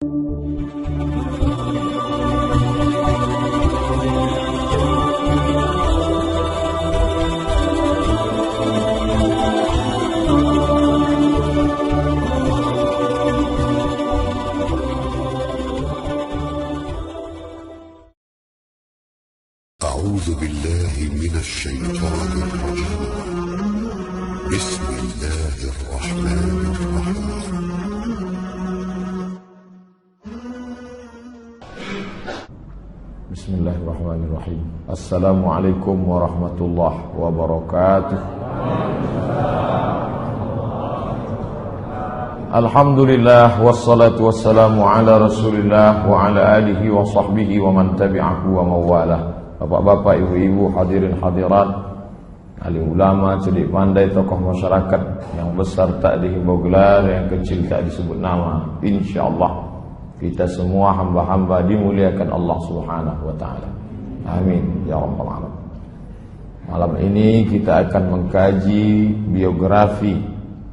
أعوذ بالله من الشيطان الرجيم. بسم الله الرحمن الرحيم. Bismillahirrahmanirrahim. Assalamualaikum warahmatullahi wabarakatuh. Alhamdulillah wassalatu wassalamu ala Rasulillah wa ala alihi wa sahbihi wa man tabi'ahu wa mawalah. Bapak-bapak, ibu-ibu, hadirin hadirat, alim ulama, cerdik pandai, tokoh masyarakat, yang besar tak dihimbau gelar, yang kecil tak disebut nama. Insyaallah kita semua hamba-hamba dimuliakan Allah Subhanahu wa taala. Amin ya rabbal alamin. Malam ini kita akan mengkaji biografi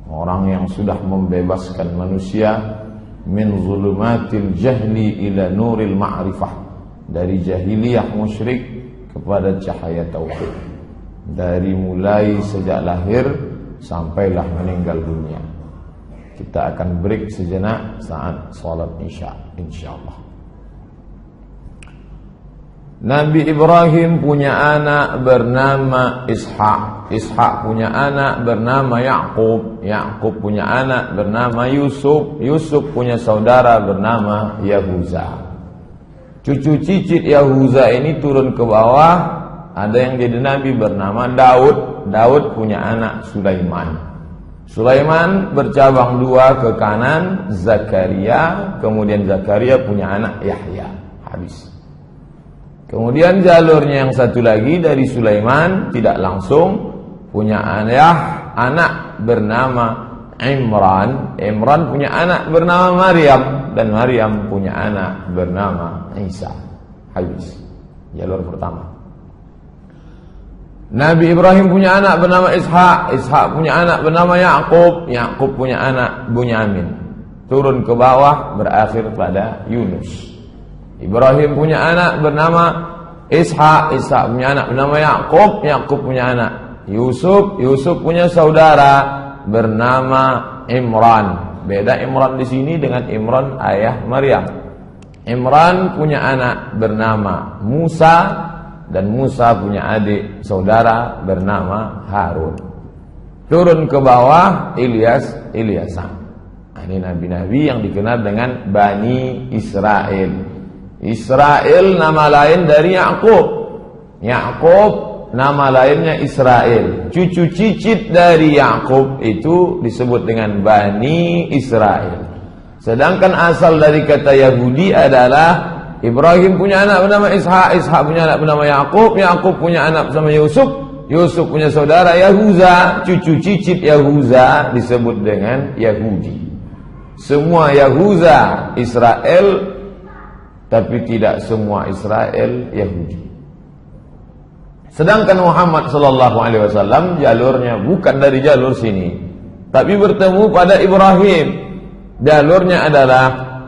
orang yang sudah membebaskan manusia min zulumatil jahli ila nuril ma'rifah, dari jahiliyah musyrik kepada cahaya tauhid, dari mulai sejak lahir sampailah meninggal dunia. Kita akan break sejenak saat salat isya insyaallah. Nabi Ibrahim punya anak bernama Ishak. Ishak punya anak bernama Ya'qub. Ya'qub punya anak bernama Yusuf. Yusuf punya saudara bernama Yahuza. Cucu cicit Yahuza ini turun ke bawah, ada yang jadi nabi bernama Daud. Daud punya anak Sulaiman. Sulaiman bercabang dua ke kanan, Zakaria. Kemudian Zakaria punya anak Yahya. Habis. Kemudian jalurnya yang satu lagi dari Sulaiman tidak langsung punya anak bernama Imran. Imran punya anak bernama Maryam, dan Maryam punya anak bernama Isa. Habis. Jalur pertama. Nabi Ibrahim punya anak bernama Ishak. Ishak punya anak bernama Ya'qub. Ya'qub punya anak Bunyamin. Turun ke bawah berakhir pada Yunus. Ibrahim punya anak bernama Ishak. Ishak punya anak bernama Ya'qub. Ya'qub punya anak Yusuf. Yusuf punya saudara bernama Imran. Beda Imran di sini dengan Imran ayah Maryam. Imran punya anak bernama Musa, dan Musa punya adik saudara bernama Harun. Turun ke bawah Ilyasan. Ini nabi-nabi yang dikenal dengan Bani Israel. Israel nama lain dari Ya'qub. Ya'qub nama lainnya Israel. Cucu cicit dari Ya'qub itu disebut dengan Bani Israel. Sedangkan asal dari kata Yahudi adalah Ibrahim punya anak bernama Ishak. Ishak punya anak bernama Ya'qub. Ya'qub punya anak bernama Yusuf. Yusuf punya saudara Yahuza. Cucu cicit Yahuza disebut dengan Yahudi. Semua Yahuza Israel, tapi tidak semua Israel Yahudi. Sedangkan Muhammad sallallahu alaihi wasallam jalurnya bukan dari jalur sini, tapi bertemu pada Ibrahim. Jalurnya adalah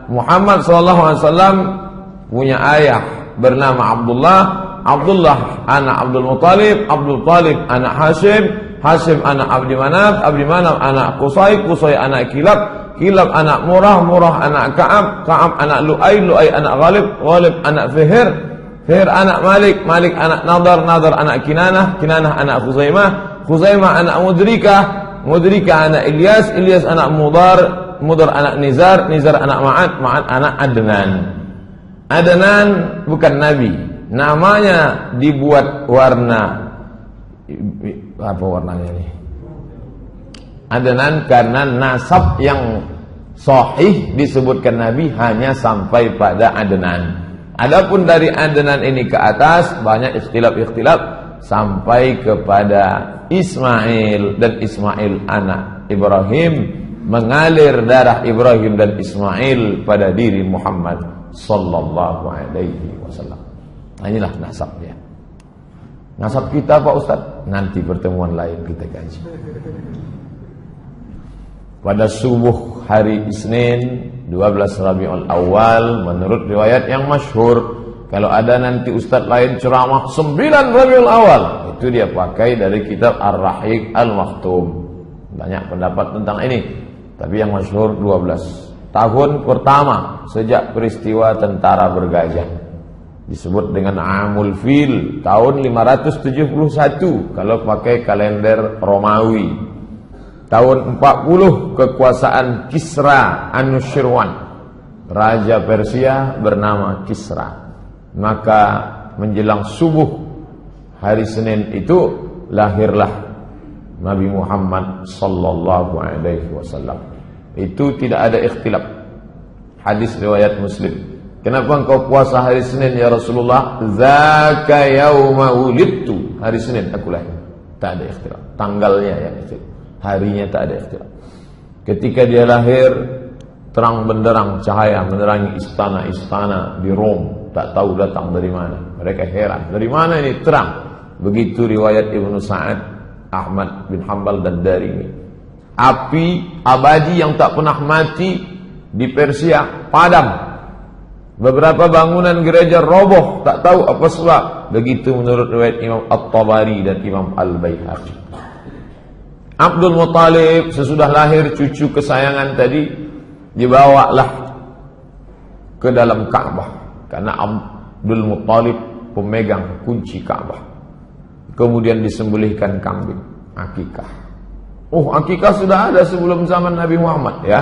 Muhammad sallallahu alaihi wasallam punya ayah bernama Abdullah. Abdullah anak Abdul Muttalib. Abdul Muttalib anak Hashim. Hashim anak Abdi Manaf. Abdi Manaf anak Qusay. Qusay anak Kilab. Kilab anak Murah. Murah anak Ka'ab. Ka'ab anak Lu'ay. Lu'ay anak Ghalib. Ghalib anak Fihir. Fihir anak Malik. Malik anak Nadar. Nadar anak Kinanah. Kinanah anak Khuzaimah. Khuzaimah anak Mudrikah. Mudrikah anak Ilyas. Ilyas anak Mudar. Mudar anak Nizar. Nizar anak Ma'ad. Ma'ad anak Adnan. Adnan bukan nabi, namanya dibuat warna. Apa warnanya ini? Adnan karena nasab yang sahih disebutkan nabi hanya sampai pada Adnan. Adapun dari Adnan ini ke atas banyak ikhtilaf sampai kepada Ismail, dan Ismail anak Ibrahim, mengalir darah Ibrahim dan Ismail pada diri Muhammad sallallahu alaihi wasallam. Nah, inilah nasab dia. Nasab kita Pak Ustaz, nanti pertemuan lain kita kaji. Pada subuh hari Isnin 12 Rabiul Awal menurut riwayat yang masyhur. Kalau ada nanti ustadz lain ceramah 9 Rabiul Awal, itu dia pakai dari kitab Ar-Rahiq Al-Maktum. Banyak pendapat tentang ini, tapi yang masyhur 12. Tahun pertama sejak peristiwa tentara bergajah, disebut dengan Amul Fil, tahun 571 kalau pakai kalender Romawi. Tahun 40 kekuasaan Kisra Anushirwan, raja Persia bernama Kisra. Maka menjelang subuh hari Senin itu lahirlah Nabi Muhammad sallallahu alaihi wasallam. Itu tidak ada ikhtilaf. Hadis riwayat Muslim. Kenapa engkau puasa hari Senin ya Rasulullah? Zaka yauma wulidtu. Hari Senin aku lahir. Tak ada ikhtilaf. Tanggalnya yang ikhtilaf. Harinya tak ada ikhtilaf. Ketika dia lahir, terang benderang cahaya menerangi istana-istana di Rom. Tak tahu datang dari mana. Mereka heran. Dari mana ini terang? Begitu riwayat Ibnu Sa'ad, Ahmad bin Hanbal dan Darimi. Api abadi yang tak pernah mati di Persia padam. Beberapa bangunan gereja roboh, tak tahu apa sebab. Begitu menurut riwayat Imam At-Tabari dan Imam Al-Baihaqi. Abdul Muttalib sesudah lahir cucu kesayangan tadi dibawalah ke dalam Ka'bah. Karena Abdul Muttalib pemegang kunci Ka'bah. Kemudian disembelihkan kambing, akikah. Oh, akikah sudah ada sebelum zaman Nabi Muhammad ya.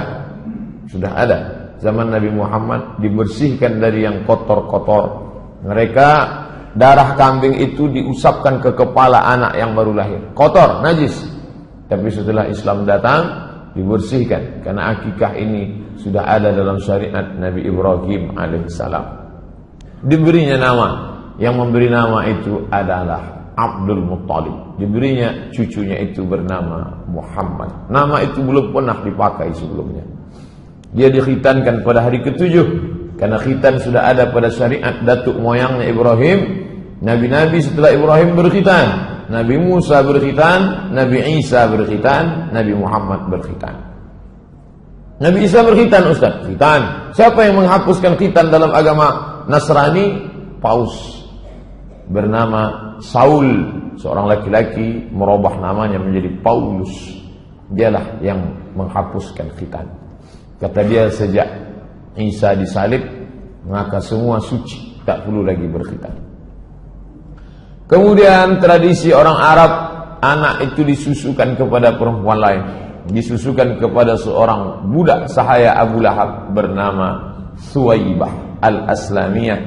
Sudah ada. Zaman Nabi Muhammad dibersihkan dari yang kotor-kotor. Mereka darah kambing itu diusapkan ke kepala anak yang baru lahir. Kotor, najis. Tapi setelah Islam datang dibersihkan karena akikah ini sudah ada dalam syariat Nabi Ibrahim alaihissalam. Diberinya nama, yang memberi nama itu adalah Abdul Muttalib. Diberinya cucunya itu bernama Muhammad. Nama itu belum pernah dipakai sebelumnya. Dia dikhitankan pada hari ke-7 karena khitan sudah ada pada syariat datuk moyangnya Ibrahim. Nabi-nabi setelah Ibrahim berkhitan. Nabi Musa berkhitan, Nabi Isa berkhitan, Nabi Muhammad berkhitan. Nabi Isa berkhitan, Ustaz. Khitan. Siapa yang menghapuskan khitan dalam agama Nasrani? Paus bernama Saul, seorang laki-laki merubah namanya menjadi Paulus. Dialah yang menghapuskan khitan. Kata dia sejak Isa disalib maka semua suci, tak perlu lagi berkhitan. Kemudian tradisi orang Arab, anak itu disusukan kepada perempuan lain, disusukan kepada seorang budak sahaya Abu Lahab bernama Suwaibah Al-Aslamiyah.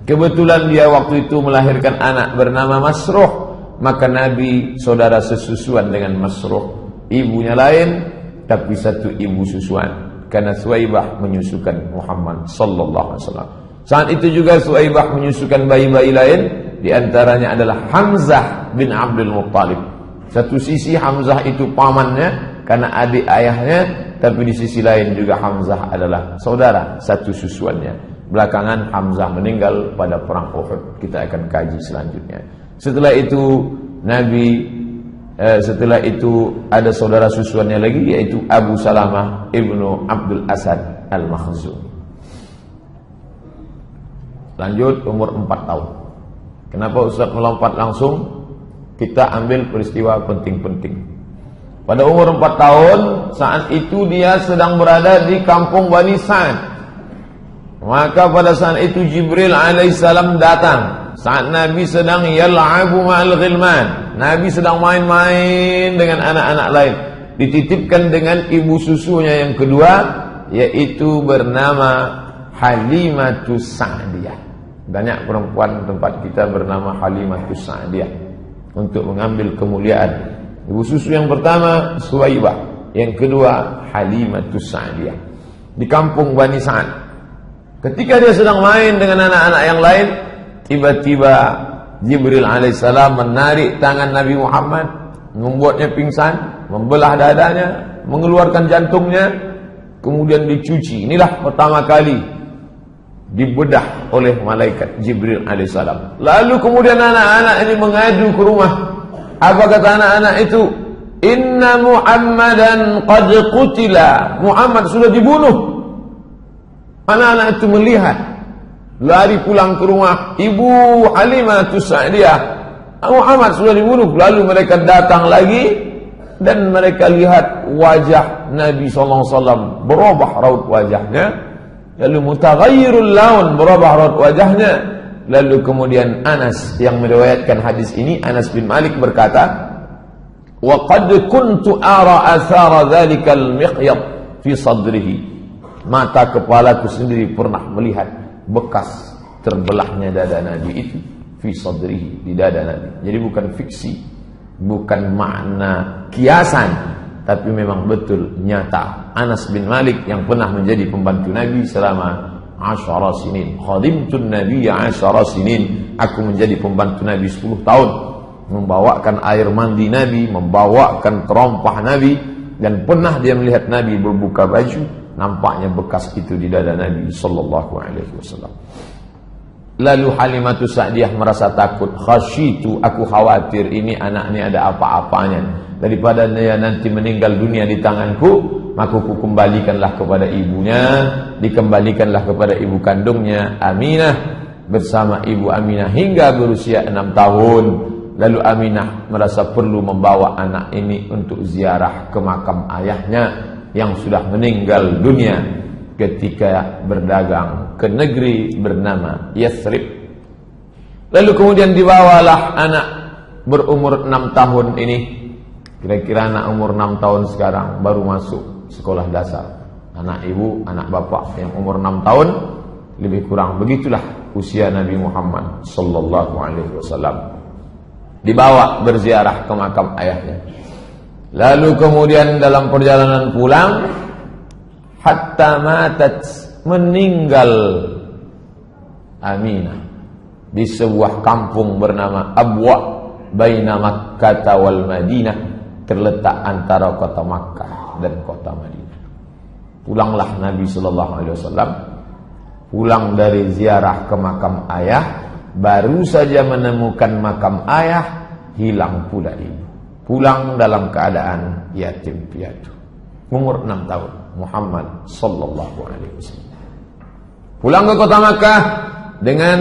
Kebetulan dia waktu itu melahirkan anak bernama Masruh. Maka Nabi saudara sesusuan dengan Masruh. Ibunya lain tapi satu ibu susuan. Karena Suwaibah menyusukan Muhammad sallallahu alaihi wasallam. Saat itu juga Suwaibah menyusukan bayi-bayi lain. Di antaranya adalah Hamzah bin Abdul Muttalib. Satu sisi Hamzah itu pamannya karena adik ayahnya, tapi di sisi lain juga Hamzah adalah saudara satu susuannya. Belakangan Hamzah meninggal pada perang Uhud. Kita akan kaji selanjutnya. Setelah itu ada saudara susuannya lagi, yaitu Abu Salamah ibnu Abdul Asad Al-Makhzumi. Lanjut, umur 4 tahun. Kenapa Ustaz melompat langsung? Kita ambil peristiwa penting-penting. Pada umur 4 tahun, saat itu dia sedang berada di kampung Bani Sa'ad. Maka pada saat itu Jibril alaihissalam datang. Saat Nabi sedang yal'abu ma'al ghilman. Nabi sedang main-main dengan anak-anak lain. Dititipkan dengan ibu susunya yang kedua, yaitu bernama Halimatus Sa'diyah. Banyak perempuan tempat kita bernama Halimatus Sa'diyah untuk mengambil kemuliaan. Ibu susu yang pertama Suwaibah, yang kedua Halimatus Sa'diyah. Di kampung Bani Sa'ad. Ketika dia sedang main dengan anak-anak yang lain, tiba-tiba Jibril alaihissalam menarik tangan Nabi Muhammad, membuatnya pingsan, membelah dadanya, mengeluarkan jantungnya, kemudian dicuci. Inilah pertama kali dibedah oleh malaikat Jibril alaihissalam. Lalu kemudian anak-anak ini mengadu ke rumah. Apa kata anak-anak itu? Inna Muhammadan qad qutila. Muhammad sudah dibunuh. Anak-anak itu melihat, lari pulang ke rumah Ibu Halimah Sa'diyah, Muhammad sudah dibunuh. Lalu mereka datang lagi dan mereka lihat wajah Nabi SAW berubah raut wajahnya, lalu mutaghayyirul laun, berubah raut wajahnya. Lalu kemudian Anas yang meriwayatkan hadis ini, Anas bin Malik berkata, wa qad kuntu ara athara dhalikal miqyad fi sadrihi. Mata kepalaku sendiri pernah melihat bekas terbelahnya dada Nabi itu fi sadrihi, di dada Nabi. Jadi bukan fiksi, bukan makna kiasan, tapi memang betul nyata. Anas bin Malik yang pernah menjadi pembantu Nabi selama 10 sinin. Khadimtun Nabiyya 10 sinin. Aku menjadi pembantu Nabi 10 tahun, membawakan air mandi Nabi, membawakan terompah Nabi, dan pernah dia melihat Nabi berbuka baju, nampaknya bekas itu di dada Nabi sallallahu alaihi wasallam. Lalu Halimah Sa'diyah merasa takut, khasyitu, aku khawatir ini anak ini ada apa-apanya, daripada dia nanti meninggal dunia di tanganku, maka ku kembalikanlah kepada ibunya, dikembalikanlah kepada ibu kandungnya Aminah bersama ibu Aminah hingga berusia 6 tahun. Lalu Aminah merasa perlu membawa anak ini untuk ziarah ke makam ayahnya yang sudah meninggal dunia ketika berdagang ke negeri bernama Yathrib. Lalu kemudian dibawalah anak berumur 6 tahun ini, kira-kira anak umur 6 tahun sekarang baru masuk sekolah dasar. Anak ibu, anak bapak yang umur 6 tahun lebih kurang, begitulah usia Nabi Muhammad sallallahu alaihi wasallam. Dibawa berziarah ke makam ayahnya. Lalu kemudian dalam perjalanan pulang, hatta matat, meninggal Aminah di sebuah kampung bernama Abwa baina Makkah wal Madinah, terletak antara kota Makkah dan kota Madinah. Pulanglah Nabi sallallahu alaihi wasallam, pulang dari ziarah ke makam ayah, baru saja menemukan makam ayah, hilang pula ibu. Pulang dalam keadaan yatim piatu. Umur 6 tahun, Muhammad sallallahu alaihi wasallam. Pulang ke kota Makkah dengan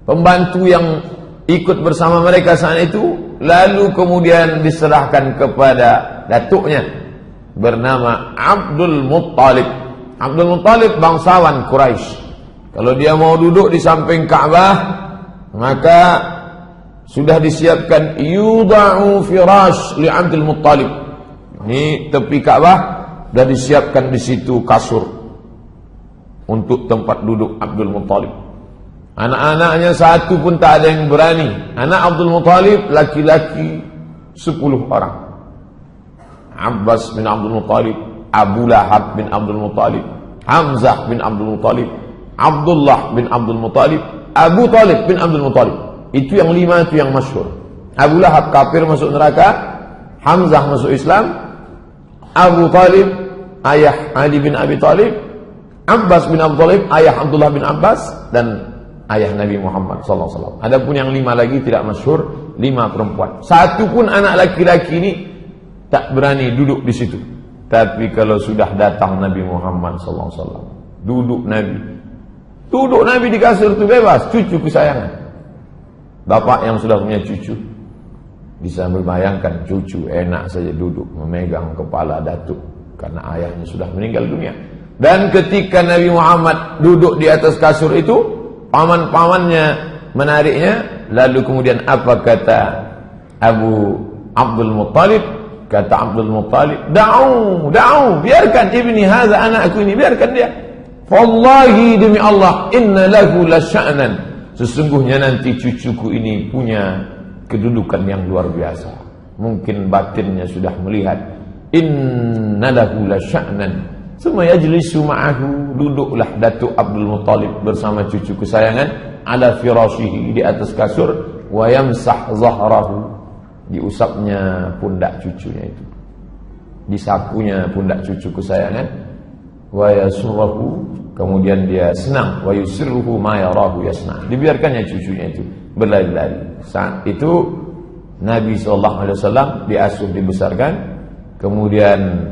pembantu yang ikut bersama mereka saat itu, lalu kemudian diserahkan kepada datuknya bernama Abdul Muttalib. Abdul Muttalib bangsawan Quraisy. Kalau dia mau duduk di samping Ka'bah, maka sudah disiapkan yuda'u firash li Abdul Muttalib. Ini tepi Ka'bah sudah disiapkan di situ kasur untuk tempat duduk Abdul Muttalib. Anak-anaknya satu pun tak ada yang berani. Anak Abdul Muttalib laki-laki 10 orang. Abbas bin Abdul Muttalib, Abu Lahab bin Abdul Muttalib, Hamzah bin Abdul Muttalib, Abdullah bin Abdul Muttalib, Abu Talib bin Abdul Muttalib. Itu yang 5 itu yang masyhur. Abu Lahab kafir masuk neraka, Hamzah masuk Islam, Abu Talib ayah Ali bin Abi Talib, Abbas bin Abu Talib ayah Abdullah bin Abbas, dan ayah Nabi Muhammad SAW. Adapun yang 5 lagi tidak masyhur, 5 perempuan. Satu pun anak laki-laki ini tak berani duduk di situ. Tapi kalau sudah datang Nabi Muhammad SAW, duduk Nabi di kasur itu bebas, cucu kesayangan. Bapak yang sudah punya cucu bisa membayangkan cucu enak saja duduk memegang kepala datuk karena ayahnya sudah meninggal dunia. Dan ketika Nabi Muhammad duduk di atas kasur itu, paman-pamannya menariknya. Lalu kemudian apa kata Abu Abdul Muttalib? Kata Abdul Muttalib, da'u, biarkan ibni hadza, anakku ini, biarkan dia. Wallahi, demi Allah, inna lahu lasya'nan, sesungguhnya nanti cucuku ini punya kedudukan yang luar biasa. Mungkin batinnya sudah melihat. Inna lahu lasya'nan. Summa yajlisu ma'ahu, duduklah Datuk Abdul Muttalib bersama cucu kesayangan, ala firashihi, di atas kasur, wa yamsah zahrahu, diusapnya pundak cucunya itu, disakunya pundak cucu kesayangan, wa yasurruhu, kemudian dia senang, wa yusirruhu ma yarahu yasna, dibiarkannya cucunya itu berlari-lari. Saat itu Nabi SAW diasuh, dibesarkan. Kemudian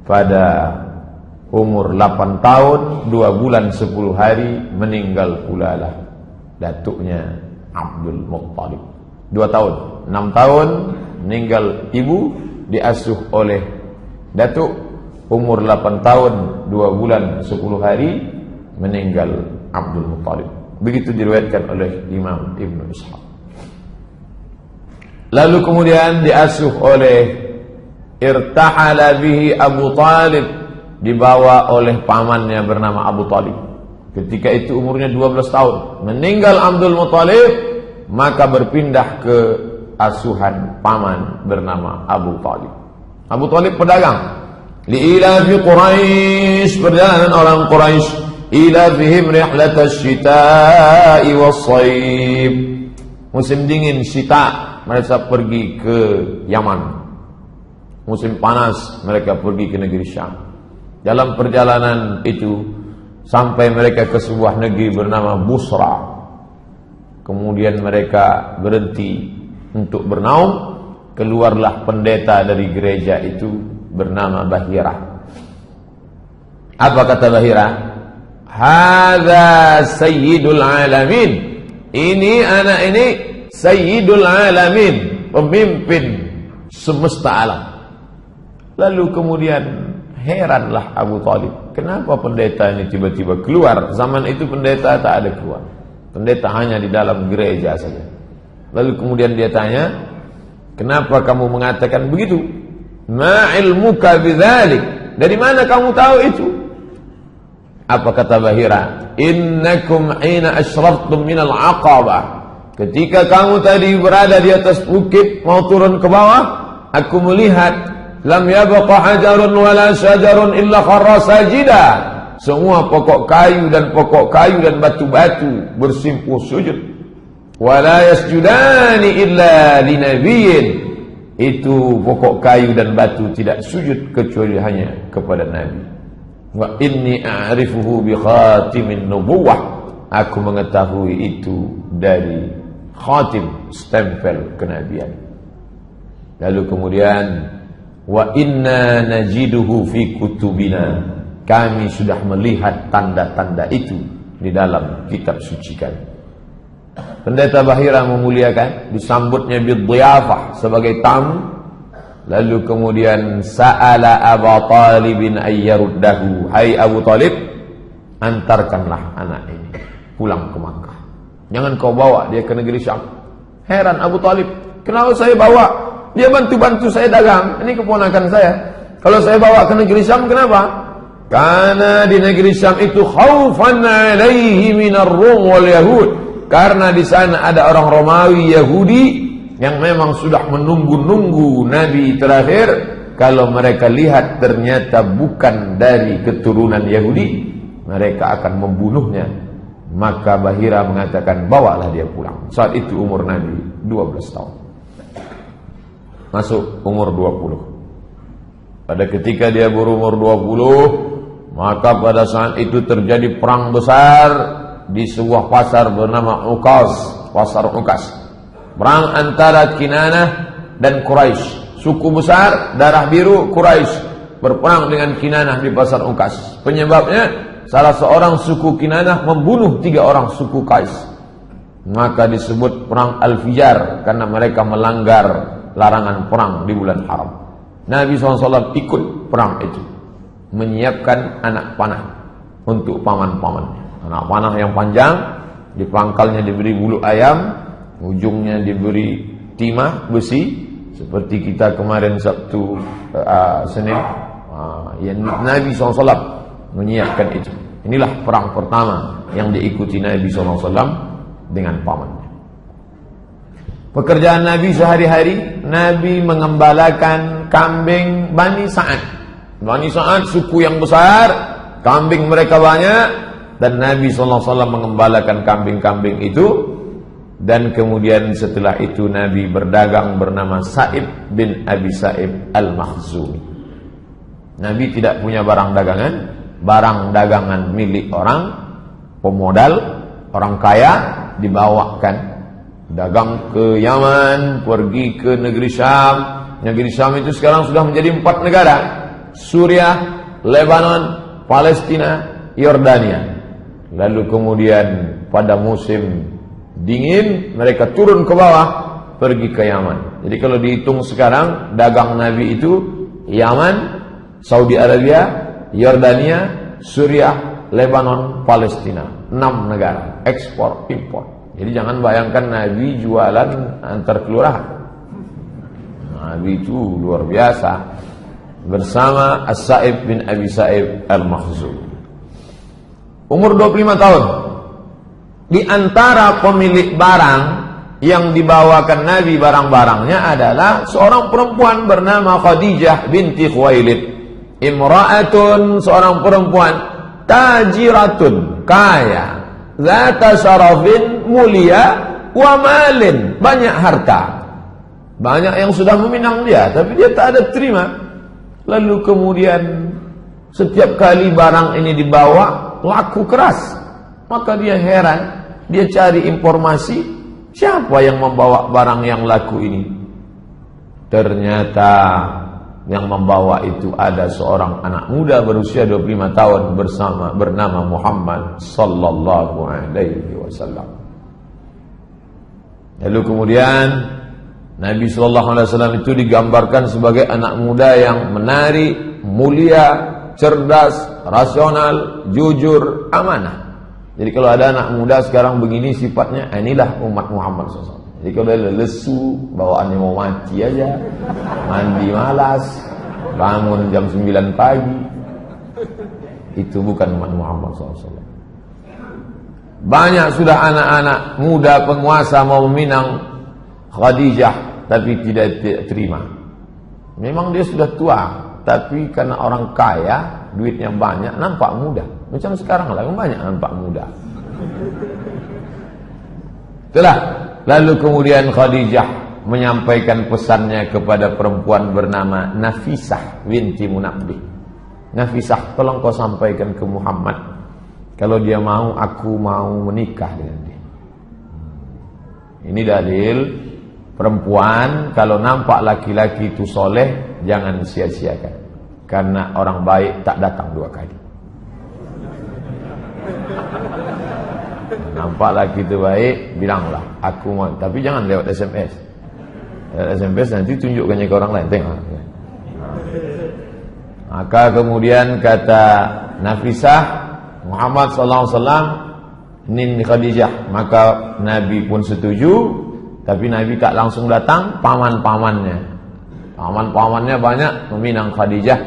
pada umur 8 tahun 2 bulan 10 hari meninggal pula lah datuknya Abdul Muttalib. 2 tahun, 6 tahun meninggal ibu, diasuh oleh datuk. Umur 8 tahun 2 bulan 10 hari meninggal Abdul Muttalib. Begitu diriwayatkan oleh Imam Ibnu Ishaq. Lalu kemudian diasuh oleh, irtahala bihi Abu Talib, dibawa oleh pamannya bernama Abu Talib. Ketika itu umurnya 12 tahun. Meninggal Abdul Muttalib, maka berpindah ke asuhan paman bernama Abu Talib. Abu Talib pedagang. Li'ilafi Quraisy, perjalanan orang Quraisy, ilafihim rihlatasy syita'i was-shayb. Musim dingin syita, mereka pergi ke Yaman. Musim panas, mereka pergi ke negeri Syam. Dalam perjalanan itu sampai mereka ke sebuah negeri bernama Busra. Kemudian mereka berhenti untuk bernaung. Keluarlah pendeta dari gereja itu bernama Bahira. Apa kata Bahira? Hadza sayyidul alamin. Ini anak ini sayyidul alamin, pemimpin semesta alam. Lalu kemudian heranlah Abu Talib, kenapa pendeta ini tiba-tiba keluar? Zaman itu pendeta tak ada keluar. Pendeta hanya di dalam gereja saja. Lalu kemudian dia tanya, kenapa kamu mengatakan begitu? Ma ilmuka bidzalik? Dari mana kamu tahu itu? Apa kata Bahira? Innakum hina asyraftum minal aqabah. Ketika kamu tadi berada di atas bukit mau turun ke bawah, aku melihat lam yabqa hajarun wala syajarun illa kharra sajida. Semua pokok kayu dan batu-batu bersimpuh sujud. Wala yasjudani illa linabiyyin. Itu pokok kayu dan batu tidak sujud kecuali hanya kepada Nabi. Wa inni a'rifuhu bi khatimin nubuwah. Aku mengetahui itu dari khatim, stempel kenabian. Lalu kemudian wa inna najiduhu fi kutubina. Kami sudah melihat tanda-tanda itu di dalam kitab suci kami. Pendeta Bahira memuliakan, disambutnya bidhiyafah sebagai tamu. Lalu kemudian sa'ala Abu Talibin ayyaruddahu. Hai Abu Talib, antarkanlah anak ini pulang ke Makkah. Jangan kau bawa dia ke negeri Syam. Heran Abu Talib, kenapa saya bawa? Dia bantu-bantu saya dagang. Ini keponakan saya. Kalau saya bawa ke negeri Syam, kenapa? Karena di negeri Syam itu khaufan alaihi minar Rum wal Yahud. Karena di sana ada orang Romawi Yahudi yang memang sudah menunggu-nunggu Nabi terakhir. Kalau mereka lihat ternyata bukan dari keturunan Yahudi, mereka akan membunuhnya. Maka Bahira mengatakan, bawalah dia pulang. Saat itu umur Nabi 12 tahun. Masuk umur 20. Pada ketika dia berumur 20, maka pada saat itu terjadi perang besar di sebuah pasar bernama Uqas, pasar Uqas. Perang antara Kinanah dan Quraisy. Suku besar darah biru Quraisy berperang dengan Kinanah di pasar Uqas. Penyebabnya salah seorang suku Kinanah membunuh 3 orang suku Qais. Maka disebut perang Al-Fijar karena mereka melanggar larangan perang di bulan haram. Nabi SAW ikut perang itu, menyiapkan anak panah untuk paman-pamannya. Anak panah yang panjang, di pangkalnya diberi bulu ayam, ujungnya diberi timah besi, seperti kita kemarin Sabtu Senin. Nabi SAW menyiapkan itu. Inilah perang pertama yang diikuti Nabi SAW dengan pamannya. Pekerjaan Nabi sehari-hari, Nabi mengembalakan kambing Bani Sa'ad. Bani Sa'ad suku yang besar, kambing mereka banyak. Dan Nabi SAW mengembalakan kambing-kambing itu. Dan kemudian setelah itu Nabi berdagang bernama Sa'ib bin Abi Sa'ib Al-Makhzumi. Nabi tidak punya barang dagangan. Barang dagangan milik orang, pemodal, orang kaya, dibawakan. Dagang ke Yaman, pergi ke negeri Syam. Negeri Syam itu sekarang sudah menjadi 4 negara. Suriah, Lebanon, Palestina, Yordania. Lalu kemudian pada musim dingin mereka turun ke bawah pergi ke Yaman. Jadi kalau dihitung sekarang dagang Nabi itu Yaman, Saudi Arabia, Yordania, Suriah, Lebanon, Palestina. 6 negara ekspor impor. Jadi jangan bayangkan Nabi jualan antar kelurahan. Nabi itu luar biasa bersama As-Sa'ib bin Abi Sa'ib Al-Makhzumi. Umur 25 tahun. Di antara pemilik barang yang dibawakan Nabi barang-barangnya adalah seorang perempuan bernama Khadijah binti Khuwailid. Imra'atun, seorang perempuan tajiratun, kaya, zata syarafin, mulia, wa malin, banyak harta. Banyak yang sudah meminang dia, tapi dia tak ada terima. Lalu kemudian setiap kali barang ini dibawa laku keras. Maka dia heran, dia cari informasi, siapa yang membawa barang yang laku ini? Ternyata yang membawa itu ada seorang anak muda berusia 25 tahun bernama Muhammad sallallahu alaihi wasallam. Lalu kemudian Nabi sallallahu alaihi wasallam itu digambarkan sebagai anak muda yang menarik, mulia, cerdas, rasional, jujur, amanah. Jadi kalau ada anak muda sekarang begini sifatnya, inilah umat Muhammad SAW. Jadi kalau dia lesu, bawaannya mau mati aja, mandi malas, bangun jam 9 pagi, itu bukan umat Muhammad SAW. Banyak sudah anak-anak muda penguasa mau meminang Khadijah, tapi tidak terima. Memang dia sudah tua, tapi karena orang kaya, duitnya banyak, nampak muda. Macam sekarang lah, banyak nampak muda. Itulah. Lalu kemudian Khadijah menyampaikan pesannya kepada perempuan bernama Nafisah binti Munabbih. Nafisah, tolong kau sampaikan ke Muhammad, kalau dia mau, aku mau menikah dengan dia. Ini dalil perempuan kalau nampak laki-laki itu soleh, jangan sia-siakan. Karena orang baik tak datang 2 kali. Nampak laki itu baik, bilanglah aku mau. Tapi jangan lewat SMS. Lewat SMS nanti tunjukkannya ke orang lain. Tengok. Maka kemudian kata Nafisah, Muhammad SAW nin Khadijah. Maka Nabi pun setuju. Tapi Nabi tak langsung datang, paman-pamannya. Paman-pamannya banyak meminang Khadijah.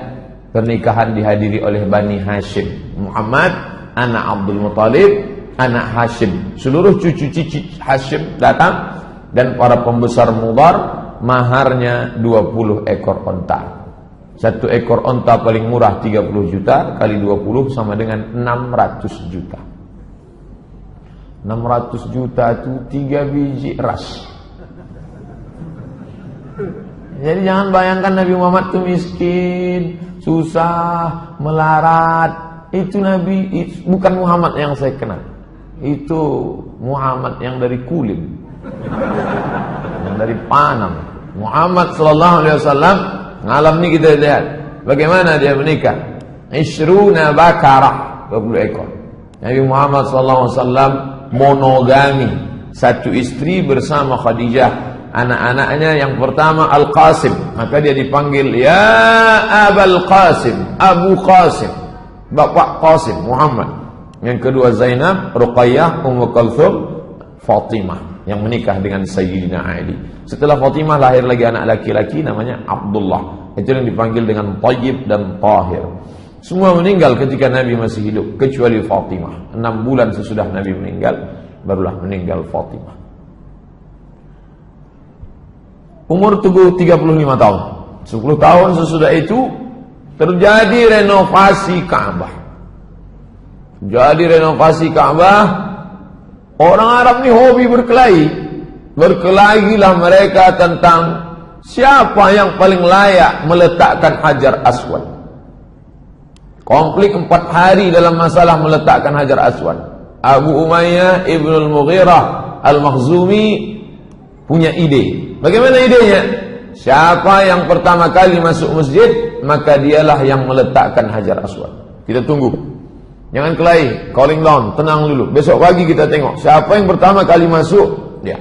Pernikahan dihadiri oleh Bani Hashim. Muhammad, anak Abdul Muttalib, anak Hashim. Seluruh cucu-cucu Hashim datang. Dan para pembesar Mudhar, maharnya 20 ekor onta. 1 ekor onta paling murah 30 juta, kali 20 sama dengan 600 juta. 600 juta itu 3 biji eras. Jadi jangan bayangkan Nabi Muhammad itu miskin, susah, melarat. Itu Nabi, bukan Muhammad yang saya kenal. Itu Muhammad yang dari Kulim, yang dari Panam. Muhammad sallallahu alaihi wasallam ngalam ni kita lihat bagaimana dia menikah. 20 bakarah, 20 ekor. Nabi Muhammad sallallahu alaihi wasallam monogami, 1 istri bersama Khadijah. Anak-anaknya yang pertama Al-Qasim, maka dia dipanggil ya Abul Qasim, Abu Qasim, Bapak Qasim Muhammad. Yang kedua Zainab, Ruqayyah, Ummu Kulthum, Fatimah yang menikah dengan Sayyidina Ali. Setelah Fatimah lahir lagi anak laki-laki namanya Abdullah. Itu yang dipanggil dengan Thayyib dan Tahir. Semua meninggal ketika Nabi masih hidup kecuali Fatimah. 6 bulan sesudah Nabi meninggal barulah meninggal Fatimah. Umur tubuh 35 tahun. 10 tahun sesudah itu terjadi renovasi Ka'bah. Jadi renovasi Ka'bah, orang Arab ni hobi berkelahi. Berkelahilah mereka tentang siapa yang paling layak meletakkan Hajar Aswad. Konflik 4 hari dalam masalah meletakkan Hajar Aswad. Abu Umayyah Ibnul Mughirah Al-Makhzumi punya ide. Bagaimana idenya? Siapa yang pertama kali masuk masjid, maka dialah yang meletakkan Hajar Aswad. Kita tunggu. Jangan kelahi, calling down, tenang dulu. Besok pagi kita tengok siapa yang pertama kali masuk. Ya.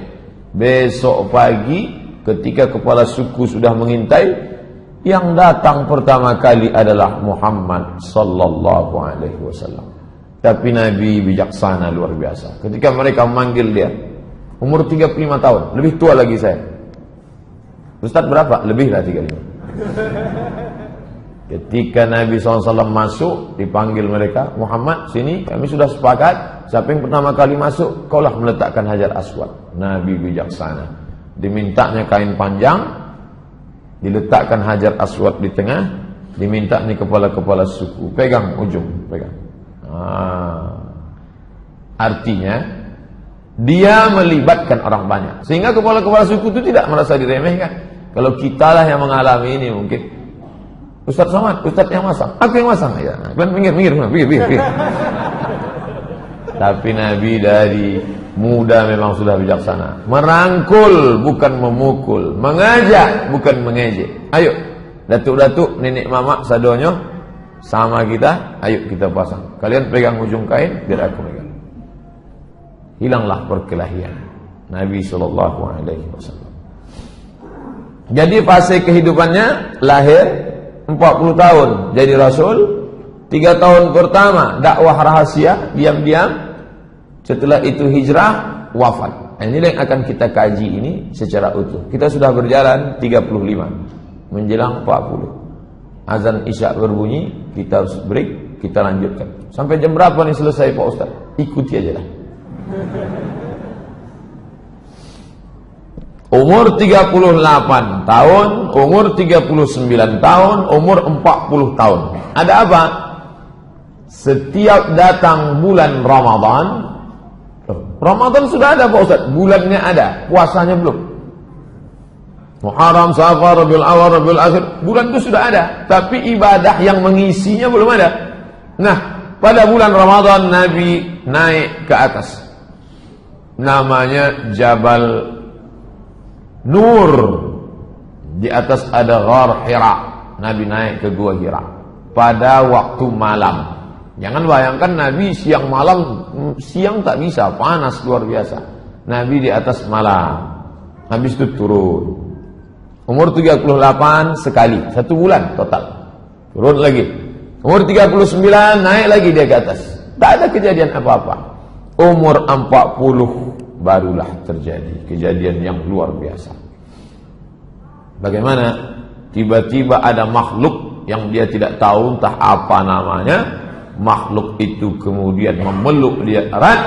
Besok pagi ketika kepala suku sudah mengintai, yang datang pertama kali adalah Muhammad sallallahu alaihi wasallam. Tapi Nabi bijaksana luar biasa. Ketika mereka memanggil dia, umur 35 tahun, lebih tua lagi saya. Ustaz berapa? Lebih lah 35. Ketika Nabi SAW masuk, dipanggil mereka, Muhammad sini, kami sudah sepakat, siapa yang pertama kali masuk, kaulah meletakkan Hajar Aswad. Nabi bijaksana. Dimintanya kain panjang, diletakkan Hajar Aswad di tengah, diminta nih kepala-kepala suku, pegang ujung, pegang. Artinya dia melibatkan orang banyak, sehingga kepala-kepala suku itu tidak merasa diremehkan. Kalau kitalah yang mengalami ini mungkin, Ustaz Somad, Ustaz yang masang, aku yang masang ya. Pinggir. Tapi Nabi dari muda memang sudah bijaksana. Merangkul bukan memukul, mengajak bukan mengejek. Ayo, datuk-datuk, nenek mama, sadonyo sama kita, ayo kita pasang. Kalian pegang ujung kain, biar aku pegang. Hilanglah perkelahian. Nabi sallallahu alaihi wasallam. Jadi fase kehidupannya lahir 40 tahun jadi rasul, 3 tahun pertama dakwah rahasia, diam-diam. Setelah itu hijrah, wafat. Ini yang akan kita kaji ini secara utuh. Kita sudah berjalan 35 menjelang 40. Azan Isya berbunyi, kita harus break, kita lanjutkan. Sampai jam berapa nih selesai Pak Ustaz? Ikuti aja lah. Umur 38 tahun, umur 39 tahun, umur 40 tahun. Ada apa? Setiap datang bulan Ramadan sudah ada Pak Ustaz, bulannya ada, puasanya belum. Muharram, Safar, Rabiul Awal, Rabiul Akhir, bulan itu sudah ada, tapi ibadah yang mengisinya belum ada. Nah, pada bulan Ramadan Nabi naik ke atas. Namanya Jabal Nur. Di atas ada Ghar Hira. Nabi naik ke Gua Hira pada waktu malam. Jangan bayangkan Nabi siang malam, siang tak bisa, panas luar biasa. Nabi di atas malam. Habis itu turun. Umur 38 sekali, 1 bulan total. Turun lagi. Umur 39 naik lagi dia ke atas. Tak ada kejadian apa-apa. Umur 40 barulah terjadi kejadian yang luar biasa. Bagaimana? Tiba-tiba ada makhluk yang dia tidak tahu entah apa namanya. Makhluk itu kemudian memeluk dia erat,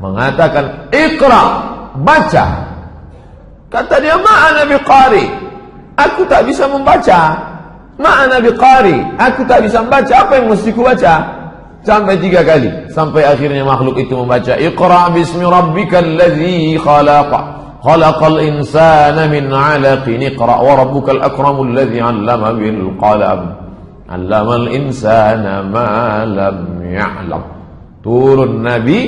mengatakan, "Iqra, baca." Kata dia, "Ma'ana biqari." Aku tak bisa membaca. "Ma'ana biqari." Aku tak bisa membaca. Apa yang mesti ku baca? Sampai 3 kali. Sampai akhirnya makhluk itu membaca, "Iqra bismi rabbikal ladzi khalaqa. Khalaqal insana min 'alaqin. Iqra wa rabbukal akramul ladzi 'allama bil qalam. 'Allamal insana ma lam ya'lam." Turun Nabi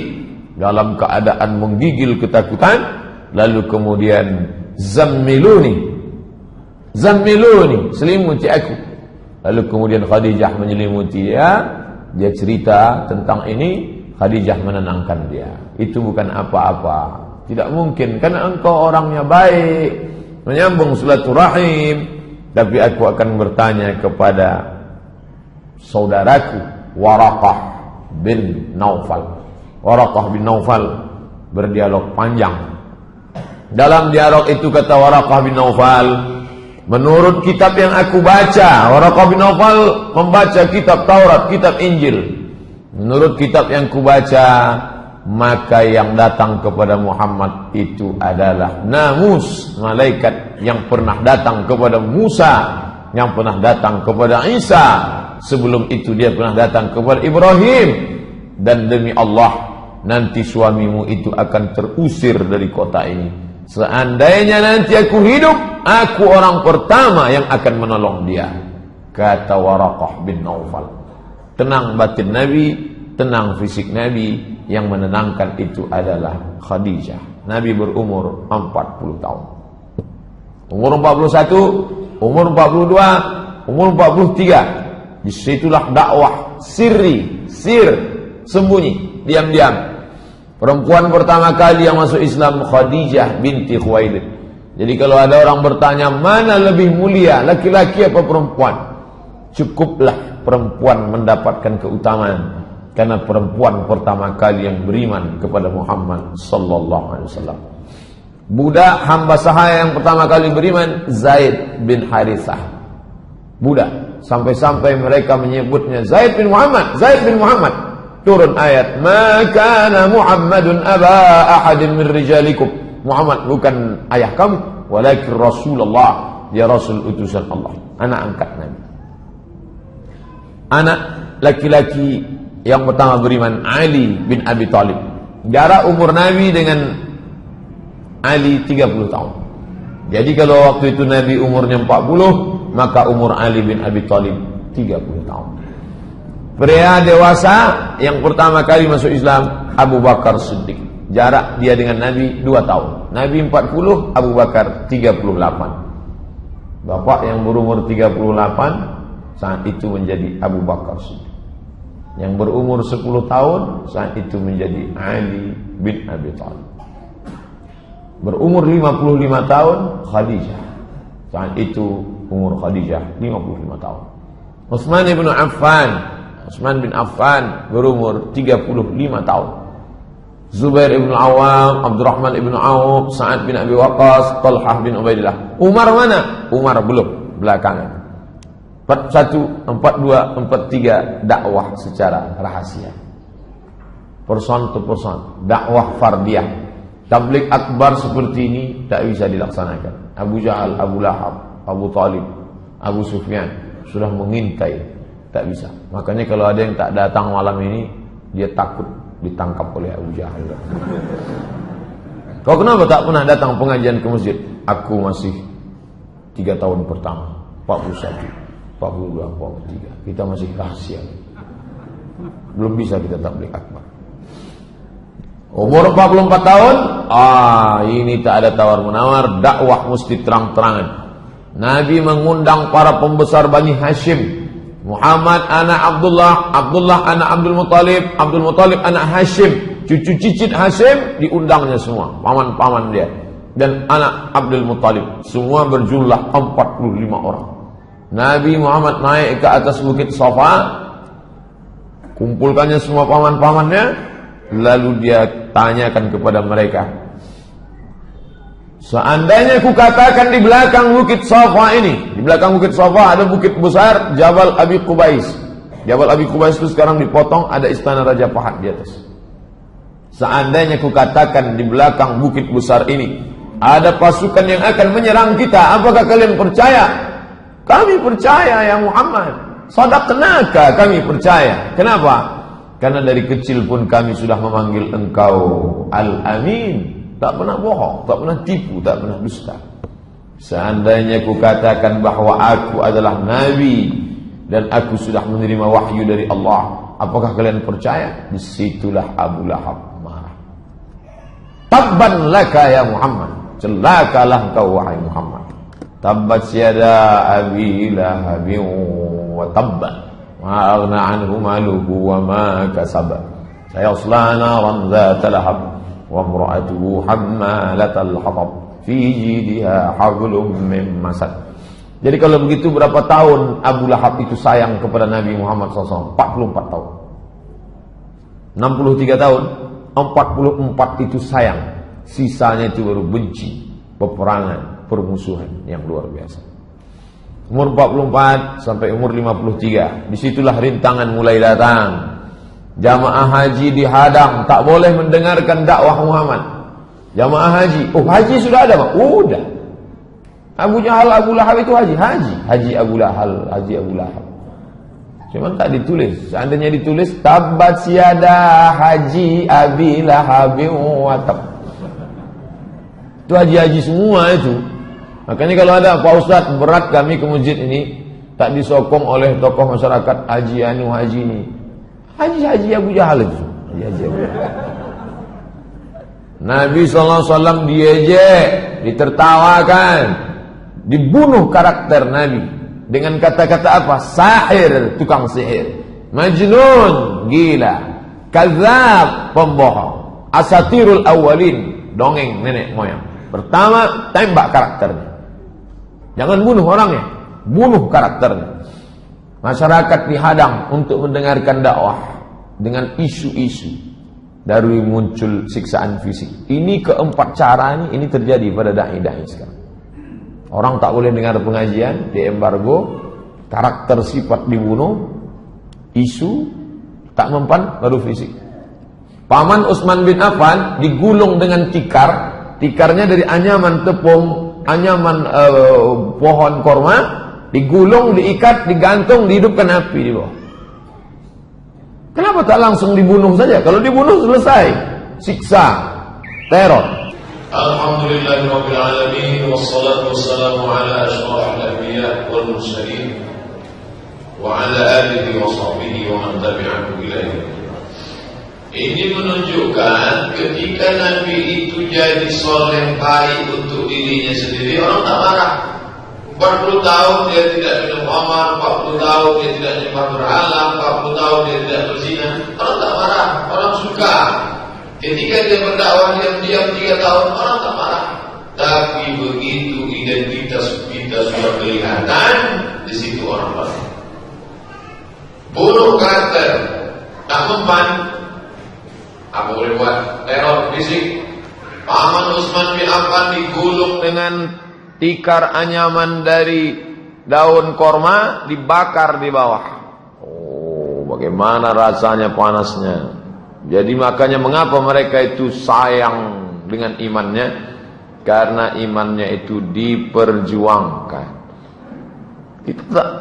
dalam keadaan menggigil ketakutan, lalu kemudian zammiluni, selimuti aku. Lalu kemudian Khadijah menyelimuti dia. Dia cerita tentang ini, Khadijah menenangkan dia. Itu bukan apa-apa, tidak mungkin, karena engkau orangnya baik, menyambung silaturahim. Tapi aku akan bertanya kepada saudaraku Waraqah bin Naufal. Waraqah bin Naufal berdialog panjang. Dalam dialog itu kata Waraqah bin Naufal, menurut kitab yang aku baca, Waraqah bin Naufal membaca kitab Taurat, kitab Injil. Menurut kitab yang ku baca, maka yang datang kepada Muhammad itu adalah namus, malaikat yang pernah datang kepada Musa, yang pernah datang kepada Isa. Sebelum itu dia pernah datang kepada Ibrahim. Dan demi Allah, nanti suamimu itu akan terusir dari kota ini. Seandainya nanti aku hidup, aku orang pertama yang akan menolong dia. Kata Waraqah bin Naufal. Tenang batin Nabi, tenang fisik Nabi. Yang menenangkan itu adalah Khadijah. Nabi berumur 40 tahun. Umur 41, umur 42, umur 43. Disitulah dakwah sir, sembunyi, diam-diam. Perempuan pertama kali yang masuk Islam Khadijah binti Khuwailid. Jadi kalau ada orang bertanya mana lebih mulia, laki-laki apa perempuan, cukuplah perempuan mendapatkan keutamaan, karena perempuan pertama kali yang beriman kepada Muhammad sallallahu alaihi wasallam. Budak hamba sahaya yang pertama kali beriman Zaid bin Harithah. Budak, sampai-sampai mereka menyebutnya Zaid bin Muhammad, Zaid bin Muhammad. Turun ayat, "Ma kana Muhammadun aba ahadin min rijalikum." Muhammad bukan ayah kamu, walakin Rasulullah, dia Rasul utusan Allah, anak angkat Nabi. Anak laki-laki yang pertama beriman Ali bin Abi Thalib. Jarak umur Nabi dengan Ali 30 tahun. Jadi kalau waktu itu Nabi umurnya 40, maka umur Ali bin Abi Thalib 30 tahun. Pria dewasa yang pertama kali masuk Islam Abu Bakar Siddiq. Jarak dia dengan Nabi 2 tahun. Nabi 40, Abu Bakar 38. Bapak yang berumur 38 saat itu menjadi Abu Bakar Siddiq. Yang berumur 10 tahun saat itu menjadi Ali bin Abi Thalib. Berumur 55 tahun Khadijah. Saat itu umur Khadijah 55 tahun. Utsman bin Affan berumur 35 tahun. Zubair ibn Awam, Abdurrahman ibn Auf, Sa'ad bin Abi Waqqas, Talhah bin Ubaidillah. Umar mana? Umar belum, belakangan. 41, 42, 43 dakwah secara rahasia. Person to person, dakwah fardiyah. Tabligh akbar seperti ini tak bisa dilaksanakan. Abu Jahal, Abu Lahab, Abu Talib, Abu Sufyan sudah mengintai, tak bisa. Makanya kalau ada yang tak datang malam ini, dia takut ditangkap oleh Abu Jahal. Kau kenapa tak pernah datang pengajian ke masjid? Aku masih 3 tahun pertama, 41, 42, 43. Kita masih rahasia. Belum bisa kita tabligh akbar. Umur 44 tahun, ini tak ada tawar-menawar, dakwah mesti terang-terangan. Nabi mengundang para pembesar Bani Hashim. Muhammad anak Abdullah, Abdullah anak Abdul Muttalib, Abdul Muttalib anak Hashim, cucu cicit Hashim diundangnya semua, paman-paman dia. Dan anak Abdul Muttalib, semua berjumlah 45 orang. Nabi Muhammad naik ke atas bukit Safa, kumpulkannya semua paman-pamannya, lalu dia tanyakan kepada mereka, seandainya ku katakan di belakang bukit Safa ini, di belakang bukit Safa ada bukit besar Jabal Abi Qubais. Jabal Abi Qubais itu sekarang dipotong, ada istana Raja Fahad di atas. Seandainya ku katakan di belakang bukit besar ini ada pasukan yang akan menyerang kita, apakah kalian percaya? Kami percaya ya Muhammad. Sadaqnaka, kami percaya. Kenapa? Karena dari kecil pun kami sudah memanggil engkau Al-Amin. Tak pernah bohong, tak pernah tipu, tak pernah dusta. Seandainya ku katakan bahwa aku adalah Nabi dan aku sudah menerima wahyu dari Allah, apakah kalian percaya? Disitulah Abu Lahab marah. Tabban laka ya Muhammad, celakalah kau wahai Muhammad. Tabbat yada Abi Lahabin wa tabban, ma aghna anhu maluhu wa ma kasaba, sayasla naran dhata lahab, wa imra'atuhu hammalatal hatab, fi jidha hablum min masad. Jadi kalau begitu berapa tahun Abu Lahab itu sayang kepada Nabi Muhammad SAW? 44 tahun. 63 tahun, 44 itu sayang. Sisanya itu baru benci, peperangan, permusuhan yang luar biasa. Umur 44 sampai umur 53, disitulah rintangan mulai datang. Jamaah haji dihadang, tak boleh mendengarkan dakwah Muhammad. Jamaah haji, haji sudah ada Pak? Udah. Abu Jahal, Abu Lahab itu haji Abu Lahab. Cuman tak ditulis. Seandainya ditulis tabbat yada haji Abi Lahab wa tab. Itu haji-haji semua itu. Makanya kalau ada Pak Ustadz berat kami ke masjid ini, tak disokong oleh tokoh masyarakat haji ini. Haji Abu Jahal itu. Haji Abu Jahal. Nabi SAW diejek, ditertawakan, dibunuh karakter Nabi dengan kata-kata apa? Sahir, tukang sihir. Majnun, gila. Kadzab, pembohong. Asatirul awwalin, dongeng nenek moyang. Pertama, tembak karakternya. Jangan bunuh orangnya, bunuh karakternya. Masyarakat dihadang untuk mendengarkan dakwah dengan isu-isu, dari muncul siksaan fisik. Ini keempat cara ini terjadi pada dai-dai sekarang. Orang tak boleh dengar pengajian, diembargo, karakter sifat dibunuh, isu tak mempan, baru fisik. Paman Utsman bin Affan digulung dengan tikar, tikarnya dari anyaman tepung, anyaman pohon korma, digulung, diikat, digantung, dihidupkan api di bawah. Kenapa tak langsung dibunuh saja? Kalau dibunuh selesai, siksa, teror. Alhamdulillahirabbil alamin wassalatu wassalamu ala asyrafil anbiya wal mursalin wa ala alihi wa sahbihi wa man tabi'ahu ila yaumil. Ini menunjukkan ketika Nabi itu jadi soleh baik untuk dirinya sendiri, orang tak marah. 40 tahun dia tidak minum khamar, 40 tahun dia tidak nyembah berhala, 40 tahun dia tidak berzina, orang tak marah, orang suka. Ketika dia berdakwah diam-diam 3 tahun, orang tak marah. Tapi begitu identitas kita sudah kelihatan, di situ orang marah. Bunuh karakter, tak mempan. Apa boleh buat? Teror fisik. Paman Utsman bin Affan digulung dengan tikar anyaman dari daun korma, dibakar di bawah. Oh, bagaimana rasanya panasnya. Jadi makanya mengapa mereka itu sayang dengan imannya? Karena imannya itu diperjuangkan.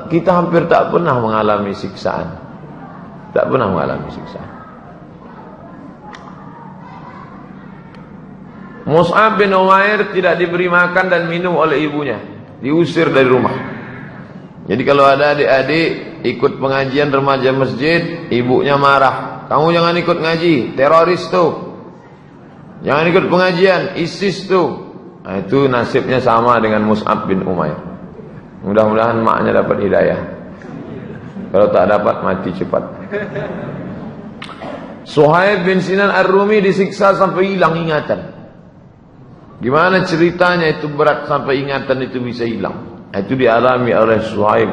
Kita hampir tak pernah mengalami siksaan. Tak pernah mengalami siksaan. Mus'ab bin Umair tidak diberi makan dan minum oleh ibunya, diusir dari rumah. Jadi kalau ada adik-adik ikut pengajian remaja masjid, ibunya marah, kamu jangan ikut ngaji, teroris tuh. Jangan ikut pengajian, ISIS tuh. Nah, itu nasibnya sama dengan Mus'ab bin Umair. Mudah-mudahan maknya dapat hidayah. Kalau tak dapat, mati cepat. Suhaib bin Sinan Ar-Rumi disiksa sampai hilang ingatan. Gimana ceritanya itu berat sampai ingatan itu bisa hilang? Itu dialami oleh Suhaib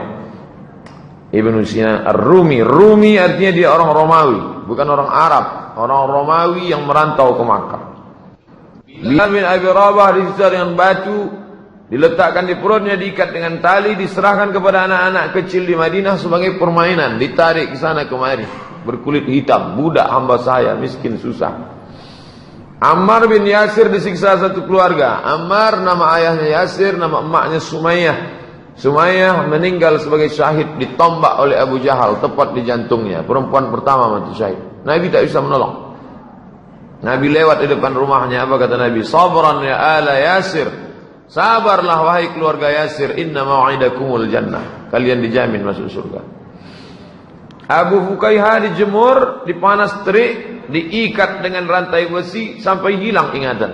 Ibn Sinan Ar-Rumi. Rumi artinya dia orang Romawi, bukan orang Arab. Orang Romawi yang merantau ke Makkah. Bilal bin Abi Rabah disiksa dengan batu, diletakkan di perutnya, diikat dengan tali, diserahkan kepada anak-anak kecil di Madinah sebagai permainan, ditarik ke sana kemari. Berkulit hitam, budak hamba saya, miskin susah. Ammar bin Yasir disiksa satu keluarga. Ammar nama ayahnya Yasir, nama emaknya Sumayyah. Sumayyah meninggal sebagai syahid, ditombak oleh Abu Jahal tepat di jantungnya. Perempuan pertama mati syahid. Nabi tak bisa menolong. Nabi lewat di depan rumahnya, apa kata Nabi? Sabran ya ala Yasir. Sabarlah wahai keluarga Yasir, inna mau'idakumul jannah. Kalian dijamin masuk surga. Abu Fukaihah dijemur, dipanas terik, diikat dengan rantai besi sampai hilang ingatan.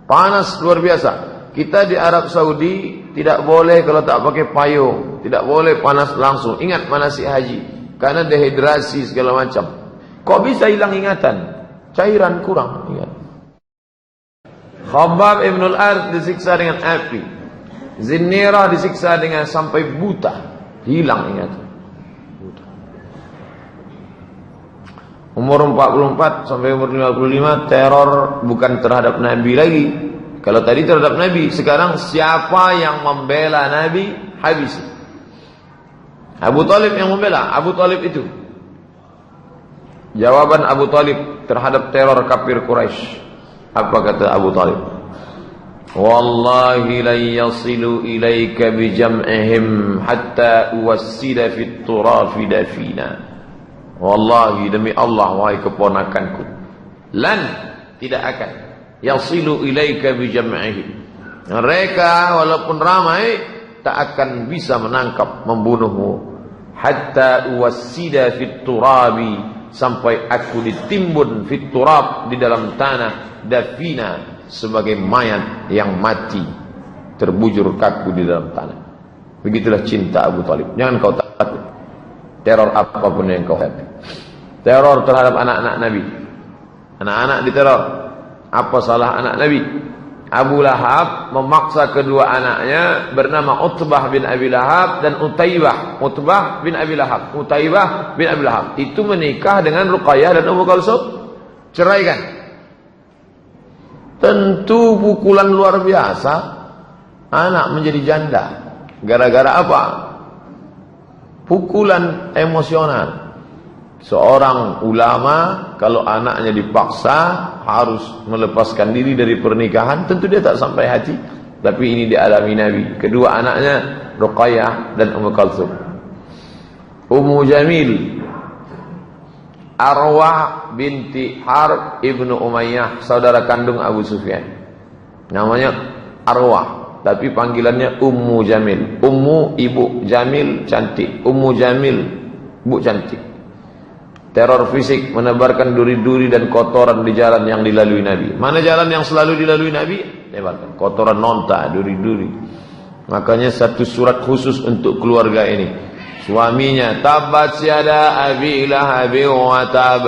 Panas luar biasa. Kita di Arab Saudi tidak boleh kalau tak pakai payung, tidak boleh panas langsung. Ingat manasik haji, karena dehidrasi segala macam. Kok bisa hilang ingatan? Cairan kurang ingat. Khabbab ibn al-Arth disiksa dengan api. Zinnirah disiksa dengan sampai buta, hilang ingatan. Umur 44 sampai umur 55 teror bukan terhadap Nabi lagi. Kalau tadi terhadap Nabi, sekarang siapa yang membela Nabi, habis. Abu Talib yang membela. Abu Talib itu. Jawaban Abu Talib terhadap teror kafir Quraisy. Apa kata Abu Talib? Wallahi la yasilu ilaika bi jam'ihim hatta uwassila fit turafi dafina. Wallahi demi Allah wahai keponakanku, lan tidak akan yasilu ilaika bi jam'ihim. Mereka walaupun ramai tak akan bisa menangkap, membunuhmu. Hatta uwassida fit turabi, sampai aku ditimbun fit turab, di dalam tanah, dafina, sebagai mayat yang mati, terbujur kaku di dalam tanah. Begitulah cinta Abu Talib. Jangan kau takut. Teror apapun yang kau hadapi. Teror terhadap anak-anak Nabi. Anak-anak diteror. Apa salah anak Nabi? Abu Lahab memaksa kedua anaknya bernama Utbah bin Abi Lahab dan Utaibah. Utbah bin Abi Lahab, Utaibah bin Abi Lahab. Itu menikah dengan Ruqayyah dan Ummu Kalsum. Ceraikan. Tentu pukulan luar biasa. Anak menjadi janda. Gara-gara apa? Pukulan emosional. Seorang ulama kalau anaknya dipaksa harus melepaskan diri dari pernikahan, tentu dia tak sampai hati. Tapi ini dialami Nabi. Kedua anaknya Ruqayyah dan Ummu Kalsum. Ummu Jamil, Arwah binti Harb ibnu Umayyah, saudara kandung Abu Sufyan. Namanya Arwah, tapi panggilannya Ummu Jamil. Ummu ibu, Jamil cantik. Ummu Jamil bu cantik. Teror fisik, menebarkan duri-duri dan kotoran di jalan yang dilalui Nabi. Mana jalan yang selalu dilalui Nabi? Tebarkan kotoran, nonta, duri-duri. Makanya satu surat khusus untuk keluarga ini. Suaminya, tabat yada abi lahabi wa tab.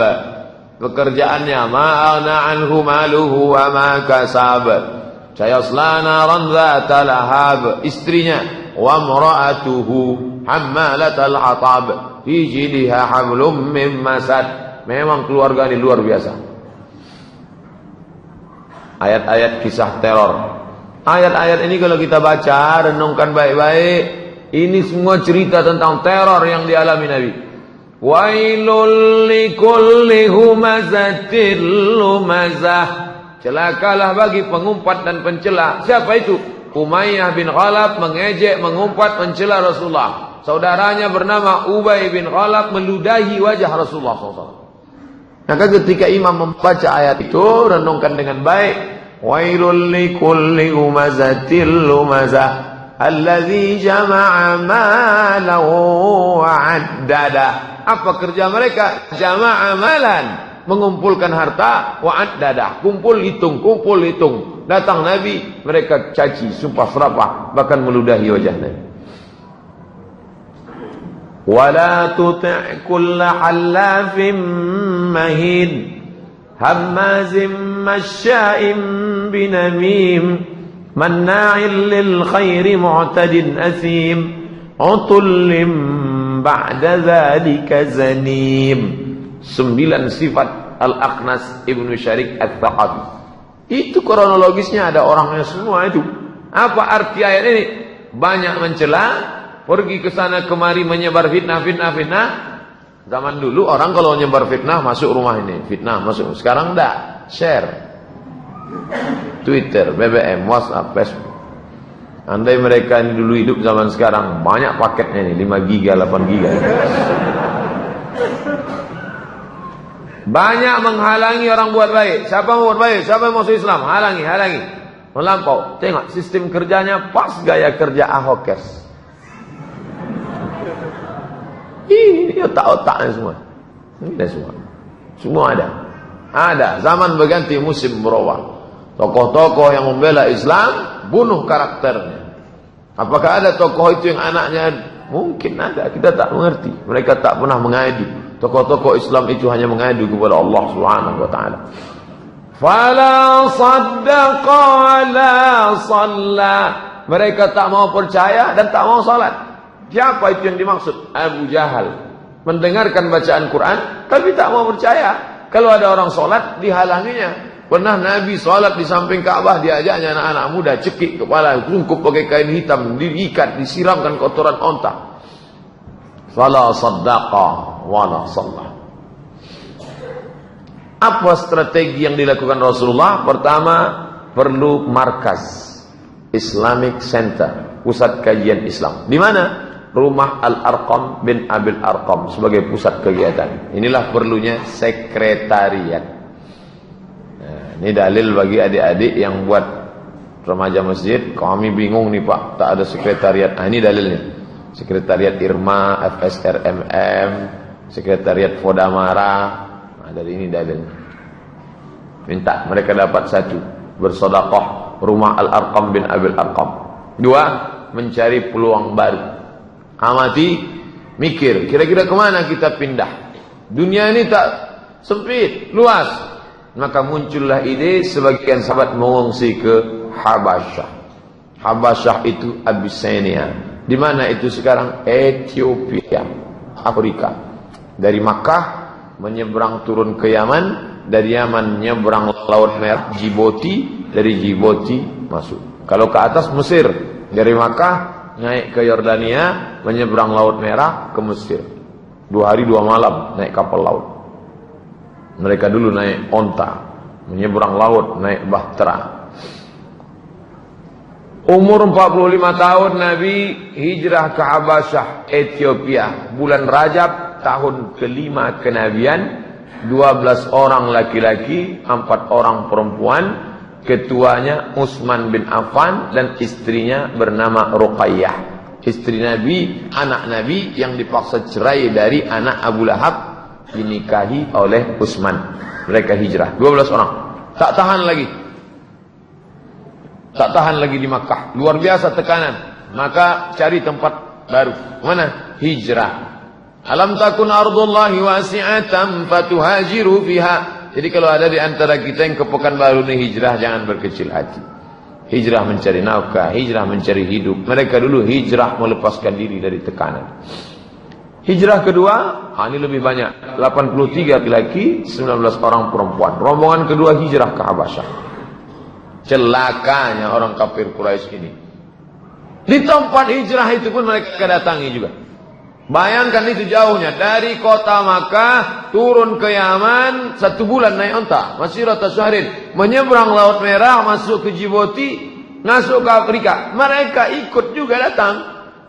Pekerjaannya, ma'ana anhu maluhu wa ma kasab. Sayasla naran dhata lahab. Istrinya, wa mra'atuhu hammalatal hatab. Fi jidha hablum min masad. Memang keluarga ini luar biasa. Ayat-ayat kisah teror. Ayat-ayat ini kalau kita baca, renungkan baik-baik, ini semua cerita tentang teror yang dialami Nabi. Wailul likulli humazatil lumazah. Celakalah bagi pengumpat dan pencela. Siapa itu? Umayyah bin Khalaf mengejek, mengumpat, mencela Rasulullah. Saudaranya bernama Ubay bin Khalaf meludahi wajah Rasulullah SAW. Maka ketika imam membaca ayat itu, renungkan dengan baik. Wailul likulli humazatil lumazah alladzi jama'a malan wa 'addada. Apa kerja mereka? Jama'a malan, mengumpulkan harta, wa 'addada, kumpul hitung. Datang Nabi, mereka caci, sumpah serapah, bahkan meludahi wajah Nabi. Wala tuti' kulla halafin mahin hammazim masya'im binamim manna'il lil khairi mu'tadin athim utullim ba'da dhalika zanim. 9 sifat Al-Aqnas Ibnu Syarik Al-Thaqafi. Itu kronologisnya, ada orangnya semua itu. Apa arti ayat ini? Banyak mencela, pergi ke sana kemari menyebar fitnah. Zaman dulu orang kalau menyebar fitnah masuk rumah ini, fitnah masuk. Sekarang enggak, share. Twitter, BBM, WhatsApp, Facebook. Andai mereka ini dulu hidup zaman sekarang, banyak paketnya ini, 5 giga, 8 giga. Banyak menghalangi orang buat baik. Siapa mau buat baik? Siapa yang masuk Islam? Halangi. Melampau. Tengok sistem kerjanya pas gaya kerja Ahokers. Ini otak-otaknya semua. Ini semua ada. Zaman berganti, musim berubah. Tokoh-tokoh yang membela Islam bunuh karakternya. Apakah ada tokoh itu yang anaknya? Mungkin ada, kita tak mengerti. Mereka tak pernah mengadu. Tokoh-tokoh Islam itu hanya mengadu kepada Allah Subhanahu wa taala. Fala saddaqa wala shalla. Mereka tak mau percaya dan tak mau salat. Siapa itu yang dimaksud? Abu Jahal. Mendengarkan bacaan Quran tapi tak mau percaya. Kalau ada orang salat dihalanginya. Pernah Nabi salat di samping Ka'bah, diajaknya anak-anak muda, cekik kepala, bungkup pakai kain hitam, diikat, disiramkan kotoran onta. Fala saddaqa wala shalla. Apa strategi yang dilakukan Rasulullah? Pertama, perlu markas Islamic Center, pusat kajian Islam. Di mana? Rumah Al-Arqam bin Abil Arqam sebagai pusat kegiatan. Inilah perlunya sekretariat. Nah, ini dalil bagi adik-adik yang buat remaja masjid. Kami bingung nih Pak, tak ada sekretariat. Nah, ini dalilnya. Sekretariat Irma, FSRMM, sekretariat Fodamara. Nah, dari ini dalilnya. Minta mereka dapat satu, bersedekah rumah Al-Arqam bin Abil Arqam. 2, mencari peluang baru. Amati Mikir, kira-kira kemana kita pindah? Dunia ini tak sempit, luas. Maka muncullah ide sebagian sahabat mengungsi ke Habasyah. Habasyah itu Abyssinia. Di mana itu sekarang? Ethiopia, Afrika. Dari Makkah menyeberang turun ke Yaman, dari Yaman menyeberang Laut Merah, Djibouti, dari Djibouti masuk. Kalau ke atas Mesir, dari Makkah naik ke Yordania, menyeberang Laut Merah ke Mesir. 2 hari 2 malam naik kapal laut. Mereka dulu naik onta, menyeberang laut, naik bahtera. Umur 45 tahun Nabi hijrah ke Habasyah, Ethiopia. Bulan Rajab tahun ke-5 kenabian. 12 orang laki-laki, 4 orang perempuan. Ketuanya Utsman bin Affan dan istrinya bernama Ruqayyah. Istri Nabi, anak Nabi yang dipaksa cerai dari anak Abu Lahab, dinikahi oleh Utsman. Mereka hijrah, 12 orang. Tak tahan lagi di Makkah. Luar biasa tekanan. Maka cari tempat baru. Mana? Hijrah. Alam takun ardullahi wasi'atan fatuhajiru fiha. Jadi kalau ada di antara kita yang ke Pekanbaru ini hijrah, jangan berkecil hati. Hijrah mencari nafkah, hijrah mencari hidup. Mereka dulu hijrah melepaskan diri dari tekanan. Hijrah kedua, ini lebih banyak. 83 laki-laki, 19 orang perempuan. Rombongan kedua hijrah ke Habasyah. Celakanya orang kafir Quraisy ini. Di tempat hijrah itu pun mereka datangi juga. Bayangkan itu jauhnya. Dari kota Makkah turun ke Yaman 1 bulan naik onta. Masirata syahrin. Menyeberang Laut Merah, masuk ke Djibouti, masuk ke Afrika. Mereka ikut juga datang.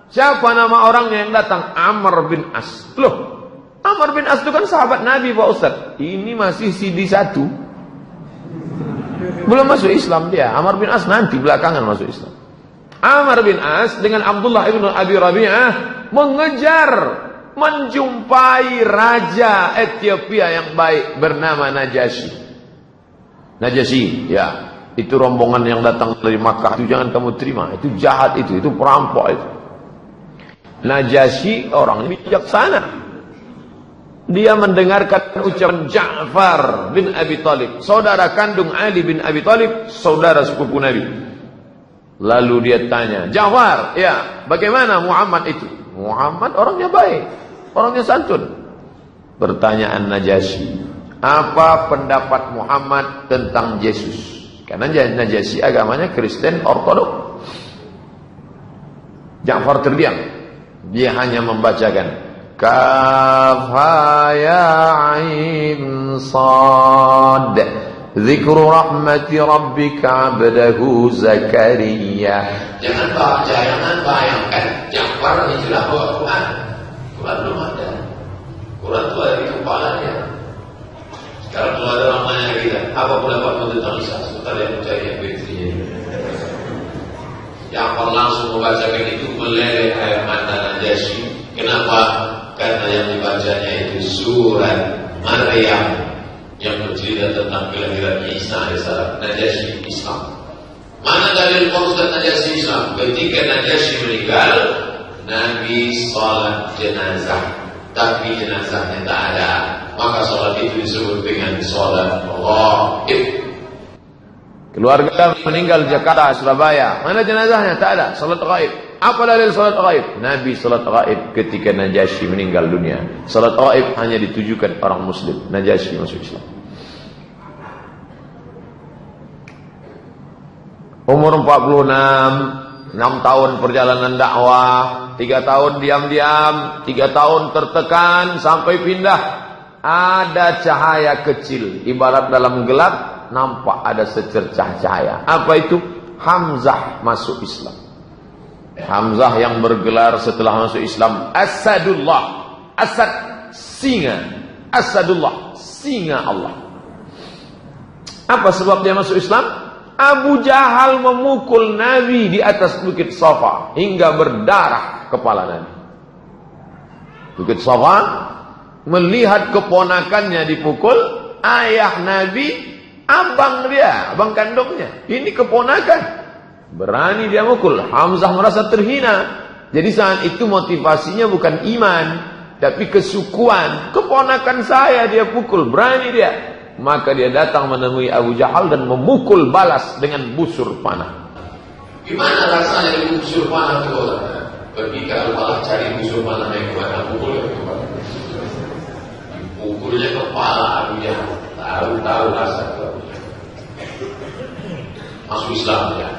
Siapa nama orangnya yang datang? Amr bin As. Loh, Amr bin As itu kan sahabat Nabi Pak Ustaz. Ini masih CD1. Belum masuk Islam dia. Amr bin As nanti belakangan masuk Islam. Amr bin As dengan Abdullah ibn Abi Rabi'ah mengejar, menjumpai raja Ethiopia yang baik bernama Najasyi. Najasyi, ya, itu rombongan yang datang dari Makkah. Itu jangan kamu terima. Itu jahat itu perampok itu. Najasyi orang bijaksana. Dia mendengarkan ucapan Ja'far bin Abi Thalib, saudara kandung Ali bin Abi Thalib, saudara sepupu Nabi. Lalu dia tanya, Ja'far, ya, bagaimana Muhammad itu? Muhammad orangnya baik, orangnya santun. Pertanyaan Najasyi, apa pendapat Muhammad tentang Yesus? Karena Najasyi agamanya Kristen Ortodok. Ja'far terdiam. Dia hanya membacakan Kaf ha ya ain sad Zikru rahmati rabbika abdahu Zakaria. Jangan bayangkan Ja'far itulah Quran. Quran belum ada. Quran itu ada di kepalanya. Sekarang kalau ada orang nanya kita, apa pendapatmu tentang Isa? Sebentar yang mencari yang begitu. Ja'far langsung membacakan itu, meleleh air mata Najasyi. Kenapa? Karena yang dibacanya itu surat Maryam yang bercerita tentang kelahiran Isa alaihissalam. Najasyi Islam. Mana dalil Ustaz Najasyi Islam? Ketika Najasyi meninggal, Nabi salat jenazah, tapi jenazahnya tak ada. Maka salat itu disebut dengan salat ghaib. Keluarga meninggal Jakarta, Surabaya, mana jenazahnya? Tak ada, salat ghaib. Apa dalil salat ghaib? Nabi salat ghaib ketika Najasyi meninggal dunia. Salat ghaib hanya ditujukan orang muslim. Najasyi masuk Islam. Umur 46, 6 tahun perjalanan dakwah, 3 tahun diam-diam, 3 tahun tertekan sampai pindah. Ada cahaya kecil, ibarat dalam gelap nampak ada secercah cahaya. Apa itu? Hamzah masuk Islam. Hamzah yang bergelar setelah masuk Islam Asadullah. Asad, singa. Asadullah, singa Allah. Apa sebab dia masuk Islam? Abu Jahal memukul Nabi di atas bukit Safa hingga berdarah kepala Nabi. Bukit Safa, melihat keponakannya dipukul, ayah Nabi, abang dia, abang kandungnya, ini keponakan, berani dia mukul. Hamzah merasa terhina. Jadi saat itu motivasinya bukan iman, tapi kesukuan. Keponakan saya dia pukul, berani dia. Maka dia datang menemui Abu Jahal dan memukul balas dengan busur panah. Gimana rasanya di busur panah itu? Pergi ke Al-Falah cari busur panah yang kemana, pukul yang kemana. Pukulnya kepala Abu Jahal. Tahu rasa itu. Masuk Islam ya.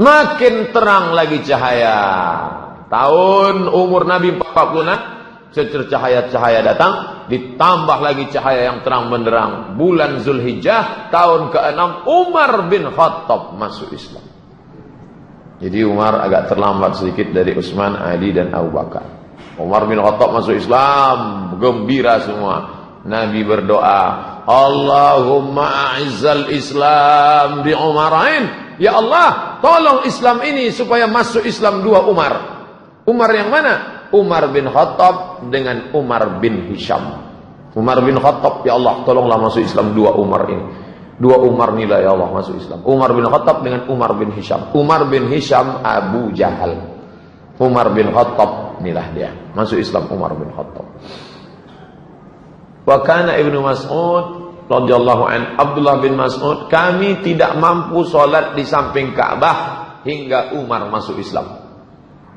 Makin terang lagi cahaya. Tahun umur Nabi 46, cahaya datang, ditambah lagi cahaya yang terang benderang. Bulan Zulhijjah tahun ke-6, Umar bin Khattab masuk Islam. Jadi Umar agak terlambat sedikit dari Utsman, Ali dan Abu Bakar. Umar bin Khattab masuk Islam, gembira semua. Nabi berdoa, Allahumma a'izzal Islam bi Umarain. Ya Allah, tolong Islam ini supaya masuk Islam 2 Umar. Umar yang mana? Umar bin Khattab dengan Umar bin Hisham. Umar bin Khattab, ya Allah, tolonglah masuk Islam 2 Umar ini. 2 Umar inilah ya Allah masuk Islam. Umar bin Khattab dengan Umar bin Hisham. Umar bin Hisham Abu Jahal. Umar bin Khattab inilah dia. Masuk Islam Umar bin Khattab. Wa kana Ibnu Mas'ud radhiyallahu an, Abdullah bin Mas'ud, kami tidak mampu sholat di samping Ka'bah hingga Umar masuk Islam.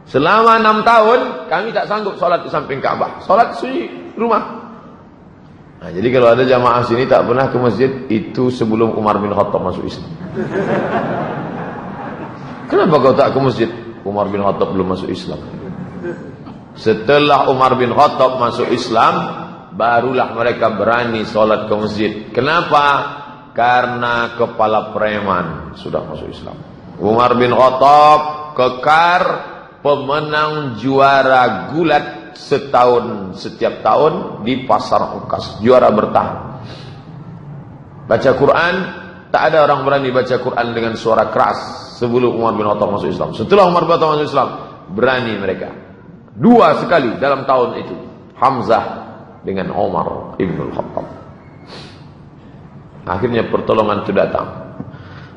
Selama 6 tahun kami tak sanggup sholat di samping Ka'bah. Sholat di rumah. Nah, jadi kalau ada jamaah sini tak pernah ke masjid, itu sebelum Umar bin Khattab masuk Islam. Kenapa kau tak ke masjid? Umar bin Khattab belum masuk Islam. Setelah Umar bin Khattab masuk Islam, barulah mereka berani sholat ke masjid. Kenapa? Karena kepala preman sudah masuk Islam. Umar bin Khattab kekar pemenang juara gulat setiap tahun di pasar Ukas, juara bertahan. Baca Quran, tak ada orang berani baca Quran dengan suara keras sebelum Umar bin Khattab masuk Islam. Setelah Umar bin Khattab masuk Islam, berani mereka. 2 sekali dalam tahun itu, Hamzah dengan Umar ibn Khattab. Akhirnya pertolongan itu datang.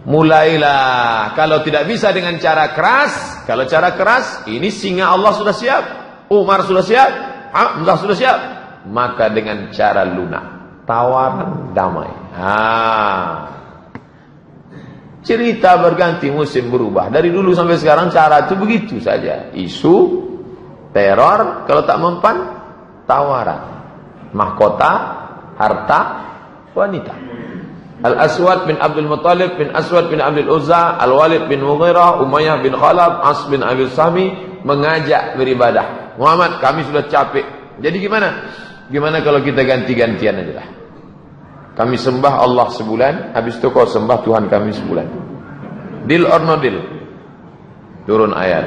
Mulailah, kalau tidak bisa dengan cara keras, kalau cara keras, ini singa Allah sudah siap, Umar sudah siap, Hamzah sudah siap, maka dengan cara lunak, tawaran damai. Cerita berganti, musim berubah. Dari dulu sampai sekarang cara itu begitu saja. Isu, teror, kalau tak mempan, tawaran. Mahkota, harta, wanita. Al-Aswad bin Abdul Muttalib bin Aswad bin Abdul Uzza, Al-Walid bin Mughirah, Umayyah bin Khalaf, As bin Abi Sami mengajak beribadah. Muhammad, kami sudah capek. Jadi gimana? Gimana kalau kita ganti-gantian aja lah. Kami sembah Allah sebulan, habis itu kau sembah Tuhan kami sebulan. Deal or no deal? Turun ayat.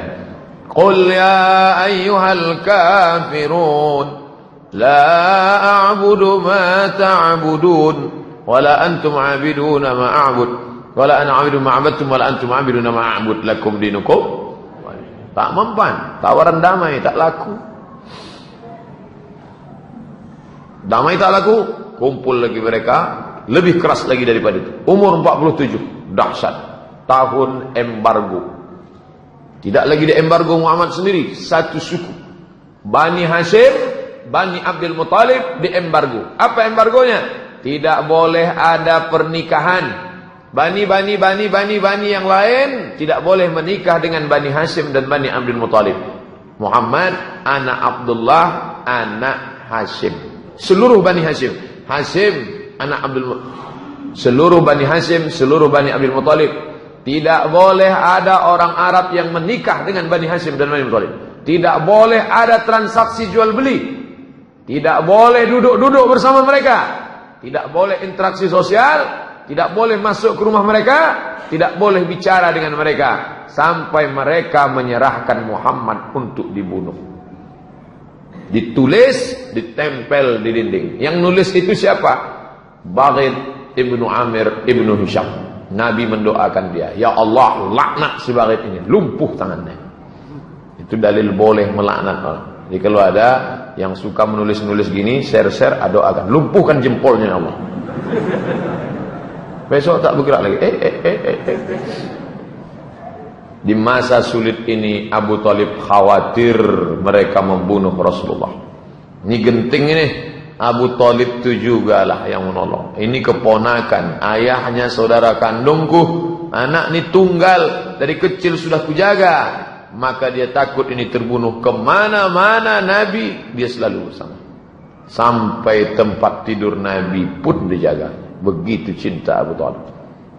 Qul ya ayyuhal kafirun, la a'budu ma ta'budun. Wala antum abiduna ma'abud, wala ana abidu ma'abadtum, wala antum abiduna ma'abud, lakum dinukum. Tak mempan, tawaran damai tak laku. Damai tak laku, kumpul lagi mereka, lebih keras lagi daripada itu. Umur 47, dahsyat. Tahun embargo. Tidak lagi di embargo Muhammad sendiri, satu suku. Bani Hashim, Bani Abdul Muttalib di embargo. Apa embargonya? Tidak boleh ada pernikahan. Bani yang lain tidak boleh menikah dengan Bani Hashim dan Bani Abdul Muttalib. Muhammad anak Abdullah, anak Hashim. Seluruh Bani Hashim. Hashim anak Abdul Muttalib. Seluruh Bani Hashim, seluruh Bani Abdul Muttalib. Tidak boleh ada orang Arab yang menikah dengan Bani Hashim dan Bani Muttalib. Tidak boleh ada transaksi jual beli. Tidak boleh duduk-duduk bersama mereka. Tidak boleh interaksi sosial, tidak boleh masuk ke rumah mereka, tidak boleh bicara dengan mereka sampai mereka menyerahkan Muhammad untuk dibunuh. Ditulis, ditempel di dinding. Yang nulis itu siapa? Baghid ibnu Amir ibnu Hisham. Nabi mendoakan dia, ya Allah, laknat si Baghid ini, lumpuh tangannya. Itu dalil boleh melaknat orang. Jadi kalau ada yang suka menulis-nulis gini, share-share, doakan, lumpuhkan jempolnya Allah. Besok tak bergerak lagi. Di masa sulit ini Abu Thalib khawatir mereka membunuh Rasulullah. Ini genting ini. Abu Thalib itu juga lah yang menolong. Ini keponakan, ayahnya saudara kandungku, anak ini tunggal, dari kecil sudah kujaga. Maka dia takut ini terbunuh. Kemana-mana Nabi dia selalu bersama. Sampai tempat tidur Nabi pun dijaga. Begitu cinta Abu Thalib.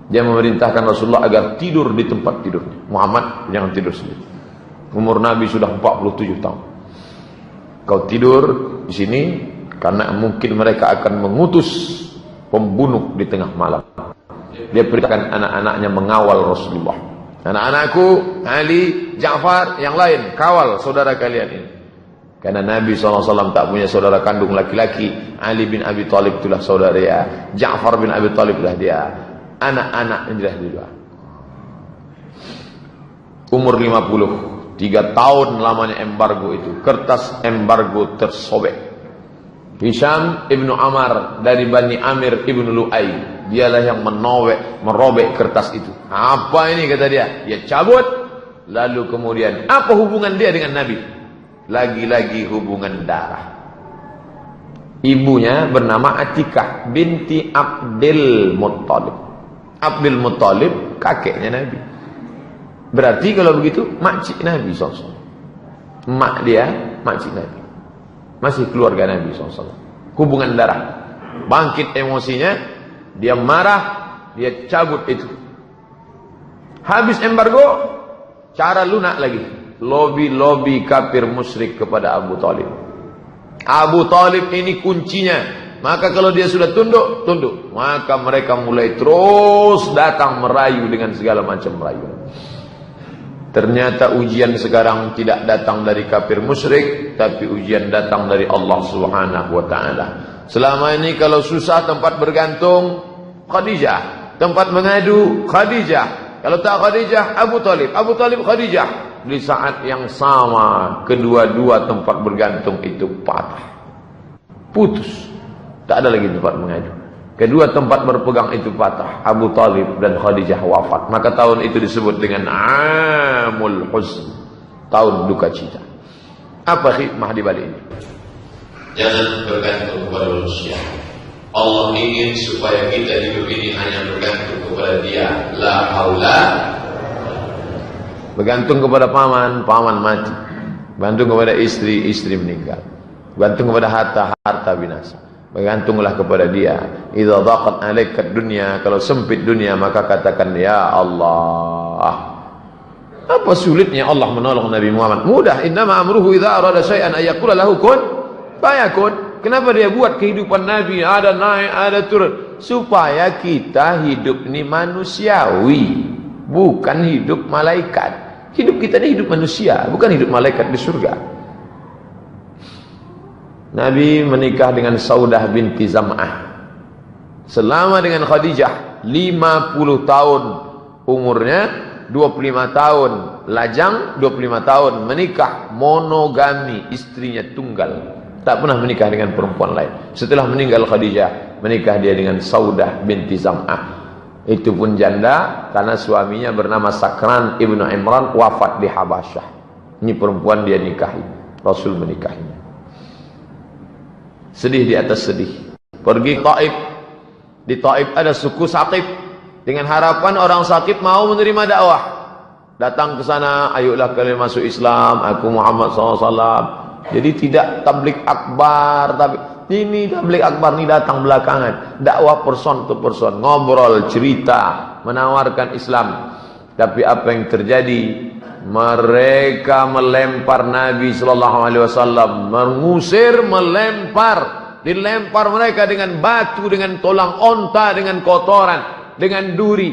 Dia memerintahkan Rasulullah agar tidur di tempat tidurnya. Muhammad jangan tidur sendiri. Umur Nabi sudah 47 tahun. Kau tidur di sini karena mungkin mereka akan mengutus pembunuh di tengah malam. Dia perintahkan anak-anaknya mengawal Rasulullah. Anak-anakku, Ali, Ja'far, yang lain, kawal saudara kalian ini. Karena Nabi SAW tak punya saudara kandung laki-laki. Ali bin Abi Thalib itulah saudara dia. Ja'far bin Abi Thalib itulah dia. Anak-anak inilah dia. Umur 50, 3 tahun lamanya embargo itu. Kertas embargo tersobek. Hisham ibnu Amar dari Bani Amir ibnu Lu'ay, dialah yang merobek kertas itu. Apa ini kata dia? Dia cabut. Lalu kemudian apa hubungan dia dengan Nabi? Lagi-lagi hubungan darah. Ibunya bernama Atikah binti Abdul Muttalib. Abdul Muttalib kakeknya Nabi. Berarti kalau begitu makcik Nabi SAW. Mak dia makcik Nabi. Masih keluarga Nabi SAW. Hubungan darah. Bangkit emosinya, dia marah, dia cabut itu. Habis embargo, cara lunak lagi. Lobi-lobi kafir musyrik kepada Abu Thalib. Abu Thalib ini kuncinya. Maka kalau dia sudah tunduk, tunduk. Maka mereka mulai terus datang merayu dengan segala macam merayu. Ternyata ujian sekarang tidak datang dari kafir musyrik, tapi ujian datang dari Allah Subhanahu wa taala. Selama ini kalau susah tempat bergantung Khadijah, tempat mengadu Khadijah. Kalau tak Khadijah, Abu Thalib, Abu Thalib Khadijah. Di saat yang sama kedua-dua tempat bergantung itu patah. Putus. Tak ada lagi tempat mengadu. Kedua tempat berpegang itu patah. Abu Thalib dan Khadijah wafat. Maka tahun itu disebut dengan Amul Huzn, tahun duka cita. Apa hikmah di balik ini? Jangan bergantung kepada manusia. Allah ingin supaya kita hidup ini hanya bergantung kepada Dia. La haula. Bergantung kepada paman, paman mati. Bergantung kepada istri, istri meninggal. Bergantung kepada harta, harta binasa. Bergantunglah kepada Dia. Idza dhaqat 'alaika dunya, kalau sempit dunia maka katakan ya Allah. Apa sulitnya Allah menolong Nabi Muhammad? Mudah. Innama amruhu idza arada syai'an ay yaqula lahu kun fayakun. Kenapa dia buat kehidupan Nabi ada naik, ada turun? Supaya kita hidup ini manusiawi, bukan hidup malaikat. Hidup kita ini hidup manusia, bukan hidup malaikat di surga. Nabi menikah dengan Saudah binti Zam'ah. Selama dengan Khadijah 50 tahun umurnya, 25 tahun lajang, 25 tahun menikah, monogami, istrinya tunggal. Tak pernah menikah dengan perempuan lain. Setelah meninggal Khadijah, menikah dia dengan Saudah binti Zam'ah. Itu pun janda karena suaminya bernama Sakran ibnu Imran, wafat di Habasyah. Ini perempuan dia nikahi, Rasul menikahinya. Sedih di atas sedih. Pergi Taif. Di Taif ada suku Saqif. Dengan harapan orang Saqif mau menerima dakwah. Datang ke sana, ayolah kalian masuk Islam, aku Muhammad SAW. Jadi tidak tablik akbar, tapi ini tablik akbar ini datang belakangan. Dakwah person to person, ngobrol, cerita, menawarkan Islam. Tapi apa yang terjadi? Mereka melempar Nabi SAW, mengusir, melempar, dilempar mereka dengan batu, dengan tolang onta, dengan kotoran, dengan duri.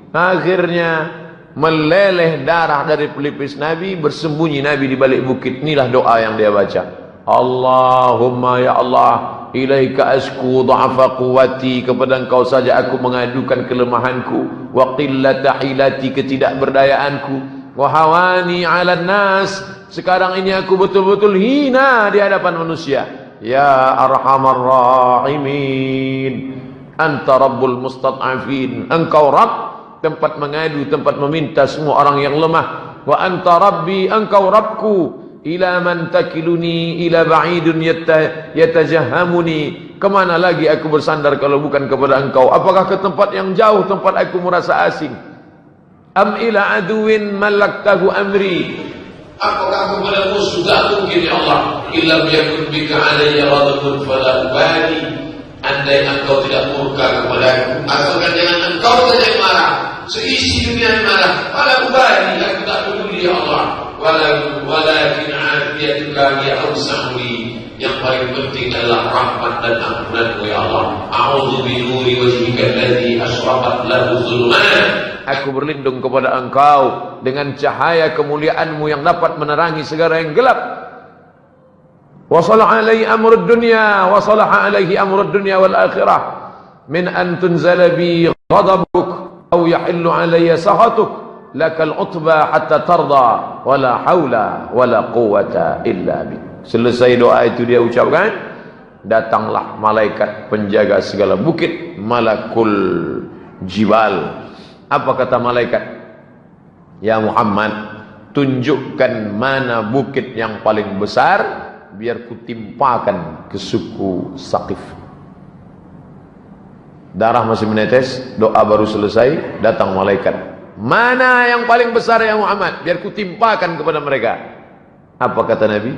Akhirnya meleleh darah dari pelipis Nabi, bersembunyi Nabi di balik bukit. Inilah doa yang dia baca. Allahumma ya Allah, ilaika asku dha'afa quwwati, kepada Engkau saja aku mengadukan kelemahanku, wa qillata hilati, ketidakberdayaanku, wa hawani 'alan nas, sekarang ini aku betul-betul hina di hadapan manusia. Ya arhamar rahimin, anta rabbul mustad'afin, Engkau Rabb tempat mengadu, tempat meminta semua orang yang lemah. Wa anta rabbi, engkau Rabbku. Ila man takiluni ila ba'idun yatajahhamuni. Kemana lagi aku bersandar kalau bukan kepada engkau? Apakah ke tempat yang jauh, tempat aku merasa asing? Am ila aduwin malaktahu amri. Apakah kepada musuh? Tak mungkin ya Allah. Illam yakun bika alayya ghadabun fala ubali. Andai engkau tidak murka kepadaku, asalkan jangan engkau saja yang marah, seisi dunia marah, fala ubali, aku tak peduli ya Allah. Walakin afiyatuka ya awsa'li. Yang paling penting adalah rahmat dan ampunanmu ya Allah. A'udzu bi nuri wajhika alladhi asyraqat lahu dhulumat. Aku berlindung kepada engkau dengan cahaya kemuliaanmu yang dapat menerangi segala yang gelap. Wa salaha alaihi amrud dunya wa salaha alaihi amrud dunya wal akhirah min an tunzala bi ghadabuk aw yahillu alayya sakhatuk. Lakal utba hatta tarda wala haula wala quwata illa bik. Selesai doa itu dia ucapkan, datanglah malaikat penjaga segala bukit, malakul jibal. Apa kata malaikat? Ya Muhammad, tunjukkan mana bukit yang paling besar, biar kutimpakan ke suku Saqif. Darah masih menetes, doa baru selesai, datang malaikat. Mana yang paling besar ya Muhammad, biar kutimpakan kepada mereka. Apa kata Nabi?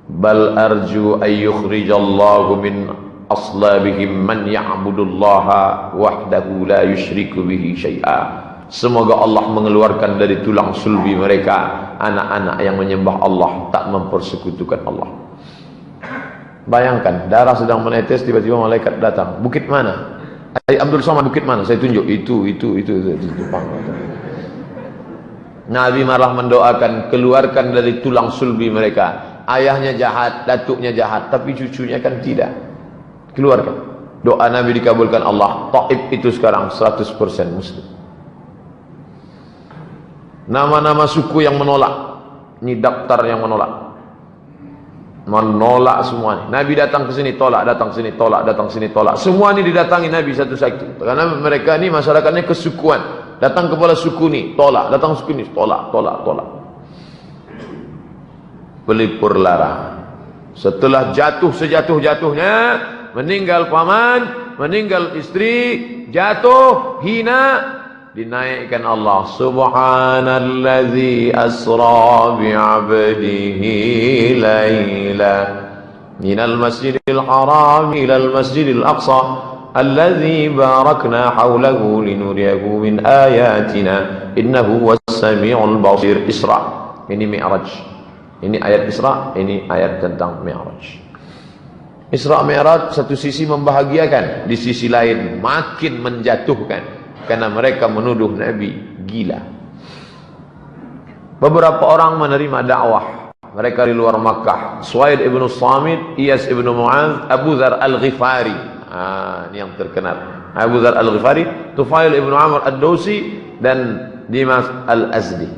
Bal arju ayyukhrijallahu min aslabihim man ya'budullaha wahdahu la yusyriku bihi syai'a. Semoga Allah mengeluarkan dari tulang sulbi mereka anak-anak yang menyembah Allah, tak mempersekutukan Allah. Bayangkan, darah sedang menetes, tiba-tiba malaikat datang. Bukit mana? Abdul Somad, bukit mana? Saya tunjuk. Itu. Nabi malah mendoakan, keluarkan dari tulang sulbi mereka. Ayahnya jahat, datuknya jahat, tapi cucunya kan tidak. Keluarkan. Doa Nabi dikabulkan Allah. Taif itu sekarang 100% muslim. Nama-nama suku yang menolak, ini daftar yang menolak. Menolak semua. Nabi datang ke sini tolak, datang sini tolak, datang sini tolak. Semua ini didatangi Nabi satu-satu. Karena mereka ini masyarakatnya kesukuan. Datang kepada suku ini tolak, datang suku ini tolak. Pelipur lara. Setelah jatuh sejatuh-jatuhnya, meninggal paman, meninggal istri, jatuh, hina, dinaikkan Allah. Subhanallazi asra bi'abdihi layla minal masjidil haram ilal masjidil aqsa alladzi barakna hawlahu linuriyahu min ayatina innahu was-sami'ul basir. Isra, ini Mi'raj. Ini ayat Isra, ini ayat tentang Mi'raj. Isra Mi'raj satu sisi membahagiakan, di sisi lain makin menjatuhkan, karena mereka menuduh Nabi gila. Beberapa orang menerima dakwah, mereka di luar Makkah. Suwaid ibn Samit, Iyas ibn Mu'adz, Abu Dzar al-Ghifari. Ini yang terkenal. Abu Dzar al-Ghifari, Tufail ibn Amr ad-Dawsi, dan Dimas al-Azdi.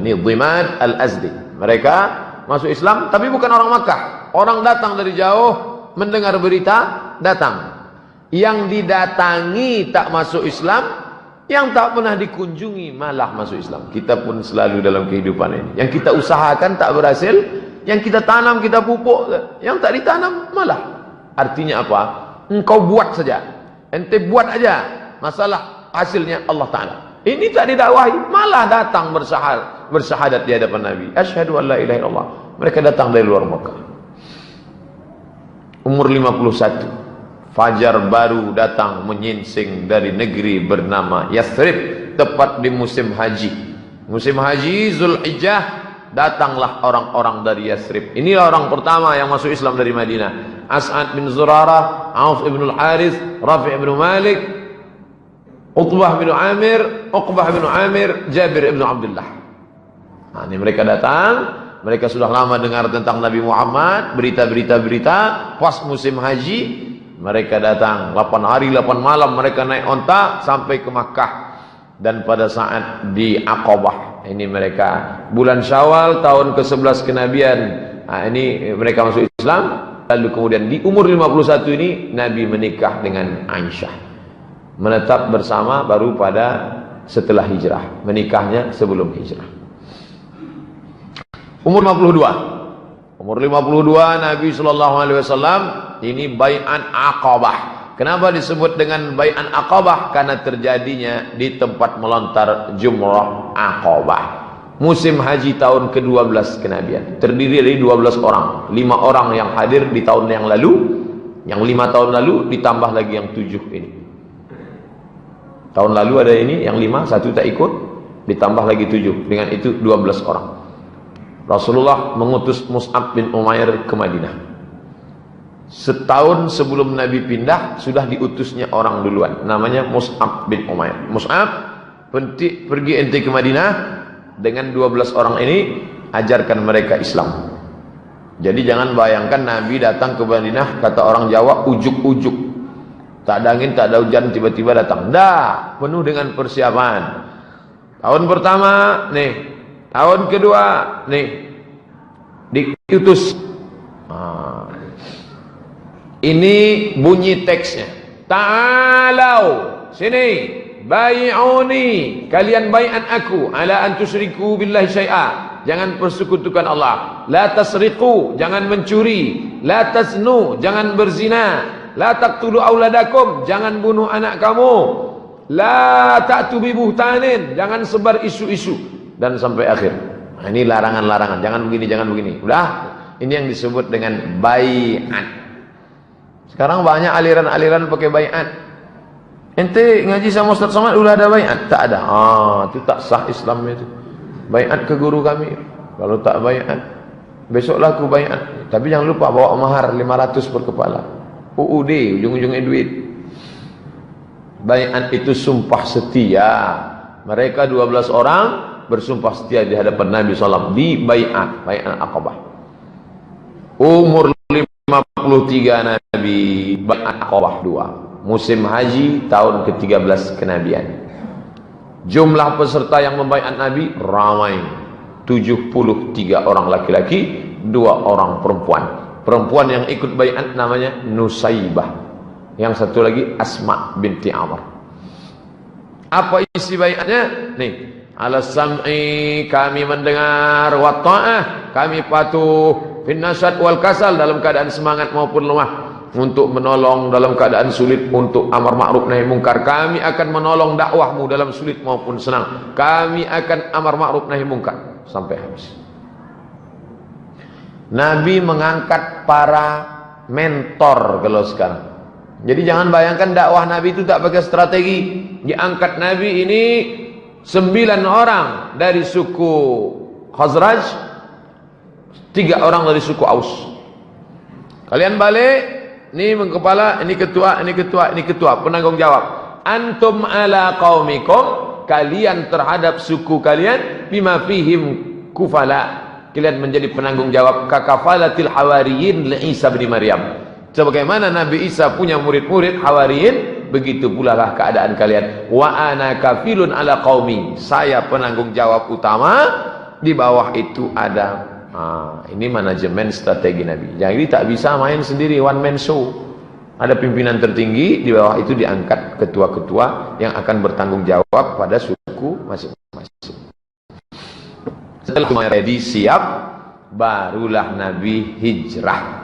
Ini Dimad al-Azdi. Mereka masuk Islam, tapi bukan orang Makkah. Orang datang dari jauh, mendengar berita, datang. Yang didatangi tak masuk Islam, yang tak pernah dikunjungi malah masuk Islam. Kita pun selalu dalam kehidupan ini. Yang kita usahakan tak berhasil, yang kita tanam, kita pupuk, yang tak ditanam malah. Artinya apa? Engkau buat saja, ente buat aja, masalah hasilnya Allah Ta'ala. Ini tak didakwahi, malah datang bersyahadat di hadapan Nabi. Asyhadu an la ilaha illallah. Mereka datang dari luar Makkah. Umur 51. Fajar baru datang menyingsing dari negeri bernama Yathrib, tepat di musim haji. Musim haji Zulhijjah, datanglah orang-orang dari Yathrib. Inilah orang pertama yang masuk Islam dari Madinah. As'ad bin Zurarah, Auf ibn al-Harith, Rafi' ibn Malik, Utbah bin Amir, Uqbah bin Amir, Jabir ibn Abdullah. Ini mereka datang. Mereka sudah lama dengar tentang Nabi Muhammad, berita-berita, pas musim haji mereka datang. 8 hari 8 malam mereka naik onta sampai ke Makkah. Dan pada saat di Aqabah, ini mereka bulan Syawal tahun ke-11 kenabian, ini mereka masuk Islam. Lalu kemudian di umur 51 ini Nabi menikah dengan Aisyah. Menetap bersama baru pada setelah hijrah. Menikahnya sebelum hijrah. Umur 52. Umur 52 Nabi SAW ini bai'at Aqabah. Kenapa disebut dengan bai'at Aqabah? Karena terjadinya di tempat melontar Jumrah Aqabah. Musim haji tahun ke-12 kenabian. Terdiri dari 12 orang. 5 orang yang hadir di tahun yang lalu. Yang 5 tahun lalu ditambah lagi yang 7 ini. Tahun lalu ada ini, yang 5, 1 tak ikut, ditambah lagi 7. Dengan itu 12 orang. Rasulullah mengutus Mus'ab bin Umair ke Madinah. Setahun sebelum Nabi pindah, sudah diutusnya orang duluan. Namanya Mus'ab bin Umair. Mus'ab, pergi ente ke Madinah, dengan 12 orang ini, ajarkan mereka Islam. Jadi jangan bayangkan Nabi datang ke Madinah, kata orang Jawa, ujuk-ujuk. Tak ada angin, tak ada hujan, tiba-tiba datang. Dah, penuh dengan persiapan. Tahun pertama, nih. Tahun kedua, nih. Diutus. Ini bunyi teksnya. Ta'alau, sini. Bai'uni, kalian bai'an aku. Ala an tusyriku billahi syai'a. Jangan persekutukan Allah. La tasriqu, jangan mencuri. La tasnu, jangan berzina. La taqtulu auladakum, jangan bunuh anak kamu. La ta'tu bi buhtanin, jangan sebar isu-isu, dan sampai akhir. Nah, ini larangan-larangan, jangan begini, jangan begini. Udah, ini yang disebut dengan bai'at. Sekarang banyak aliran-aliran pakai bai'at. Ente ngaji sama Ustaz Somad udah ada bai'at? Tak ada. Itu tak sah Islam itu. Bai'at ke guru kami. Kalau tak bai'at, besoklah aku bai'at. Tapi jangan lupa bawa mahar 500 per kepala. UUD, ujung-ujungnya duit. Bai'at itu sumpah setia. Mereka 12 orang bersumpah setia di hadapan Nabi SAW di bai'at, bai'at Aqabah. Umur 53 Nabi, bai'at Aqabah 2. Musim haji tahun ke-13 kenabian. Jumlah peserta yang membai'at Nabi ramai. 73 orang laki-laki, 2 orang perempuan. Perempuan yang ikut bai'at namanya Nusaibah. Yang satu lagi Asma binti Amr. Apa isi bai'atnya? Nih, ala sam'i, kami mendengar, wa ta'ah, kami patuh, fin nasyad wal kasal, dalam keadaan semangat maupun lemah, untuk menolong dalam keadaan sulit, untuk amar ma'ruf nahi mungkar. Kami akan menolong dakwahmu dalam sulit maupun senang. Kami akan amar ma'ruf nahi mungkar sampai habis. Nabi mengangkat para mentor kalau sekarang. Jadi jangan bayangkan dakwah Nabi itu tak pakai strategi. Diangkat Nabi ini 9 orang dari suku Khazraj, 3 orang dari suku Aus. Kalian balik, ini mengkepala, ini ketua, ini ketua, ini ketua, penanggung jawab. Antum ala qaumikum, kalian terhadap suku kalian, bima fihim kufala. Kalian menjadi penanggung jawab kakafalatil hawariyin li Isa bin Maryam. Sebagaimana Nabi Isa punya murid-murid hawariyin, begitu pula lah keadaan kalian. Wa ana kafilun ala qaumi, saya penanggung jawab utama, di bawah itu ada ini manajemen strategi Nabi. Jadi tak bisa main sendiri one man show. Ada pimpinan tertinggi, di bawah itu diangkat ketua-ketua yang akan bertanggung jawab pada suku masing-masing. Setelah ready, siap, barulah Nabi hijrah.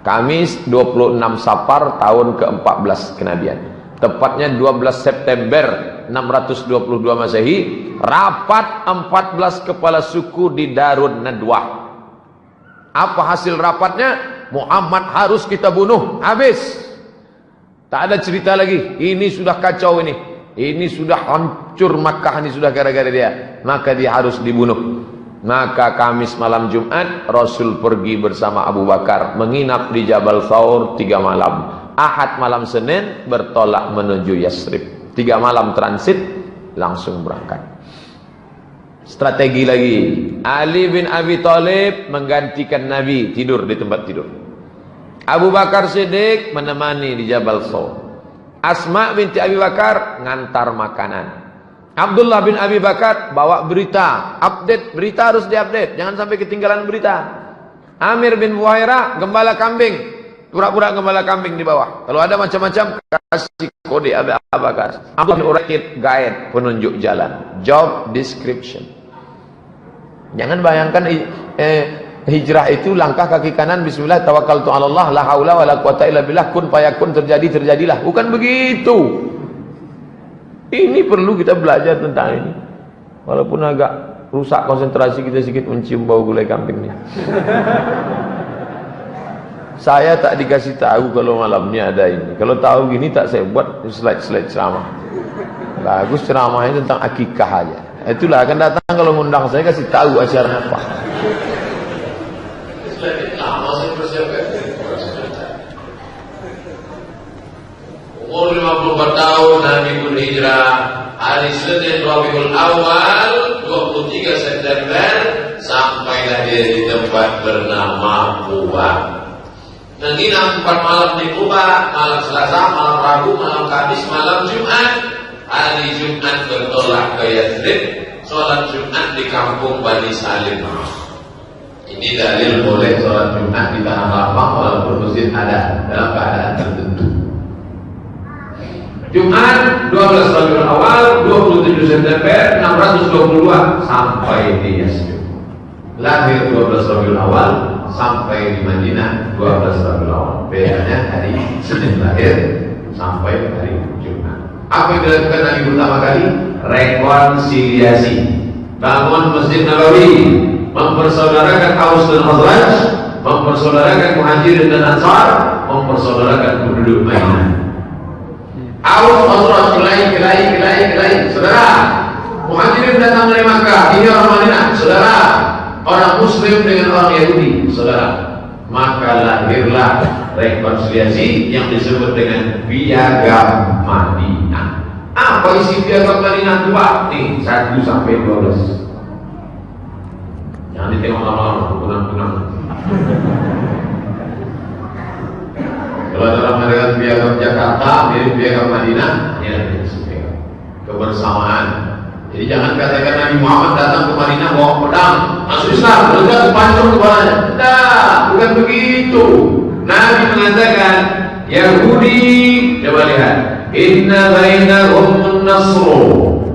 Kamis 26 Safar tahun ke-14 kenabian. Tepatnya 12 September 622 Masehi, rapat 14 kepala suku di Darun Nadwah. Apa hasil rapatnya? Muhammad harus kita bunuh, habis. Tak ada cerita lagi. Ini sudah kacau ini. Ini sudah hancur Makkah, ini sudah gara-gara dia. Maka dia harus dibunuh. Maka Kamis malam Jumat, Rasul pergi bersama Abu Bakar menginap di Jabal Thawr 3 malam. Ahad malam Senin bertolak menuju Yasrib. 3 malam transit, langsung berangkat. Strategi lagi. Ali bin Abi Thalib menggantikan Nabi, tidur di tempat tidur. Abu Bakar Siddiq menemani di Jabal Thawr. Asma binti Abi Bakar ngantar makanan. Abdullah bin Abi Bakar bawa berita, update, berita harus diupdate, jangan sampai ketinggalan berita. Amir bin Buhairah gembala kambing, pura-pura gembala kambing di bawah. Kalau ada macam-macam kasih kode abakas. Ambil urakit guide penunjuk jalan, job description. Jangan bayangkan hijrah itu langkah kaki kanan bismillah tawakkaltu 'ala Allah la haula wala quwata illa billah kun fayakun terjadilah. Bukan begitu. Ini perlu kita belajar tentang ini. Walaupun agak rusak konsentrasi kita sedikit mencium bau gulai kambing nih. Saya tak dikasih tahu kalau malamnya ada ini. Kalau tahu gini tak saya buat slide ceramah. Bagus ceramahnya tentang akikah aja. Itulah akan datang kalau ngundang saya kasih tahu acaranya apa. Umur 54 tahun Nabi pun hijrah. Hari Senin Rabiul Awal 23 September sampailah dia di tempat bernama Quba. Menginap 4 malam di Quba, malam Selasa, malam Rabu, malam Kamis, malam Jumat. Hari Jumat bertolak ke Yathrib, sholat Jumat di kampung Bani Salim. Ini dalil boleh sholat Jumat di tanah lapang walaupun masjid ada dalam keadaan tertentu. Jumat 12 Rabiul Awal 27 September 622 sampai di Yathrib. Lahir 12 Rabiul Awal sampai di Madinah 12 Rabiul Awal. Bedanya hari Senin lahir sampai hari Jumat. Apa yang dilakukan Nabi pertama kali? Rekonsiliasi. Bangun Masjid Nabawi, mempersaudarakan Aus dan Khazraj, mempersaudarakan Muhajirin dan Ansar, mempersaudarakan penduduk Madinah. Aus, Khazraj, kelahi. Saudara, Muhajirin datang dari Makkah, ini orang Madinah. Saudara, orang Muslim dengan orang Yahudi, saudara. Maka lahirlah rekonsiliasi yang disebut dengan Piagam Madinah. Apa isi Piagam Madinah itu, Pak? Nih, 1 sampai 12. Jangan ditengok lama-lama, punang-punang. Kalau dalam melihat Piagam Jakarta, mirip Piagam Madinah, ini adalah kebersamaan. Jadi jangan katakan Nabi Muhammad datang ke Madinah bawa pedang, masuk Islam, lepas dipancung kepalanya. Tidak, bukan begitu. Nabi mengatakan, Yahudi, coba lihat, inna bainahum nasru.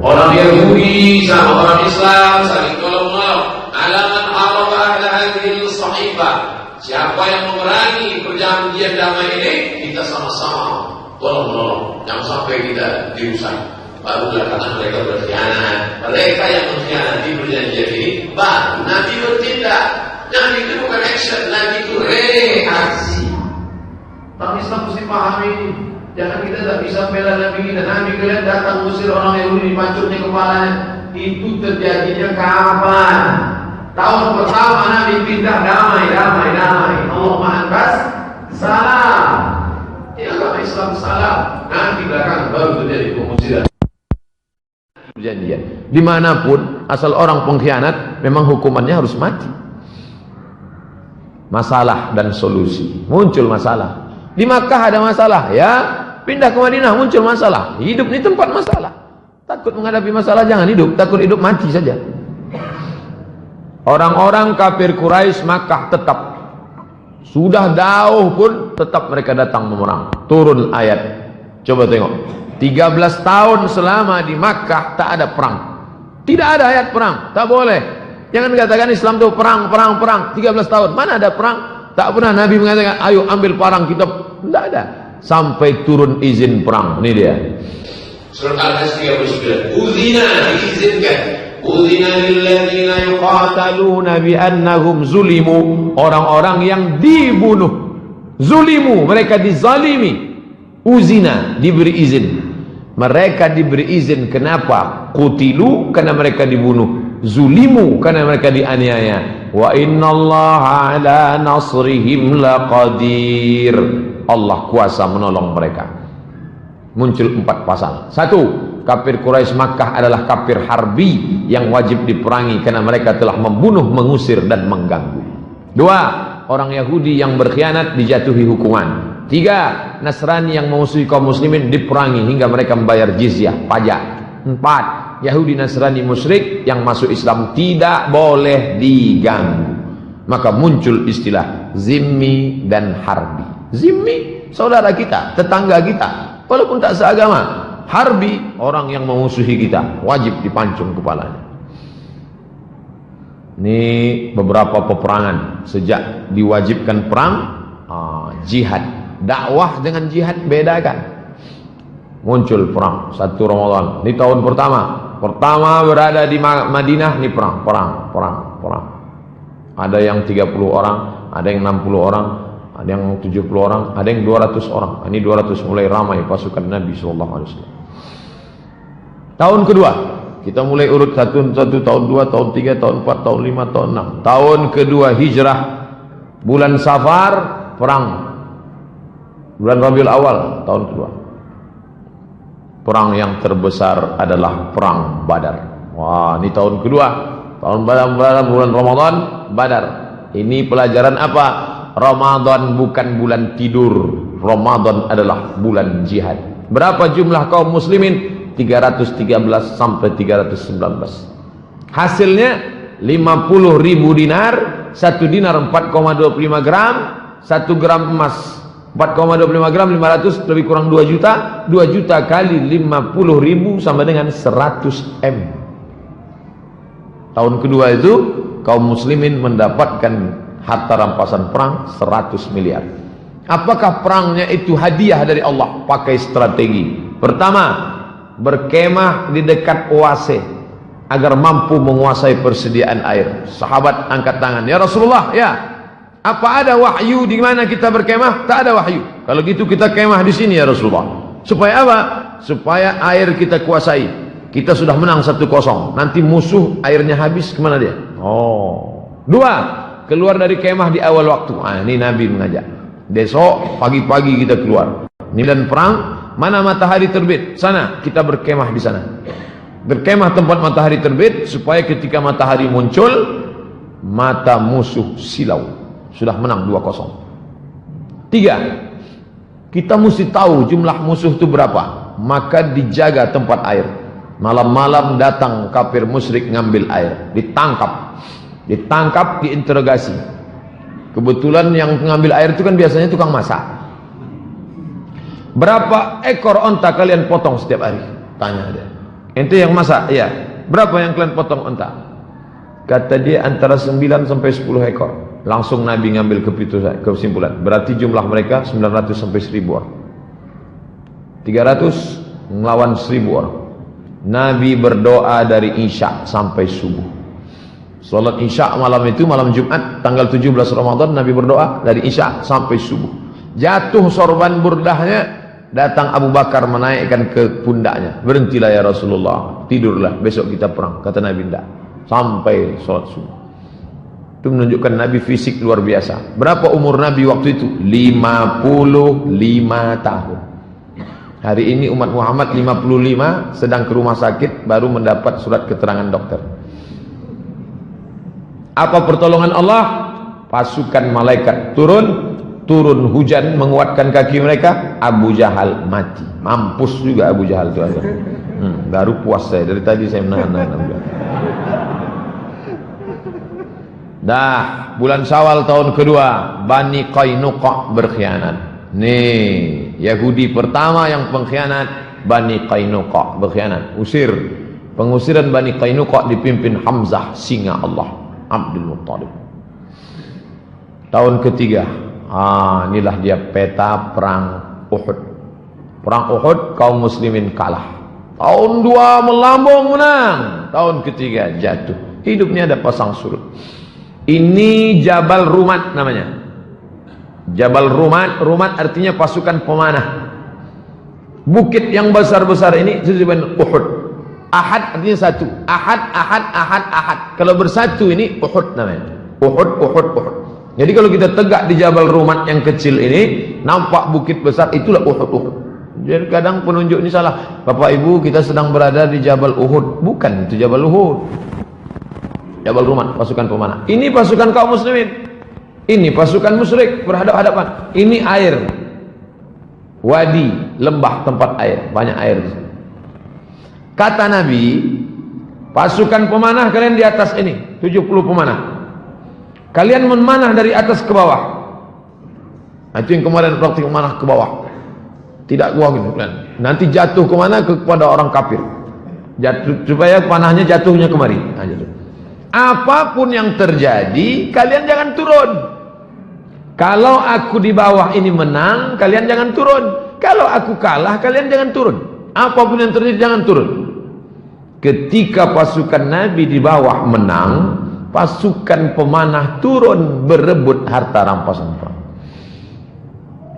Orang Yahudi sama orang Islam saling tolong-menolong. Alaman araba ahla hadhil sahifah. Siapa yang memerangi perjanjian damai ini, kita sama-sama tolong-menolong. Jangan sampai kita dirusak. Baru karena mereka berkhianat. Mereka yang mengkhianati perjanjian ini, baru Nabi bertindak. Nabi itu bukan action, Nabi itu reaksi. Tapi Islam mesti pahami ini. Jangan kita tak bisa bela Nabi kita. Nabi kalian datang usir orang Yahudi, dipancurnya kepalanya. Itu terjadinya kapan? Tahun pertama Nabi pindah damai. Allah mengangkat salam. Ya agama Islam salam. Nanti belakang baru terjadi pengusiran. Perjanjian. Dimanapun asal orang pengkhianat memang hukumannya harus mati. Masalah dan solusi. Muncul masalah. Di Makkah ada masalah, ya. Pindah ke Madinah muncul masalah. Hidup di tempat masalah. Takut menghadapi masalah jangan hidup. Takut hidup mati saja. Orang-orang kafir Quraisy Makkah tetap. Sudah jauh pun tetap mereka datang memerang. Turun ayat. Coba tengok. 13 tahun selama di Makkah tak ada perang. Tidak ada ayat perang. Tak boleh. Jangan katakan Islam itu perang. 13 tahun. Mana ada perang? Tak pernah Nabi mengatakan, ayo ambil parang kita. Tidak ada. Sampai turun izin perang. Ini dia. Surat Al-Qasas 39. Uzina, diizinkan. Uzina lilladzina yuqataluna biannahum zulimu. Orang-orang yang dibunuh. Zulimu, mereka dizalimi. Uzina, diberi izin. Mereka diberi izin. Kenapa? Qutilu, karena mereka dibunuh. Zulimu, karena mereka dianiaya. Wa innallaha ala nasrihim laqadir. Allah kuasa menolong mereka. Muncul 4 pasal. 1, kafir Quraisy Makkah adalah kafir harbi yang wajib diperangi karena mereka telah membunuh, mengusir dan mengganggu. 2, orang Yahudi yang berkhianat dijatuhi hukuman. 3, Nasrani yang memusuhi kaum muslimin diperangi hingga mereka membayar jizyah, pajak. 4, Yahudi Nasrani musyrik yang masuk Islam tidak boleh diganggu. Maka muncul istilah zimmi dan harbi. Zimmi, saudara kita, tetangga kita. walaupun tak seagama. Harbi, orang yang memusuhi kita, wajib dipancung kepalanya. Ini beberapa peperangan sejak diwajibkan perang, jihad. Dakwah dengan jihad bedakan. Muncul perang 1 Ramadan. Ini tahun pertama berada di Madinah, ini perang. Ada yang 30 orang, ada yang 60 orang, ada yang 70 orang, ada yang 200 orang. Ini 200 mulai ramai pasukan Nabi SAW. Tahun kedua, kita mulai urut 1, tahun 2, tahun 3, tahun 4, tahun 5, tahun 6. Tahun kedua hijrah, bulan Safar, perang. Bulan Rabiul Awal, tahun kedua. Perang yang terbesar adalah perang Badar. Wah, ini tahun kedua. Tahun bulan Ramadan, Badar. Ini pelajaran apa? Ramadan bukan bulan tidur. Ramadan adalah bulan jihad. Berapa jumlah kaum muslimin? 313 sampai 319. Hasilnya 50.000 dinar, 1 dinar 4,25 gram, 1 gram emas 4,25 gram, 500 lebih kurang 2 juta. 2 juta kali 50.000 sama dengan 100 M. Tahun kedua itu kaum muslimin mendapatkan harta rampasan perang 100 miliar. Apakah perangnya itu hadiah dari Allah? Pakai strategi. Pertama, berkemah di dekat oase agar mampu menguasai persediaan air. Sahabat angkat tangan, ya Rasulullah, ya, apa ada wahyu di mana kita berkemah? Tak ada wahyu. Kalau gitu kita kemah di sini ya Rasulullah. Supaya apa? Supaya air kita kuasai. Kita sudah menang 1-0. Nanti musuh airnya habis, kemana dia? Oh. 2, keluar dari kemah di awal waktu. Ini Nabi mengajak. Besok pagi-pagi kita keluar. Ini dan perang. Mana matahari terbit? Sana, kita berkemah di sana. Berkemah tempat matahari terbit supaya ketika matahari muncul, mata musuh silau. Sudah menang 2-0. 3, kita mesti tahu jumlah musuh itu berapa. Maka dijaga tempat air. Malam-malam datang kafir musyrik ngambil air, ditangkap, diinterogasi. Kebetulan yang ngambil air itu kan biasanya tukang masak. Berapa ekor onta kalian potong setiap hari? Tanya dia. Ente yang masak? Iya. Berapa yang kalian potong onta? Kata dia antara 9 sampai 10 ekor. Langsung Nabi ngambil kesimpulan. Berarti jumlah mereka 900 sampai 1000 orang. 300 melawan 1000 orang. Nabi berdoa dari Isya sampai subuh. Salat Isya malam itu, malam Jumat tanggal 17 Ramadan, Nabi berdoa dari Isya sampai subuh. Jatuh sorban burdahnya, datang Abu Bakar menaikkan ke pundaknya. Berhentilah ya Rasulullah, tidurlah, besok kita perang. Kata Nabi, tidak, sampai sholat subuh. Itu menunjukkan Nabi fisik luar biasa. Berapa umur Nabi waktu itu? 55 tahun. Hari ini umat Muhammad 55, sedang ke rumah sakit, baru mendapat surat keterangan dokter. Apa pertolongan Allah? Pasukan malaikat turun hujan menguatkan kaki mereka. Abu Jahal mati. Mampus juga Abu Jahal itu aja. Baru puas saya, dari tadi saya menahan-nahan. Dah, bulan Syawal tahun kedua, Bani Qainuqa berkhianat. Nih, Yahudi pertama yang pengkhianat, Bani Qainuqa berkhianat. Usir. Pengusiran Bani Qainuqa dipimpin Hamzah, singa Allah, Abdul Muttalib. Tahun ketiga, inilah dia peta perang Uhud. Perang Uhud kaum muslimin kalah. Tahun 2 melambung menang. Tahun ketiga jatuh. Hidupnya ada pasang surut. Ini Jabal Rumat namanya. Jabal Rumat, Rumat artinya pasukan pemanah. Bukit yang besar-besar ini disebut Uhud. Ahad artinya satu. Ahad. Kalau bersatu ini Uhud namanya. Uhud. Jadi kalau kita tegak di Jabal Rumat yang kecil ini, nampak bukit besar, itulah Uhud. Jadi kadang penunjuk ini salah. Bapak Ibu, kita sedang berada di Jabal Uhud. Bukan, itu Jabal Uhud. Jabal Rumat, pasukan pemanah. Ini pasukan kaum muslimin. Ini pasukan musyrik berhadapan-hadapan. Ini air. Wadi, lembah tempat air, banyak air di sini. Kata Nabi, pasukan pemanah kalian di atas ini, 70 pemanah. Kalian memanah dari atas ke bawah. Nah, itu yang kemarin praktik memanah ke bawah. Tidak kuat gitu. Nanti jatuh kemana? Kepada orang kafir. Jatuh, supaya panahnya jatuhnya kemari. Nah, jatuh. Apapun yang terjadi, kalian jangan turun. Kalau aku di bawah ini menang, kalian jangan turun. Kalau aku kalah, kalian jangan turun. Apapun yang terjadi, jangan turun. Ketika pasukan Nabi di bawah menang, pasukan pemanah turun berebut harta rampasan perang.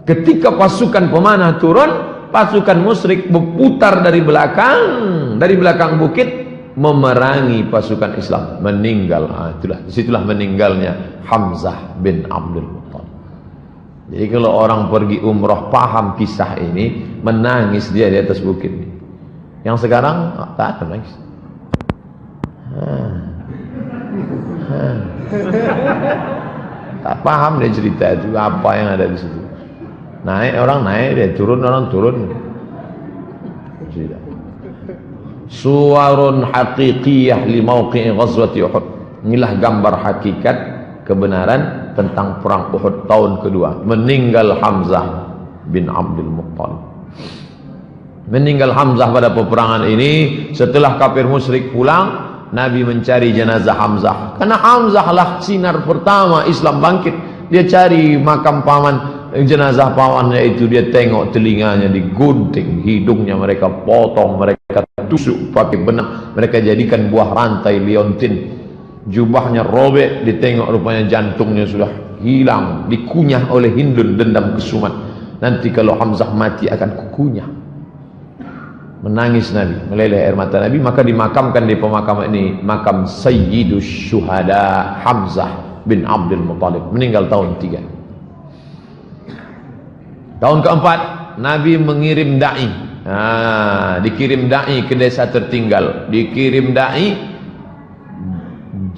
Ketika pasukan pemanah turun, pasukan musyrik berputar dari belakang bukit, memerangi pasukan Islam, meninggal. Disitulah meninggalnya Hamzah bin Abdul Muttalib. Jadi kalau orang pergi umrah paham kisah ini, menangis dia di atas bukit. Yang sekarang tak ada nangis. Tak paham dia cerita itu apa yang ada di situ. Naik orang naik, dia turun orang turun. Cerita. Suwarun haqiqiyah li mauqi'i ghazwati Uhud. Inilah gambar hakikat kebenaran tentang perang Uhud tahun kedua. Meninggal Hamzah bin Abdul Muttalib. Meninggal Hamzah pada peperangan ini. Setelah kafir musyrik pulang, Nabi mencari jenazah Hamzah. Karena Hamzah lah sinar pertama Islam bangkit. Dia cari makam paman, jenazah pamannya itu, dia tengok telinganya digunting, hidungnya mereka potong, mereka tusuk pakai benang, mereka jadikan buah rantai liontin, jubahnya robek, ditengok rupanya jantungnya sudah hilang, dikunyah oleh Hindun dendam kesumat. Nanti kalau Hamzah mati akan kukunyah. Menangis Nabi, meleleh air mata Nabi, maka dimakamkan di pemakaman ini, makam Sayyidus Syuhada Hamzah bin Abdul Muttalib, meninggal tahun 3. Tahun keempat, Nabi mengirim da'i. Dikirim da'i ke desa tertinggal, dikirim da'i,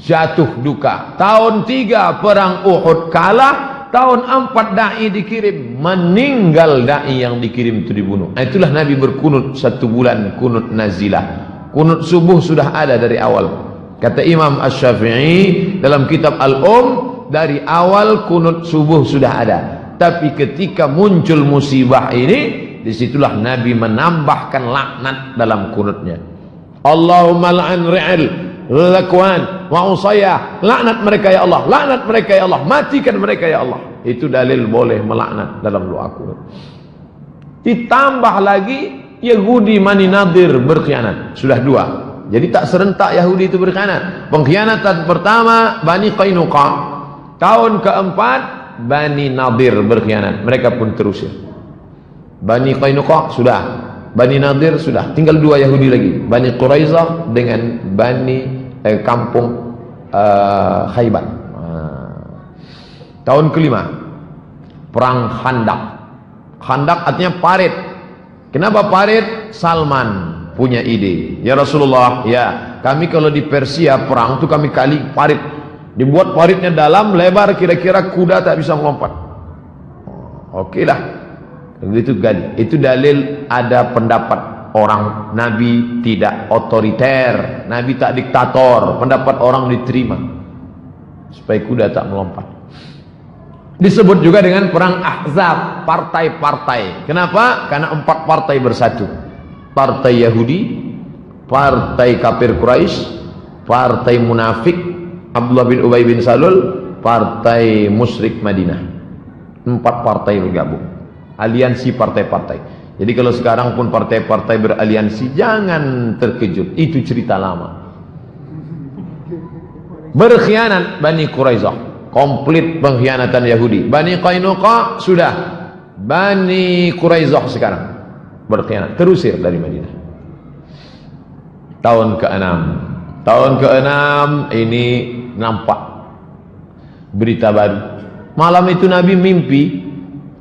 jatuh duka. Tahun 3 perang Uhud kalah. Tahun 4 da'i dikirim, meninggal da'i yang dikirim itu dibunuh. Itulah Nabi berkunut 1 bulan, kunut nazilah. Kunut subuh sudah ada dari awal. Kata Imam Asy-Syafi'i dalam kitab dari awal kunut subuh sudah ada. Tapi ketika muncul musibah ini, disitulah Nabi menambahkan laknat dalam kunutnya. Allahumma la'an ri'al Zakwan wa Usayyah, laknat mereka ya Allah, laknat mereka ya Allah, matikan mereka ya Allah. Itu dalil boleh melaknat dalam doa kunut. Ditambah lagi Yahudi Bani Nadir berkhianat, sudah 2. Jadi tak serentak Yahudi itu berkhianat. Pengkhianatan pertama Bani Qainuqa, tahun keempat Bani Nadir berkhianat, mereka pun terusir. Bani Qainuqa sudah, Bani Nadir sudah, tinggal 2 Yahudi lagi, Bani Quraizah dengan Bani kampung Khaybar. Tahun kelima, perang Khandaq. Khandaq artinya parit. Kenapa parit? Salman punya ide. Ya Rasulullah, ya kami kalau di Persia perang itu kami kali parit, dibuat paritnya dalam, lebar, kira-kira kuda tak bisa melompat. Oke lah, begitu gali. Itu dalil ada pendapat orang Nabi tidak otoriter, Nabi tak diktator, pendapat orang diterima supaya kuda tak melompat. Disebut juga dengan perang Ahzab, partai-partai. Kenapa? Karena 4 partai bersatu. Partai Yahudi, partai kafir Quraisy, partai munafik Abdullah bin Ubay bin Salul, partai musyrik Madinah. 4 partai bergabung. Aliansi partai-partai. Jadi kalau sekarang pun partai-partai beraliansi, jangan terkejut, itu cerita lama. Berkhianat Bani Quraizah, komplit pengkhianatan Yahudi. Bani Qainuqa sudah, Bani Quraizah sekarang berkhianat, terusir dari Madinah. Tahun ke-6 ini nampak berita baru. Malam itu Nabi mimpi.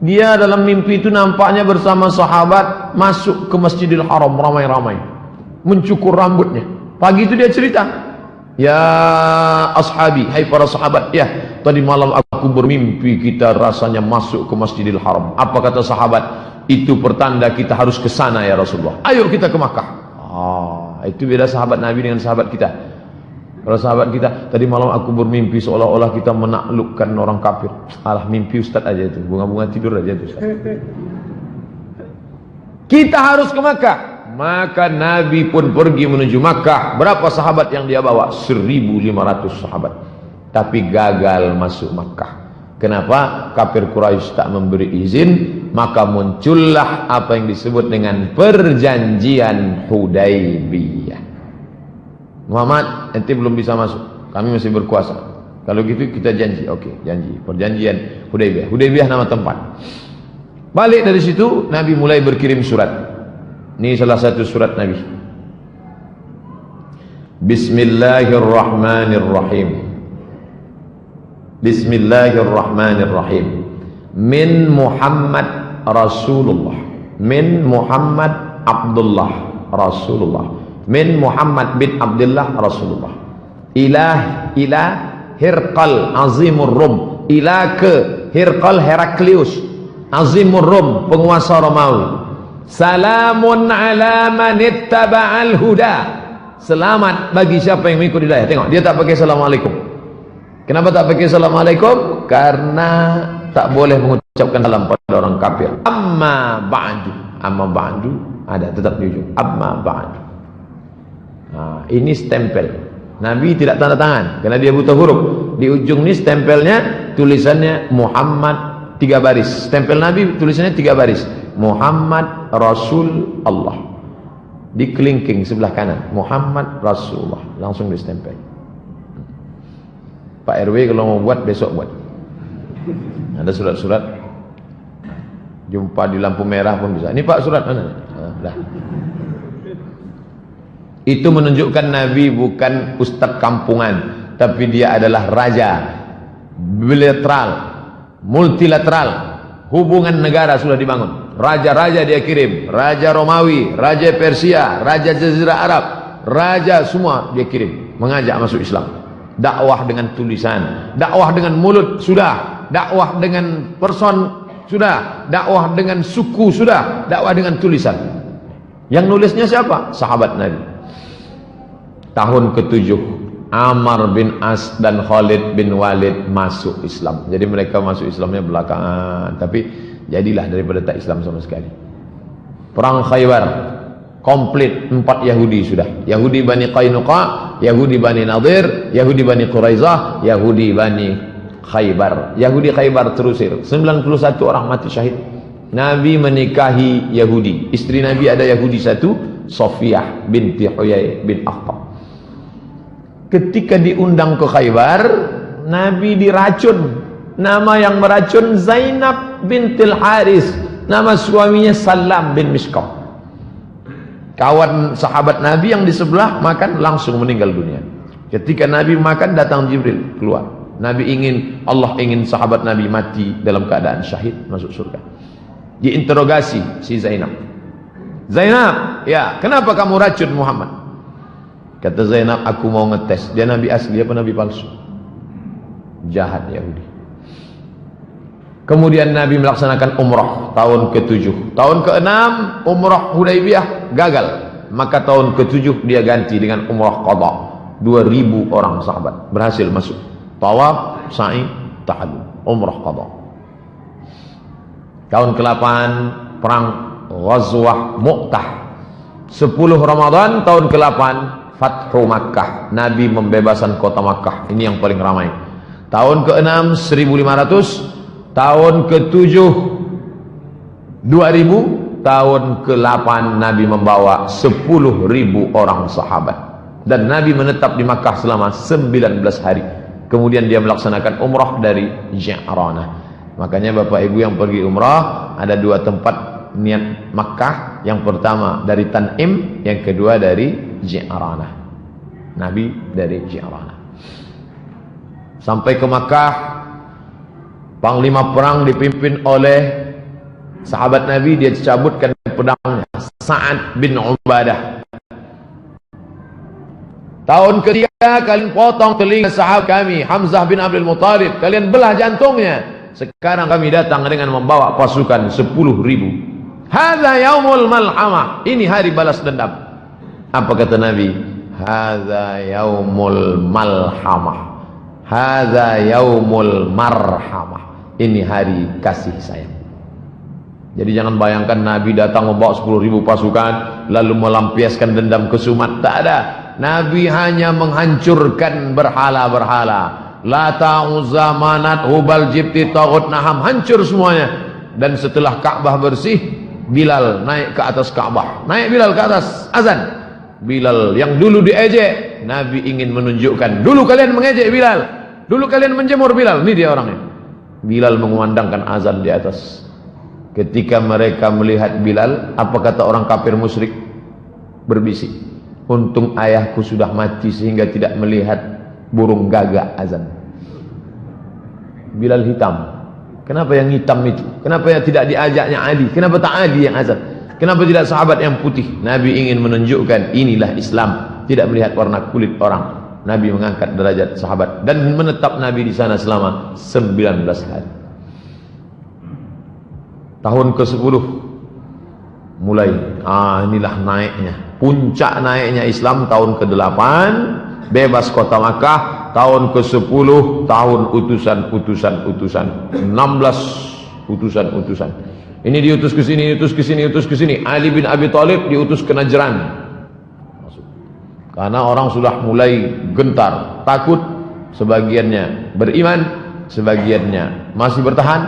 Dia dalam mimpi itu nampaknya bersama sahabat masuk ke Masjidil Haram ramai-ramai, mencukur rambutnya. Pagi itu dia cerita, ya ashabi, hai para sahabat, ya tadi malam aku bermimpi kita rasanya masuk ke Masjidil Haram. Apa kata sahabat? Itu pertanda kita harus ke sana ya Rasulullah. Ayo kita ke Makkah. Itu beda sahabat Nabi dengan sahabat kita. Kalau sahabat kita, tadi malam aku bermimpi seolah-olah kita menaklukkan orang kafir. Alah, mimpi Ustaz aja itu, bunga-bunga tidur aja itu Ustaz. Kita harus ke Makkah. Maka Nabi pun pergi menuju Makkah. Berapa sahabat yang dia bawa? 1.500 sahabat. Tapi gagal masuk Makkah. Kenapa? Kafir Quraisy tak memberi izin. Maka muncullah apa yang disebut dengan perjanjian Hudaybiyah. Muhammad, ente belum bisa masuk, kami masih berkuasa. Kalau gitu kita janji. Oke, janji. Perjanjian Hudaybiyah. Hudaybiyah nama tempat. Balik dari situ, Nabi mulai berkirim surat. Ini salah satu surat Nabi. Bismillahirrahmanirrahim. Bismillahirrahmanirrahim. Min Muhammad Rasulullah. Min Muhammad Abdullah Rasulullah. Min Muhammad bin Abdullah Rasulullah. Ila Hirqal Azimur Rum. Ila ke Hirqal Heraklius Azimur Rum, penguasa Romawi. Salamun ala man ittaba'al huda. Selamat bagi siapa yang mengikuti hidayah. Tengok, dia tak pakai assalamualaikum. Kenapa tak pakai assalamualaikum? Karena tak boleh mengucapkan salam pada orang kafir. Amma ba'du. Amma ba'du ada tetap di ujung. Amma ba'du. Nah, ini stempel. Nabi tidak tanda tangan karena dia buta huruf. Di ujung ini stempelnya tulisannya Muhammad 3 baris. Stempel Nabi tulisannya 3 baris. Muhammad Rasul Allah. Di kelingking sebelah kanan Muhammad Rasulullah, langsung distempel. Pak RW kalau mau buat besok buat. Ada surat-surat. Jumpa di lampu merah pun bisa. Ini Pak surat mana? Nah, itu menunjukkan Nabi bukan ustadz kampungan, tapi dia adalah raja bilateral, multilateral. Hubungan negara sudah dibangun. Raja-raja dia kirim, raja Romawi, raja Persia, raja Jazirah Arab, raja semua dia kirim mengajak masuk Islam. Dakwah dengan tulisan, dakwah dengan mulut sudah, dakwah dengan person sudah, dakwah dengan suku sudah, dakwah dengan tulisan. Yang nulisnya siapa? Sahabat Nabi. Tahun ke-7 Ammar bin As dan Khalid bin Walid masuk Islam. Jadi mereka masuk Islamnya belakangan, tapi jadilah daripada tak Islam sama sekali. Perang Khaybar komplit 4 Yahudi sudah. Yahudi Bani Qainuqa, Yahudi Bani Nadir, Yahudi Bani Quraizah, Yahudi Bani Khaybar. Yahudi Khaybar terusir. 91 orang mati syahid. Nabi menikahi Yahudi. Istri Nabi ada Yahudi satu, Sofiyah binti Huyai bin Akhtab. Ketika diundang ke Khaybar, Nabi diracun. Nama yang meracun Zainab bintil Haris. Nama suaminya Salam bin Mishkam. Kawan sahabat Nabi yang di sebelah makan langsung meninggal dunia. Ketika Nabi makan datang Jibril keluar. Nabi ingin, Allah ingin sahabat Nabi mati dalam keadaan syahid masuk surga. Diinterogasi si Zainab. Zainab, ya kenapa kamu racun Muhammad? Kata Zainab, aku mau ngetes dia Nabi asli apa Nabi palsu. Jahat Yahudi. Kemudian Nabi melaksanakan umrah tahun ke-7. Tahun ke-6 umrah Hudaybiyah gagal. Maka tahun ke-7 dia ganti dengan umrah qadha. 2.000 orang sahabat berhasil masuk. Tawaf, sa'i, tahallul, umrah qadha. Tahun ke-8 perang Ghazwah Mu'tah. 10 Ramadan tahun ke-8 Fathu Makkah. Nabi membebaskan kota Makkah. Ini yang paling ramai. Tahun ke-6 1.500. Tahun ke-7 2.000. Tahun ke-8 Nabi membawa 10.000 orang sahabat. Dan Nabi menetap di Makkah selama 19 hari. Kemudian dia melaksanakan umrah dari Ji'ranah. Makanya Bapak Ibu yang pergi umrah, ada 2 tempat niat Makkah. Yang pertama dari Tan'im, yang kedua dari Ji'ranah. Nabi dari Ji'ranah. Sampai ke Makkah, panglima perang dipimpin oleh sahabat Nabi, dia cabutkan pedangnya, Sa'ad bin Ubadah. Tahun ketiga kalian potong telinga sahabat kami, Hamzah bin Abdul Muttalib, kalian belah jantungnya. Sekarang kami datang dengan membawa pasukan 10.000. Hadza yaumul malhamah, ini hari balas dendam. Apa kata Nabi? Hadza yaumul malhamah. Hadza yaumul marhamah. Ini hari kasih sayang. Jadi jangan bayangkan Nabi datang membawa 10.000 pasukan lalu melampiaskan dendam kesumat. Tak ada. Nabi hanya menghancurkan berhala-berhala. Lata, Uzza, Manat, Hubal, Jibti, Taghut, Naham, hancur semuanya. Dan setelah Ka'bah bersih, Bilal naik ke atas Ka'bah. Naik Bilal ke atas, azan. Bilal yang dulu diejek, Nabi ingin menunjukkan, dulu kalian mengejek Bilal, dulu kalian menjemur Bilal. Ini dia orangnya. Bilal mengumandangkan azan di atas. Ketika mereka melihat Bilal, apa kata orang kafir musyrik? Berbisik, untung ayahku sudah mati sehingga tidak melihat burung gagak azan. Bilal hitam. Kenapa yang hitam itu? Kenapa yang tidak diajaknya Ali? Kenapa tak Ali yang azan? Kenapa tidak sahabat yang putih? Nabi ingin menunjukkan inilah Islam, tidak melihat warna kulit orang. Nabi mengangkat derajat sahabat dan menetap Nabi di sana selama 19 hari. Tahun ke-10 mulai, inilah naiknya, puncak naiknya Islam. Tahun ke-8 bebas kota Makkah. Tahun ke-10 tahun utusan-utusan 16 utusan-utusan. Ini diutus ke sini, diutus ke sini, diutus ke sini. Ali bin Abi Thalib diutus ke Najran. Karena orang sudah mulai gentar, takut. Sebagiannya beriman, sebagiannya masih bertahan,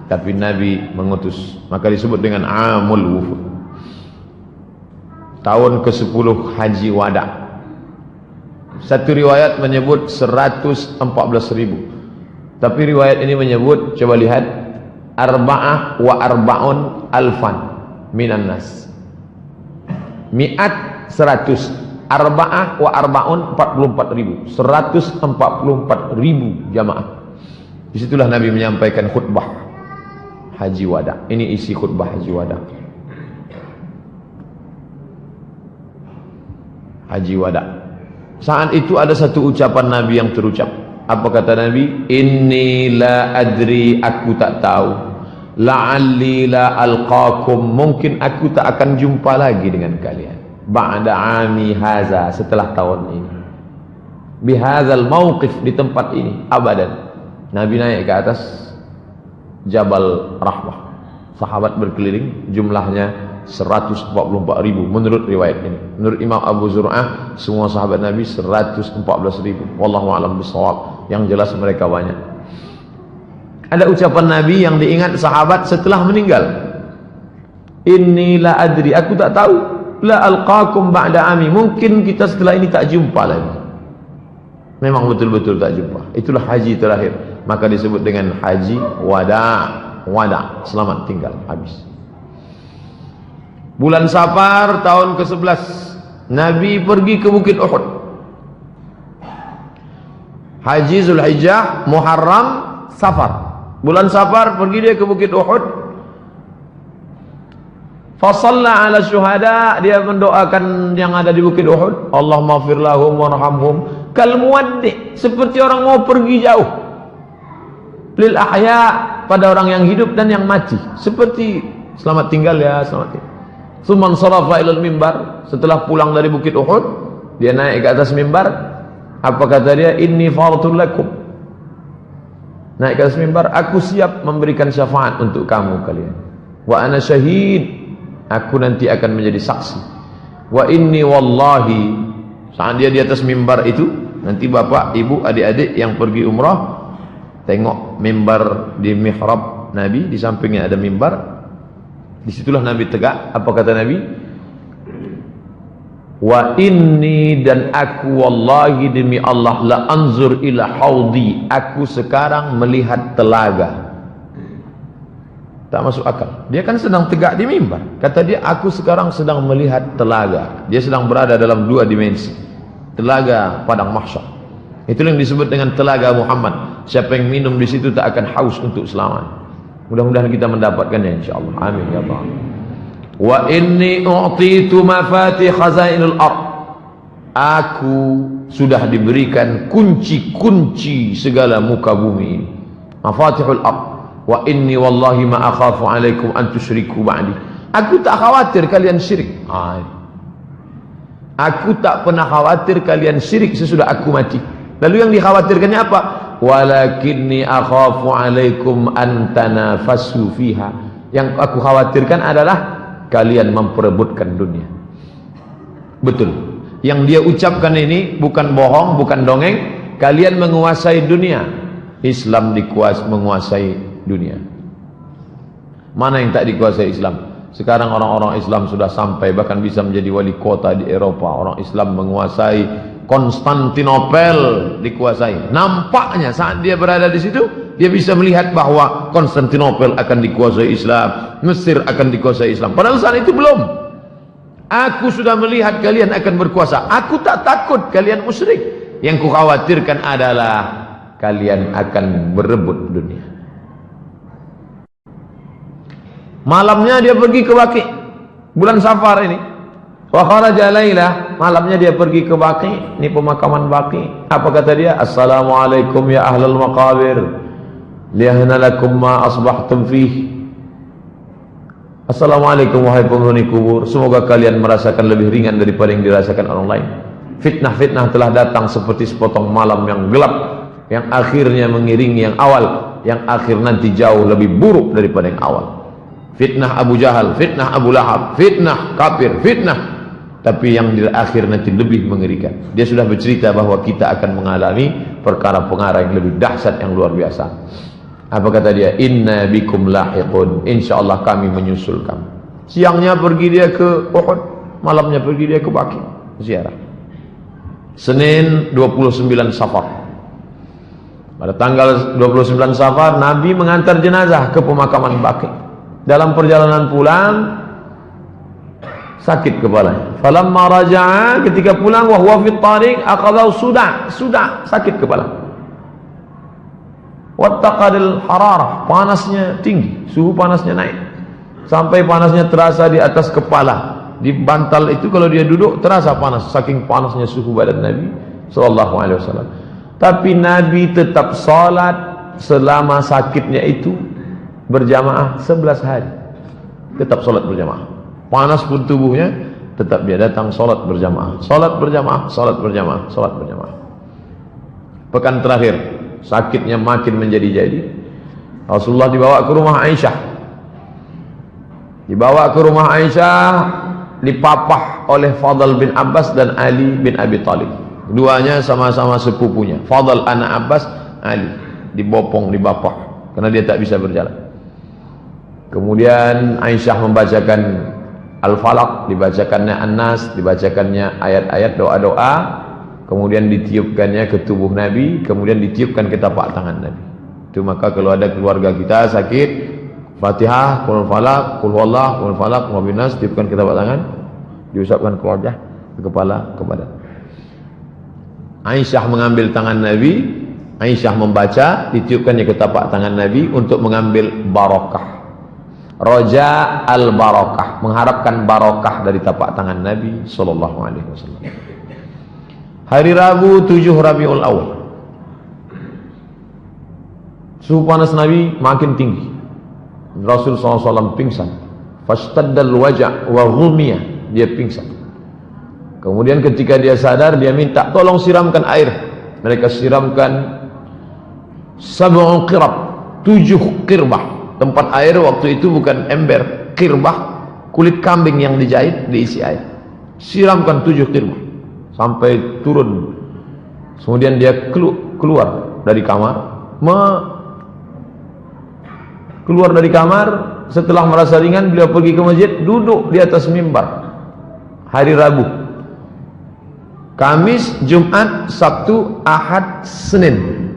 tapi Nabi mengutus. Maka disebut dengan Amul Wufud. Tahun ke-10 Haji Wada. Satu riwayat menyebut 114.000. Tapi riwayat ini menyebut, coba lihat, arba'ah wa arba'un alfan minan nas. Mi'at 100, arba'ah wa arba'un 44.000. 144.000 jamaah. Disitulah Nabi menyampaikan khutbah Haji Wada. Ini isi khutbah Haji Wada. Haji Wada. Saat itu ada satu ucapan Nabi yang terucap. Apa kata Nabi? Inni la adri, aku tak tahu. La'alli la alqakum, mungkin aku tak akan jumpa lagi dengan kalian. Ba'da ami haza, setelah tahun ini. Bihazal mauqif, di tempat ini, abadan. Nabi naik ke atas Jabal Rahmah. Sahabat berkeliling, jumlahnya 144.000 menurut riwayat ini. Menurut Imam Abu Zur'ah, semua sahabat Nabi 114.000. Wallahu a'lam bishawab. Yang jelas mereka banyak. Ada ucapan Nabi yang diingat sahabat setelah meninggal. Inni la adri, aku tak tahu. La alqakum ba'da ami, mungkin kita setelah ini tak jumpa lagi. Memang betul-betul tak jumpa. Itulah haji terakhir. Maka disebut dengan Haji Wada. Wada, selamat tinggal, habis. Bulan Safar tahun ke-11 Nabi pergi ke Bukit Uhud. Haji Zulhijjah, Muharram, Safar. Bulan Safar pergi dia ke Bukit Uhud. Fasalla ala syuhada, dia mendoakan yang ada di Bukit Uhud. Allahumma ighfir lahum warhamhum. Kal muwaddi, seperti orang mau pergi jauh. Lil ahya, pada orang yang hidup dan yang mati. Seperti selamat tinggal ya, selamat tinggal. Tsumman sarafa ilal mimbar, setelah pulang dari Bukit Uhud, dia naik ke atas mimbar. Apa kata dia? Inni faratul lakum. Naik ke atas mimbar, aku siap memberikan syafaat untuk kamu kalian. Wa ana syahid, aku nanti akan menjadi saksi. Wa inni wallahi, saat dia di atas mimbar itu, nanti bapak, ibu, adik-adik yang pergi umrah, tengok mimbar di mihrab Nabi, di sampingnya ada mimbar. Disitulah Nabi tegak. Apa kata Nabi? Wa inni, dan aku wallahi demi Allah, la anzur ila haudi, aku sekarang melihat telaga. Tak masuk akal. Dia kan sedang tegak di mimbar. Kata dia, aku sekarang sedang melihat telaga. Dia sedang berada dalam dua dimensi. Telaga padang mahsyar. Itu yang disebut dengan telaga Muhammad. Siapa yang minum di situ tak akan haus untuk selamanya. Mudah-mudahan kita mendapatkannya insyaallah. Amin ya Allah. Wa inni u'titu mafatih khazainul ard. Aku sudah diberikan kunci-kunci segala muka bumi ini. Mafatihul ard. Wa inni wallahi ma akhafu alaikum an tusyriku ba'di. Aku tak khawatir kalian syirik. Aku tak pernah khawatir kalian syirik sesudah aku mati. Lalu yang dikhawatirkannya apa? Walakinni akhafu alaikum an tanafasu fiha. Yang aku khawatirkan adalah kalian memperebutkan dunia. Betul. Yang dia ucapkan ini bukan bohong, bukan dongeng. Kalian menguasai dunia. Islam menguasai dunia. Mana yang tak dikuasai Islam? Sekarang orang-orang Islam sudah sampai bahkan bisa menjadi wali kota di Eropa. Orang Islam menguasai Konstantinopel, dikuasai. Nampaknya saat dia berada di situ, dia bisa melihat bahwa Konstantinopel akan dikuasai Islam, Mesir akan dikuasai Islam. Padahal saat itu belum. Aku sudah melihat kalian akan berkuasa. Aku tak takut kalian musyrik. Yang kukhawatirkan adalah kalian akan berebut dunia. Malamnya dia pergi ke Baqi, bulan Safar ini. Wa kharaja lailah, malamnya dia pergi ke Baqi, ini pemakaman Baqi. Apa kata dia? Assalamualaikum ya ahlal maqabir, liyahna lakum ma asbahtum fih. Assalamualaikum wahai penghuni kubur, semoga kalian merasakan lebih ringan daripada yang dirasakan orang lain. Fitnah-fitnah telah datang seperti sepotong malam yang gelap, yang akhirnya mengiringi yang awal, yang akhir nanti jauh lebih buruk daripada yang awal. Fitnah Abu Jahal, fitnah Abu Lahab, fitnah kafir, fitnah. Tapi yang di akhir nanti lebih mengerikan. Dia sudah bercerita bahwa kita akan mengalami perkara-perkara yang lebih dahsyat, yang luar biasa. Apa kata dia? Inna bikum lahiqun, insyaallah kami menyusul kamu. Siangnya pergi dia ke Uhud, malamnya pergi dia ke Baqi ziarah. Senin 29 Safar. Pada tanggal 29 Safar Nabi mengantar jenazah ke pemakaman Baqi. Dalam perjalanan pulang sakit kepala. Falamma raja'a, ketika pulang wa huwa fit tariq aqadau sudah sakit kepala. Wattaqadil hararah, panasnya tinggi, suhu panasnya naik. Sampai panasnya terasa di atas kepala. Di bantal itu kalau dia duduk terasa panas, saking panasnya suhu badan Nabi sallallahu alaihi wasallam. Tapi Nabi tetap salat selama sakitnya itu berjamaah 11 hari. Tetap salat berjamaah. Panas pun tubuhnya, tetap dia datang salat berjamaah. Salat berjamaah, salat berjamaah, salat berjamaah. Pekan terakhir, sakitnya makin menjadi-jadi. Rasulullah dibawa ke rumah Aisyah. Dibawa ke rumah Aisyah, dipapah oleh Fadl bin Abbas dan Ali bin Abi Thalib. Keduanya sama-sama sepupunya. Fadl anak Abbas, Ali dibopong, dibapah karena dia tak bisa berjalan. Kemudian Aisyah membacakan Al-Falaq, dibacakannya An-Nas, dibacakannya ayat-ayat doa-doa, kemudian ditiupkannya ke tubuh Nabi, kemudian ditiupkan ke tapak tangan Nabi. Itu maka kalau ada keluarga kita sakit, Fatihah, Qul Falaq, Qul Huwallah, Qul Falaq, Qul Nas, tiupkan ke tapak tangan, diusapkan ke wajah, ke kepala, ke badan. Aisyah mengambil tangan Nabi, Aisyah membaca, ditiupkannya ke tapak tangan Nabi untuk mengambil barakah. Roja al-barakah, mengharapkan barakah dari tapak tangan Nabi sallallahu alaihi wasallam. Hari Rabu 7 Rabiul Awal. Suhu panas Nabi makin tinggi. Rasul SAW pingsan. Fastaddal waja' wa ghumiya, dia pingsan. Kemudian ketika dia sadar, dia minta tolong siramkan air. Mereka siramkan 7 qirab, 7 qirbah. Tempat air waktu itu bukan ember, qirbah, kulit kambing yang dijahit diisi air. Siramkan 7 qirbah sampai turun. Kemudian dia keluar dari kamar, keluar dari kamar. Setelah merasa ringan, beliau pergi ke masjid, duduk di atas mimbar. Hari Rabu, Kamis, Jumat, Sabtu, Ahad, Senin.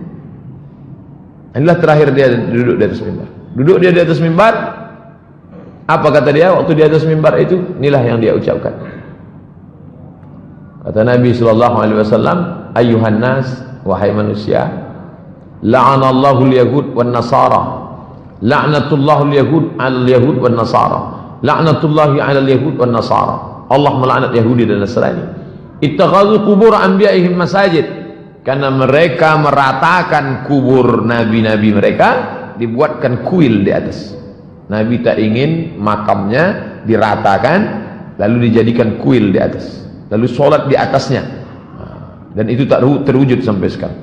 Inilah terakhir dia duduk di atas mimbar. Duduk dia di atas mimbar. Apa kata dia waktu di atas mimbar itu? Inilah yang dia ucapkan. Kata Nabi sallallahu alaihi wasallam, "Ayyuhan nas, wahai manusia, la'anallahu al-yahud wan nasara. La'natullahu al-yahud 'alal yahud wan nasara. La'natullahi 'alal yahud wan nasara." Allah melaknat Yahudi dan Nasrani. Ittakhadhu qubur anbiya'ihim masajid. Karena mereka meratakan kubur nabi-nabi mereka, dibuatkan kuil di atas. Nabi tak ingin makamnya diratakan lalu dijadikan kuil di atas, lalu sholat di atasnya, dan itu tak terwujud sampai sekarang.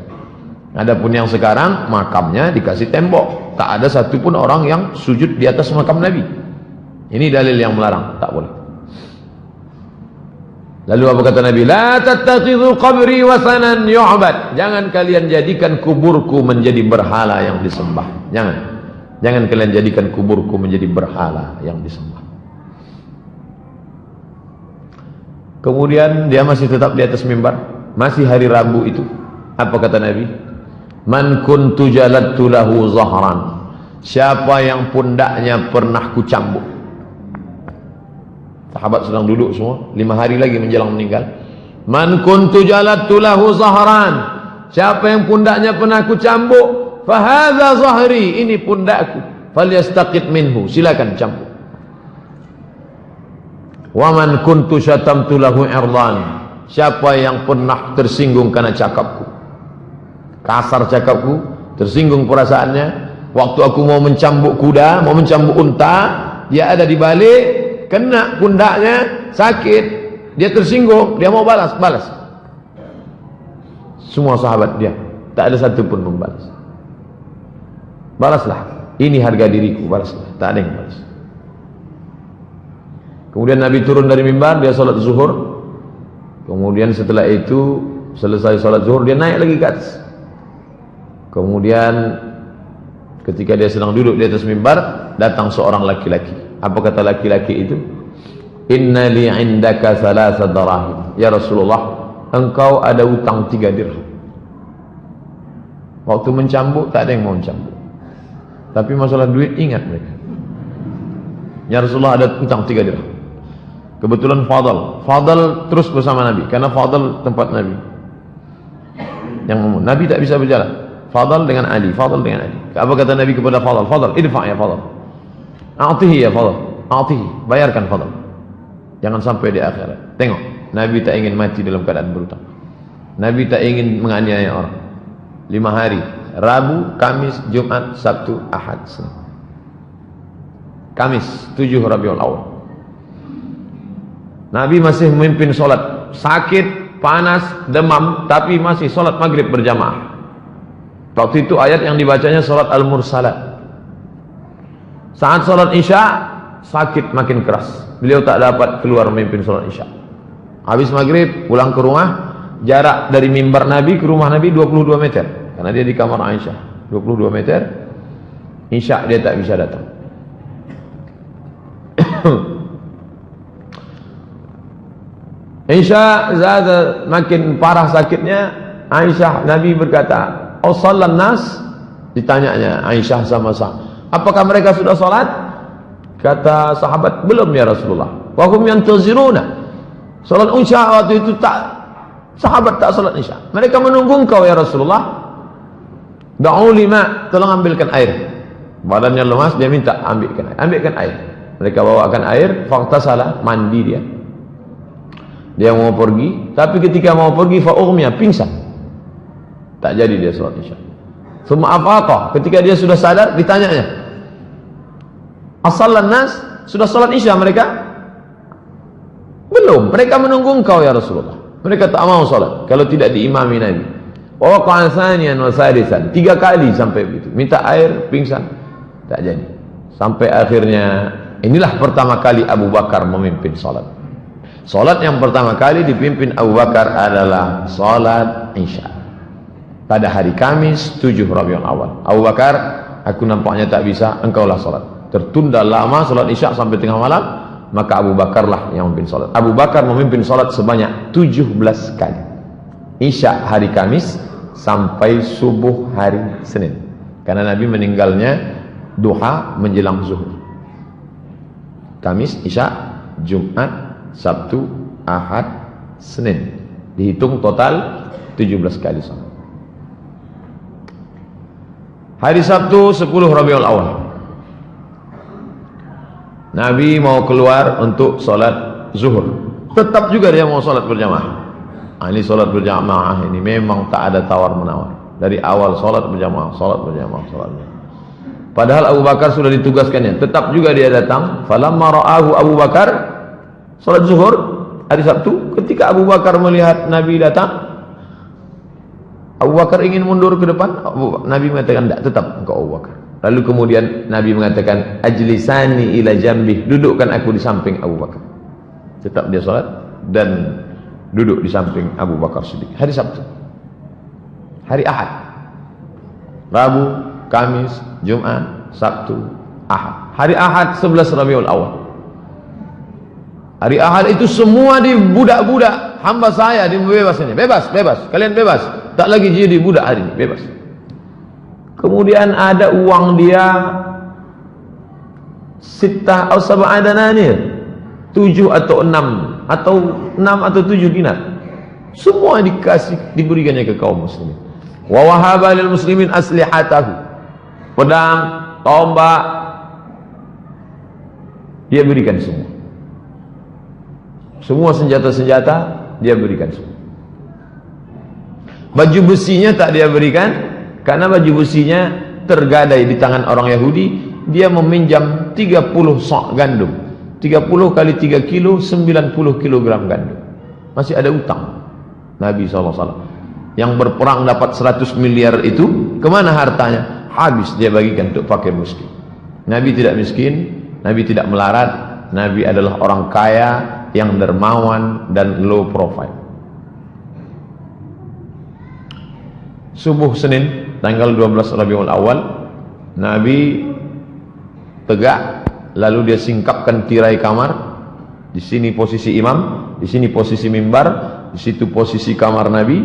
Adapun yang sekarang makamnya dikasih tembok, tak ada satupun orang yang sujud di atas makam Nabi. Ini dalil yang melarang, tak boleh. Lalu apa kata Nabi? La tattakhidhu qabri wasanan yu'bad. Jangan kalian jadikan kuburku menjadi berhala yang disembah. Jangan kalian jadikan kuburku menjadi berhala yang disembah. Kemudian dia masih tetap di atas mimbar, masih hari Rabu itu. Apa kata Nabi? Man kuntu jaladtu lahu zahran. Siapa yang pundaknya pernah kucambuk. Sahabat sedang duduk semua, 5 hari lagi menjelang meninggal. Man kuntu jaladtu lahu zahran. Siapa yang pundaknya pernah kucambuk, fa hadza zahri, ini pundakku. Falyastaqit minhu, silakan cambuk. Wa man kuntu syatamtu lahu irdan. Siapa yang pernah tersinggung karena cakapku, kasar cakapku, tersinggung perasaannya, waktu aku mau mencambuk kuda, mau mencambuk unta, dia ada di balik, kena pundaknya, sakit, dia tersinggung, dia mau balas. Semua sahabat dia, tak ada satu pun membalas. Balaslah, ini harga diriku, balaslah. Tak ada yang balas. Kemudian Nabi turun dari mimbar, dia salat zuhur. Kemudian setelah itu selesai salat zuhur, dia naik lagi ke atas. Kemudian ketika dia sedang duduk di atas mimbar, datang seorang laki-laki. Apa kata laki-laki itu? Inna li indaka thalatha darahim. Ya Rasulullah, engkau ada utang 3 dirham. Waktu mencambuk tak ada yang mau mencambuk, tapi masalah duit ingat mereka. Ya Rasulullah, ada utang 3 dirham. Kebetulan Fadl terus bersama Nabi, karena Fadl tempat Nabi. Yang Nabi tak bisa berjalan. Fadl dengan Ali. Apa kata Nabi kepada Fadl? Fadl, idfa' ya Fadl. A'tihi ya Fadl. A'tihi, bayarkan Fadl. Jangan sampai di akhirat. Tengok, Nabi tak ingin mati dalam keadaan berutang. Nabi tak ingin menganiaya orang. 5 hari, Rabu, Kamis, Jumat, Sabtu, Ahad, Senin. Kamis 7 Rabiul Awal. Nabi masih memimpin solat, sakit, panas, demam, tapi masih solat maghrib berjamaah. Waktu itu ayat yang dibacanya solat Al-Mursalat. Saat solat Isya, sakit makin keras. Beliau tak dapat keluar memimpin solat Isya. Habis maghrib, pulang ke rumah. Jarak dari mimbar Nabi ke rumah Nabi 22 meter. Karena dia di kamar Aisyah. 22 meter. Isya dia tak bisa datang. Isya makin parah sakitnya. Aisyah, Nabi berkata, "Oh salat nas?" Ditanyanya Aisyah sama sahabat, "Apakah mereka sudah salat?" Kata sahabat, "Belum ya Rasulullah." Wa hum yantaziruna. Salat Isya waktu itu sahabat tak salat Isya. Mereka menunggu engkau ya Rasulullah. Da'u lima, tolong ambilkan air. Badannya lemas, dia minta ambilkan air. Mereka bawakan air, faghtasala, mandi dia. Dia mau pergi, tapi ketika mau pergi fa'ughmiya, pingsan. Tak jadi dia salat Isya. Summa afaqa, ketika dia sudah sadar, ditanyanya, "As-sallan nas?" Sudah salat Isya mereka? Belum, mereka menunggu engkau ya Rasulullah. Mereka tak mau salat kalau tidak diimami Nabi. Wa waqa'a thaniyan wa salisan, 3 kali sampai begitu. Minta air, pingsan. Tak jadi. Sampai akhirnya inilah pertama kali Abu Bakar memimpin salat. Salat yang pertama kali dipimpin Abu Bakar adalah salat Isya. Pada hari Kamis 7 Rabiul Awal. Abu Bakar, aku nampaknya tak bisa, engkaulah salat. Tertunda lama salat Isya sampai tengah malam, maka Abu Bakarlah yang memimpin salat. Abu Bakar memimpin salat sebanyak 17 kali. Isya hari Kamis sampai subuh hari Senin. Karena Nabi meninggalnya duha menjelang zuhur. Kamis, Isya, Jumat, Sabtu, Ahad, Senin. Dihitung total 17 kali salat. Hari Sabtu 10 Rabiul Awal, Nabi mau keluar untuk salat zuhur. Tetap juga dia mau salat berjamaah. Ini salat berjamaah ini memang tak ada tawar menawar. Dari awal salat berjamaah. Padahal Abu Bakar sudah ditugaskannya, tetap juga dia datang. Falamma ra'ahu Abu Bakar, salat zuhur hari Sabtu, ketika Abu Bakar melihat Nabi datang, Abu Bakar ingin mundur ke depan. Nabi mengatakan, "Tidak, tetap engkau Abu Bakar." Lalu kemudian Nabi mengatakan, ajlisani ila jambi, dudukkan aku di samping Abu Bakar. Tetap dia salat dan duduk di samping Abu Bakar Siddiq. Hari Sabtu, hari Ahad, Rabu, Kamis, Jumat, Sabtu, Ahad. Hari Ahad 11 Rabiul Awal. Hari Ahad itu semua di budak-budak hamba saya dibebas ini. Bebas, bebas. Kalian bebas. Tak lagi jadi budak hari ini, bebas. Kemudian ada uang dia sittah atau sab'a dananir, 7 atau 6 atau 7 dinar. Semua dikasih, diberikannya ke kaum muslimin. Wa wahaba lil muslimin aslihatahu, pedang, tombak, dia berikan semua. Semua senjata-senjata dia berikan semua. Baju besinya tak dia berikan, karena baju besinya tergadai di tangan orang Yahudi. Dia meminjam 30 sok gandum, 30 kali 3 kilo, 90 kilogram gandum. Masih ada utang Nabi SAW. Yang berperang dapat 100 miliar itu, kemana hartanya? Habis dia bagikan untuk fakir miskin. Nabi tidak miskin, Nabi tidak melarat. Nabi adalah orang kaya yang dermawan dan low profile. Subuh Senin tanggal 12 Rabiul Awal, Nabi tegak, lalu dia singkapkan tirai kamar. Di sini posisi imam, di sini posisi mimbar, di situ posisi kamar Nabi.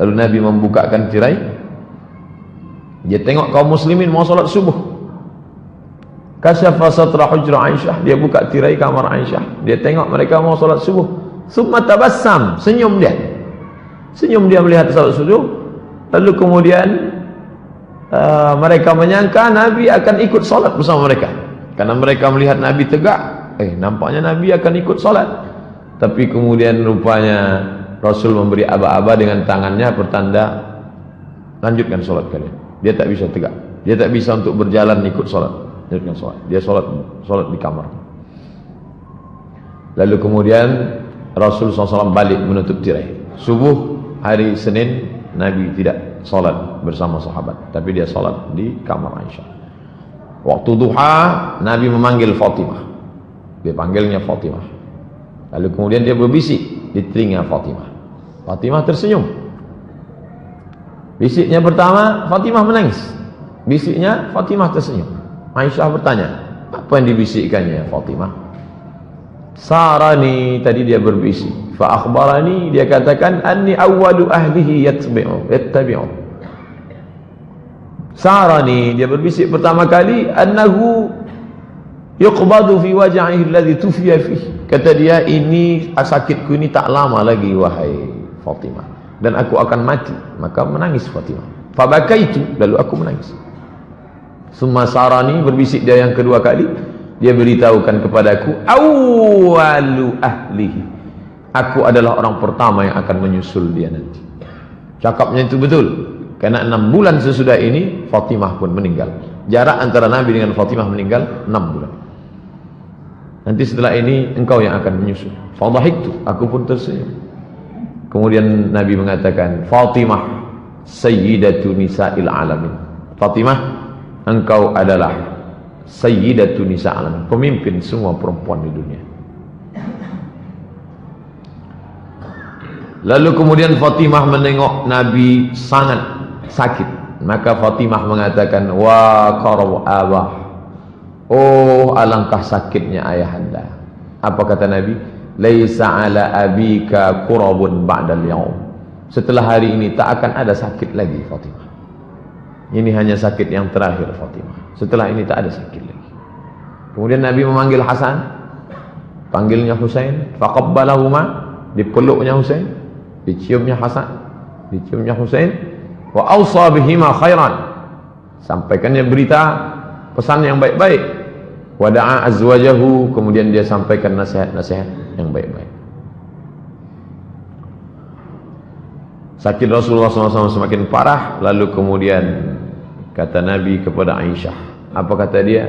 Lalu Nabi membukakan tirai. Dia tengok kaum muslimin mau salat subuh. Kasyafa satra hujra Aisyah, dia buka tirai kamar Aisyah. Dia tengok mereka mau salat subuh. Summa tabassam, senyum dia. Senyum dia melihat salat subuh. Lalu kemudian mereka menyangka Nabi akan ikut salat bersama mereka, karena mereka melihat Nabi tegak. Nampaknya Nabi akan ikut salat. Tapi kemudian rupanya Rasul memberi aba-aba dengan tangannya, pertanda lanjutkan salat kalian. Dia tak bisa tegak, dia tak bisa untuk berjalan ikut salat. Lanjutkan salat. Dia salat di kamar. Lalu kemudian Rasul SAW balik menutup tirai. Subuh hari Senin Nabi tidak salat bersama sahabat, tapi dia salat di kamar Aisyah. Waktu duha Nabi memanggil Fatimah. Dia panggilnya Fatimah. Lalu kemudian dia berbisik di telinga Fatimah. Fatimah tersenyum. Bisiknya pertama, Fatimah menangis. Bisiknya, Fatimah tersenyum. Aisyah bertanya, apa yang dibisikkannya Fatimah? Sarani, tadi dia berbisik. Fa akhbarani, dia katakan, anni awwalu ahlihi yattabi'u. Sarani, dia berbisik pertama kali, annahu yuqbadu fi waj'ihi alladhi tufiya fihi. Kata dia, ini sakitku ini tak lama lagi wahai Fatimah, dan aku akan mati. Maka menangis Fatimah. Fa bakaitu, lalu aku menangis. Summa sarani, berbisik dia yang kedua kali, dia beritahukan kepadaku, awwalu ahlihi, aku adalah orang pertama yang akan menyusul dia nanti. Cakapnya itu betul, karena 6 bulan sesudah ini Fatimah pun meninggal. Jarak antara Nabi dengan Fatimah meninggal 6 bulan. Nanti setelah ini engkau yang akan menyusul. Fadhahiktu, aku pun tersenyum. Kemudian Nabi mengatakan, Fatimah sayyidatu nisa'il alamin. Fatimah, engkau adalah sayyidatu nisa'il alamin, pemimpin semua perempuan di dunia. Lalu kemudian Fatimah menengok Nabi sangat sakit. Maka Fatimah mengatakan, wa qarab abah, oh alangkah sakitnya ayahanda. Apa kata Nabi? Laisa ala abika qurabun ba'dal yaum. Setelah hari ini tak akan ada sakit lagi Fatimah. Ini hanya sakit yang terakhir Fatimah. Setelah ini tak ada sakit lagi. Kemudian Nabi memanggil Hasan, panggilnya Husain, faqabbalahuma, dipeluknya Husain, diciumnya Hasan, diciumnya Husain, wa awsa bihima khairan, sampaikannya berita pesan yang baik-baik, wa da'a azwajahu, kemudian dia sampaikan nasihat-nasihat yang baik-baik. Sakit Rasulullah SAW semakin parah. Lalu kemudian kata Nabi kepada Aisyah, apa kata dia?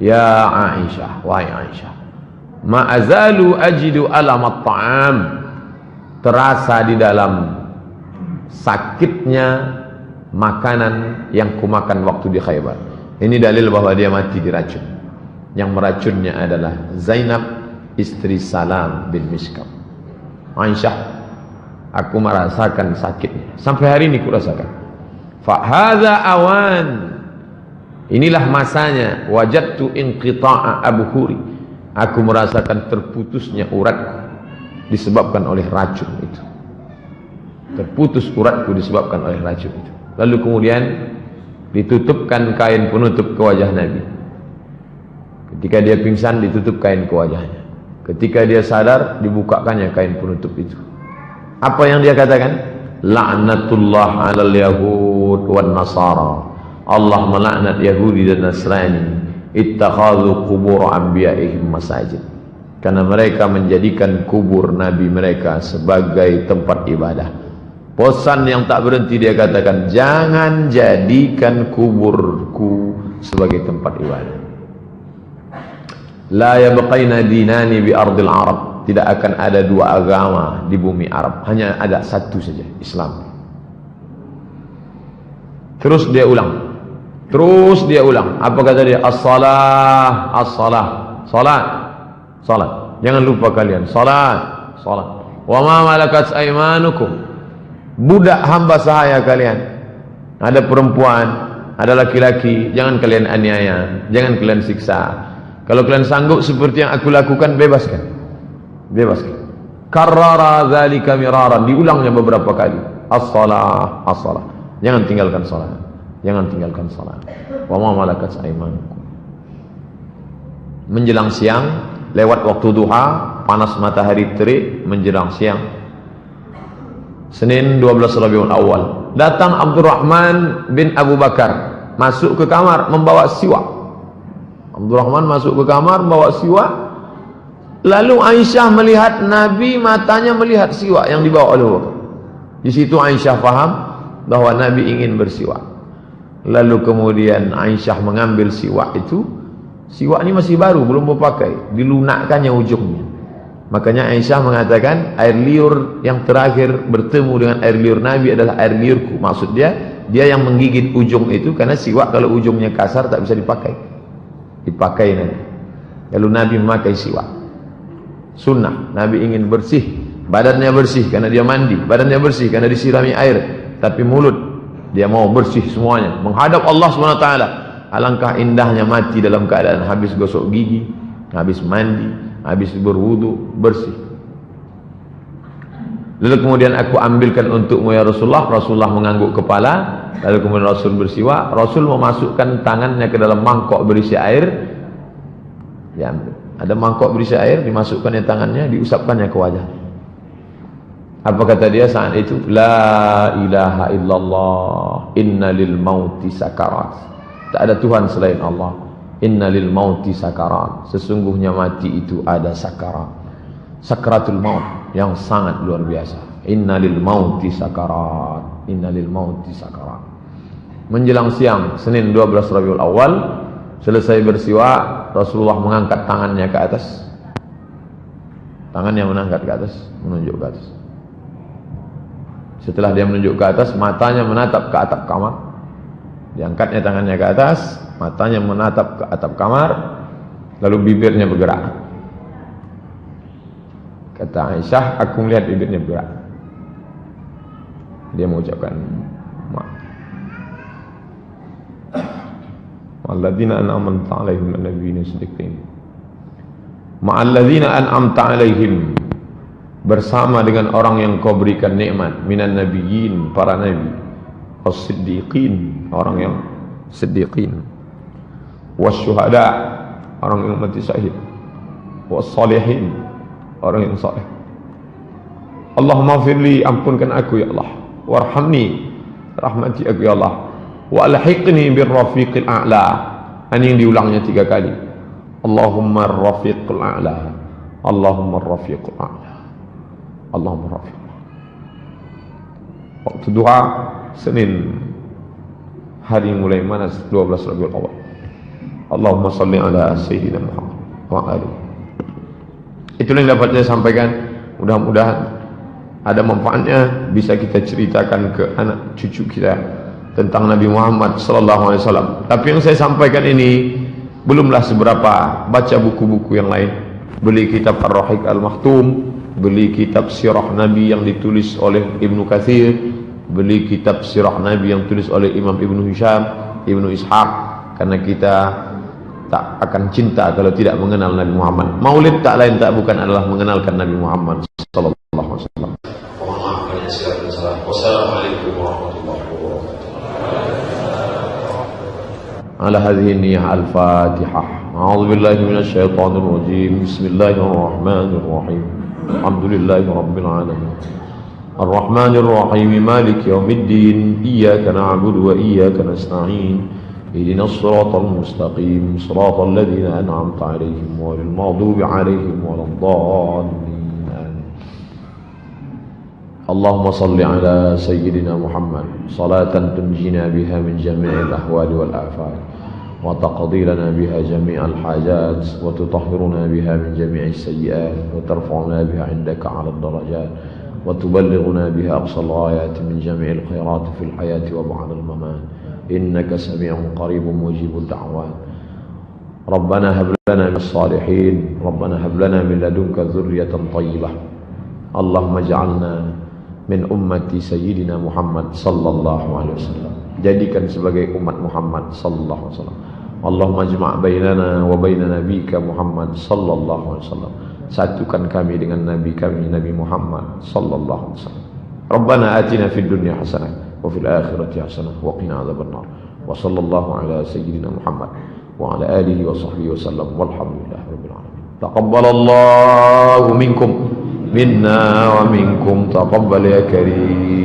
Ya Aisyah, wahai Aisyah, ma azalu ajidu alamat ta'am, terasa di dalam sakitnya makanan yang kumakan waktu di Khaybar. Ini dalil bahwa dia mati diracun. Yang meracunnya adalah Zainab, istri Salam bin Mishkam. Aisyah, aku merasakan sakitnya. Sampai hari ini ku rasakan. Fahadha awan. Inilah masanya. Wajadtu inqita'a abhuri. Aku merasakan terputusnya uratku disebabkan oleh racun itu. Terputus uratku disebabkan oleh racun itu. Lalu kemudian ditutupkan kain penutup ke wajah Nabi. Ketika dia pingsan, ditutup kain ke wajahnya. Ketika dia sadar, dibukakannya kain penutup itu. Apa yang dia katakan? La'natullah 'alal yahud wan nasara. Allah melaknat Yahudi dan Nasrani. Ittakhadhu qubur anbiya'ihim masajid. Karena mereka menjadikan kubur nabi mereka sebagai tempat ibadah. Bosan yang tak berhenti dia katakan, jangan jadikan kuburku sebagai tempat ibadah. La yabqaina dinani bi ardil Arab. Tidak akan ada dua agama di bumi Arab, hanya ada satu saja, Islam. Terus dia ulang. Apa kata dia? As-salah, as-salah. Salat, salat. Jangan lupa kalian, salat, salat. Wa ma malakat aymanukum. Budak hamba sahaya kalian. Ada perempuan, ada laki-laki, jangan kalian aniaya, jangan kalian siksa. Kalau kalian sanggup seperti yang aku lakukan, bebaskan. Bebaskan. Karrara dzalika miraran, diulangnya beberapa kali. As-salah, as-salah. Jangan tinggalkan salat. Jangan tinggalkan salat. Wa ma malakat aymanukum. Menjelang siang, lewat waktu duha, panas matahari terik, menjelang siang. Senin 12 Rabiul Awal. Datang Abdurrahman bin Abu Bakar, masuk ke kamar membawa siwak. Abdurrahman masuk ke kamar membawa siwak. Lalu Aisyah melihat Nabi, matanya melihat siwak yang dibawa oleh Abu Bakar. Di situ Aisyah faham bahwa Nabi ingin bersiwak. Lalu kemudian Aisyah mengambil siwak itu. Siwak ini masih baru, belum berpakai, dilunakkannya ujungnya. Makanya Aisyah mengatakan air liur yang terakhir bertemu dengan air liur Nabi adalah air liurku. Maksud dia yang menggigit ujung itu, karena siwak kalau ujungnya kasar tak bisa dipakai. Dipakai nanti. Lalu Nabi memakai siwak. Sunnah, Nabi ingin bersih, badannya bersih karena dia mandi, badannya bersih karena disirami air, tapi mulut dia mau bersih semuanya, menghadap Allah SWT. Alangkah indahnya mati dalam keadaan habis gosok gigi, habis mandi, habis berwudu, bersih. Lalu kemudian aku ambilkan untukmu ya Rasulullah. Rasulullah mengangguk kepala. Lalu kemudian Rasul bersiwak. Rasul memasukkan tangannya ke dalam mangkok berisi air. Ya, ada mangkok berisi air, dimasukkannya tangannya, diusapkannya ke wajah. Apa kata dia saat itu? La ilaha illallah, inna lil mauti sakarat. Tak ada Tuhan selain Allah. Inna lil mauti sakarat. Sesungguhnya mati itu ada sakarat. Sakaratul maut yang sangat luar biasa. Inna lil mauti sakarat. Inna lil mauti sakarat. Menjelang siang Senin 12 Rabiul Awal, selesai bersiwak, Rasulullah mengangkat tangannya ke atas. Tangannya menangkat ke atas, menunjuk ke atas. Setelah dia menunjuk ke atas, matanya menatap ke atap kamar. Diangkatnya tangannya ke atas, matanya menatap ke atap kamar, lalu bibirnya bergerak. Kata Aisyah, aku melihat bibirnya bergerak. Dia mengucapkan Ma'alladzina an'amta 'alaihim an-nabiyyin siddiqin. Ma'alladzina an'amta 'alaihim, bersama dengan orang yang kau berikan nikmat, minan nabiyyin, para nabi, as-siddiqin, orang yang siddiqin, wasyuhada, orang yang mati syahid, was-salihin, orang yang saleh. Allahumma firli, ampunkan aku ya Allah, warhamni, rahmati aku ya Allah, wa alhiqni birrafiqil a'la. Ini yang diulangnya 3 kali. Allahumma rafiqul a'la, Allahumma rafiqul a'la, Allahumma rafiqul a'la. Waktu duha Senin, hari mulai mana 12 Rabiul Awal. Allahumma salli ala Sayyidina Muhammad wa alihi. Itulah yang dapat saya sampaikan. Mudah-mudahan ada manfaatnya, bisa kita ceritakan ke anak cucu kita, tentang Nabi Muhammad sallallahu alaihi wasallam. Tapi yang saya sampaikan ini belumlah seberapa. Baca buku-buku yang lain. Beli kitab Ar-Rahiq Al-Maktum, beli kitab Sirah Nabi yang ditulis oleh Ibnu Katsir, beli kitab Sirah Nabi yang ditulis oleh Imam Ibnu Hisham, Ibnu Ishaq, karena kita tak akan cinta kalau tidak mengenal Nabi Muhammad. Maulid tak lain tak bukan adalah mengenalkan Nabi Muhammad sallallahu alaihi wasallam. Mohon maaf banyak sekali salah. Wassalamualaikum warahmatullahi wabarakatuh. Ala hadhihi niyyah al-Fatihah. A'udzu billahi minasy syaithanir rajim. Bismillahirrahmanirrahim. Alhamdulillahi rabbil alamin. Ar-Rahmanir Rahim. Maliki yaumiddin. Iyyaka na'budu wa iyyaka nasta'in. اهدنا الصراط المستقيم صراط الذين أنعمت عليهم غير المغضوب عليهم ولا الضالين. اللهم صل على سيدنا محمد صلاة تنجينا بها من جميع الأهوال والآفات وتقضي لنا بها جميع الحاجات وتطهرنا بها من جميع السيئات وترفعنا بها عندك على الدرجات وتبلغنا بها أقصى الغايات من جميع الخيرات في الحياة وبعد الممات. إنك سميع قريب مجيب الدعوات. ربنا هب لنا من الصالحين ربنا هب لنا من لدنك ذرية طيبة. اللهم اجعلنا من أمة سيدنا محمد صلى الله عليه وسلم. Jadikan sebagai umat Muhammad sallallahu alaihi wasallam. Allahumma ijma' bainana wa baina nabiyyika Muhammad sallallahu alaihi wasallam. Satukan kami dengan nabi kami Nabi Muhammad sallallahu alaihi wasallam. Rabbana atina fid dunya hasanah وفي الآخرة حسنة وقنا عذاب النار وصلى الله على سيدنا محمد وعلى آله وصحبه وسلم والحمد لله رب العالمين. تقبل الله منكم منا ومنكم تقبل يا كريم.